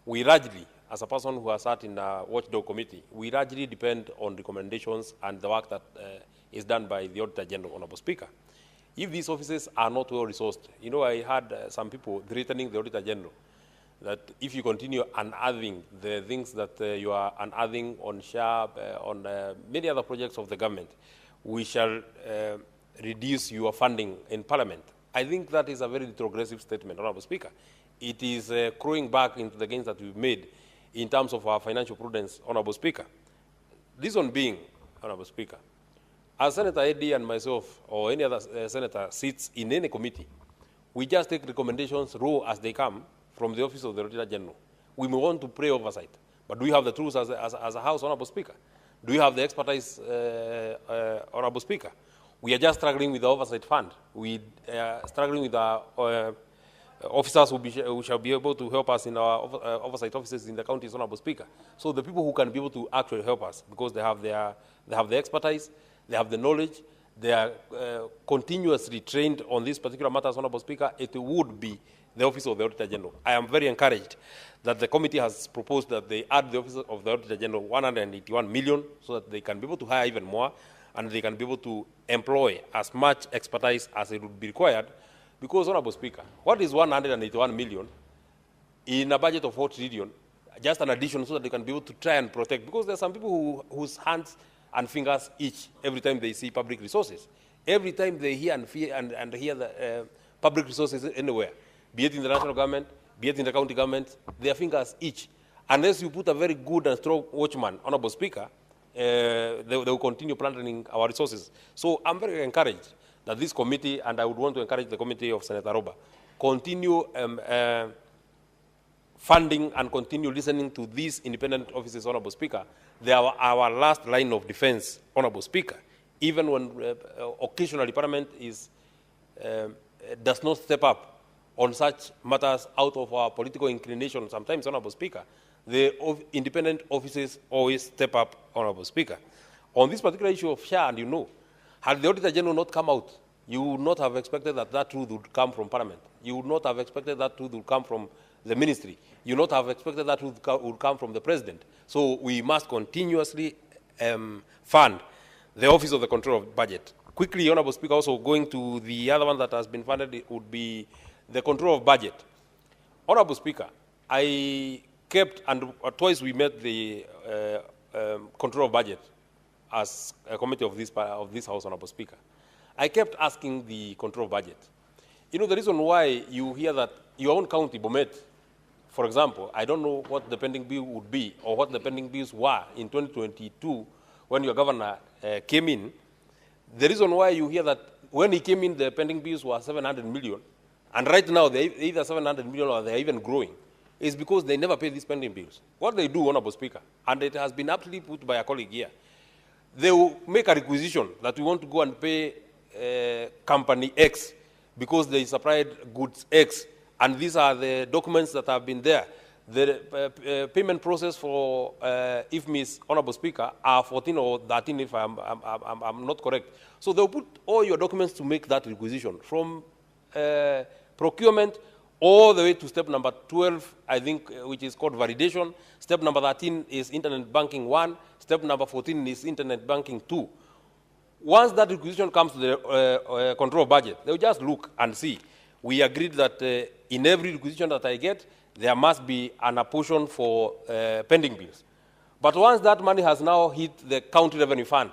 we largely, as a person who has sat in a watchdog committee, we largely depend on recommendations and the work that is done by the Auditor General, Honorable Speaker. If these offices are not well resourced, you know, I had some people threatening the Auditor General that if you continue unearthing the things that you are unearthing on SHARP, on many other projects of the government, we shall reduce your funding in Parliament. I think that is a very retrogressive statement, Honorable Speaker. It is crowing back into the gains that we've made in terms of our financial prudence, Honorable Speaker. This one being, Honorable Speaker, as Senator Eddy and myself or any other senator sits in any committee, we just take recommendations raw as they come from the Office of the Auditor General. We may want to pray oversight, but do we have the tools as a House, Honorable Speaker? Do we have the expertise, Honorable Speaker? We are just struggling with the oversight fund. We are struggling with our officers who shall be able to help us in our oversight offices in the counties, Honorable Speaker. So the people who can be able to actually help us, because they have the expertise, they have the knowledge, they are continuously trained on these particular matters, Honorable Speaker, it would be the Office of the Auditor General. I am very encouraged that the committee has proposed that they add the Office of the Auditor General 181 million so that they can be able to hire even more and they can be able to employ as much expertise as it would be required. Because, Honorable Speaker, what is 181 million in a budget of 4 trillion? Just an addition so that they can be able to try and protect. Because there are some people whose hands and fingers itch every time they see public resources. Every time they hear and hear the public resources anywhere, be it in the national government, be it in the county government, their fingers itch. Unless you put a very good and strong watchman, Honorable Speaker, they will continue plundering our resources. So I'm very encouraged that this committee, and I would want to encourage the committee of Senator Roba, continue funding and continue listening to these independent offices, Honorable Speaker. They are our last line of defense, Honorable Speaker. Even when occasionally Parliament does not step up on such matters out of our political inclination, sometimes, Honorable Speaker, the independent offices always step up, Honorable Speaker. On this particular issue of SHA, and you know, had the Auditor General not come out, you would not have expected that truth would come from Parliament. You would not have expected that truth would come from the ministry. You would not have expected that truth would come from the President. So we must continuously fund the Office of the Control of Budget. Quickly, Honorable Speaker, also going to the other one that has been funded, it would be the control of budget. Honorable Speaker, I kept, and twice we met the control of budget as a committee of this House, Honorable Speaker. I kept asking the control of budget. You know, the reason why you hear that your own county, Bomet, for example, I don't know what the pending bill would be or what the pending bills were in 2022 when your governor came in. The reason why you hear that when he came in, the pending bills were 700 million, and right now they're either 700 million or they're even growing, is because they never pay these pending bills. What they do, Honorable Speaker, and it has been aptly put by a colleague here, they will make a requisition that we want to go and pay company X because they supplied goods X, and these are the documents that have been there. The payment process for IFMIS, Honorable Speaker, are 14 or 13 if I'm not correct. So they'll put all your documents to make that requisition, from procurement all the way to step number 12, I think, which is called validation. Step number 13 is internet banking 1. Step number 14 is internet banking 2. Once that requisition comes to the control budget, they'll just look and see. We agreed that in every requisition that I get, there must be an apportion for pending bills. But once that money has now hit the county revenue fund,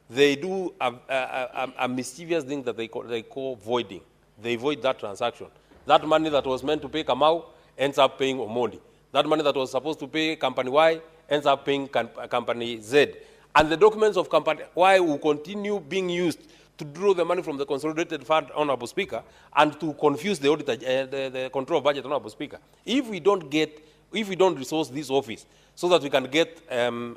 they do a mischievous thing that they call voiding. They void that transaction. That money that was meant to pay Kamau ends up paying Omondi. That money that was supposed to pay Company Y ends up paying Company Z. And the documents of Company Y will continue being used to draw the money from the consolidated fund, Honorable Speaker, and to confuse the auditor, the control of budget, Honorable Speaker. If we don't resource this office so that we can get,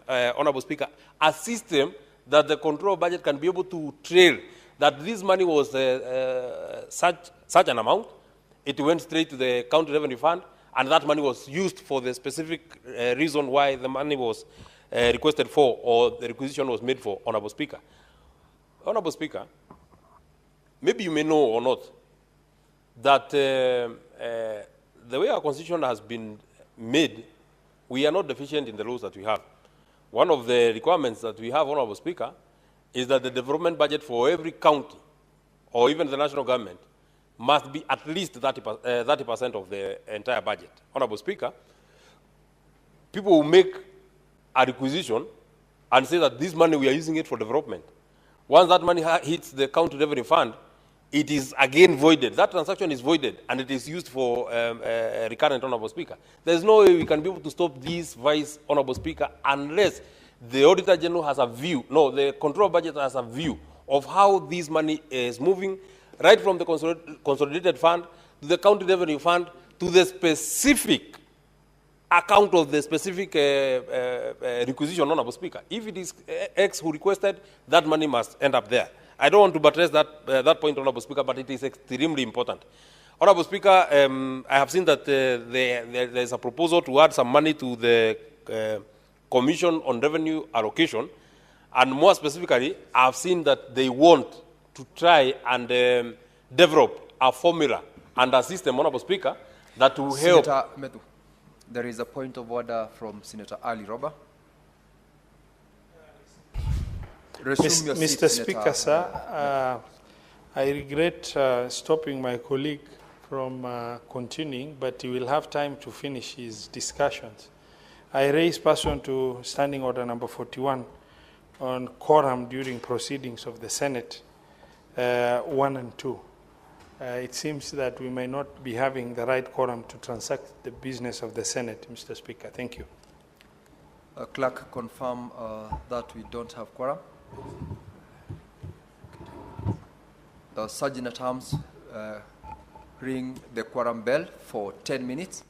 Honorable Speaker, a system that the control of budget can be able to trail that this money was such an amount, it went straight to the county revenue fund, and that money was used for the specific reason why the money was requested for, or the requisition was made for, Honorable Speaker. Honorable Speaker, maybe you may know or not that the way our constitution has been made, we are not deficient in the laws that we have. One of the requirements that we have, Honorable Speaker, is that the development budget for every county, or even the national government, must be at least 30% of the entire budget. Honorable Speaker, people will make a requisition and say that this money, we are using it for development. Once that money hits the county revenue fund, it is again voided. That transaction is voided, and it is used for recurrent, Honorable Speaker. There's no way we can be able to stop this, Vice Honorable Speaker, unless the Auditor General has a view, no, the control budget has a view of how this money is moving, right from the consolidated fund to the county revenue fund to the specific account of the specific requisition, Honorable Speaker. If it is X who requested, that money must end up there. I don't want to buttress that point, Honorable Speaker, but it is extremely important. Honorable Speaker, I have seen that there is a proposal to add some money to the Commission on Revenue Allocation, and more specifically, I have seen that they want to try and develop a formula and a system, Honorable Speaker, that will help. Senator Medu, there is a point of order from Senator Ali Roba. Mr. Speaker, sir, I regret stopping my colleague from continuing, but he will have time to finish his discussions. I raise pursuant to Standing Order number 41 on quorum during proceedings of the Senate 1 and 2. It seems that we may not be having the right quorum to transact the business of the Senate, Mr. Speaker. Thank you. Clerk, confirm that we don't have quorum. The Sergeant at Arms ring the quorum bell for 10 minutes.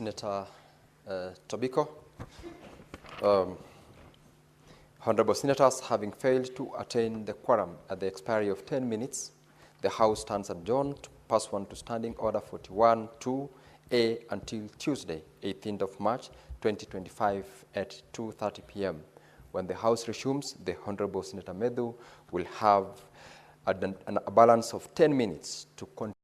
Senator Tobiko. Honorable Senators, having failed to attain the quorum at the expiry of 10 minutes, the House stands adjourned pursuant to Standing Order 41-2A until Tuesday, 18th of March, 2025 at 2:30 p.m. When the House resumes, the Honorable Senator Medhu will have a balance of 10 minutes to continue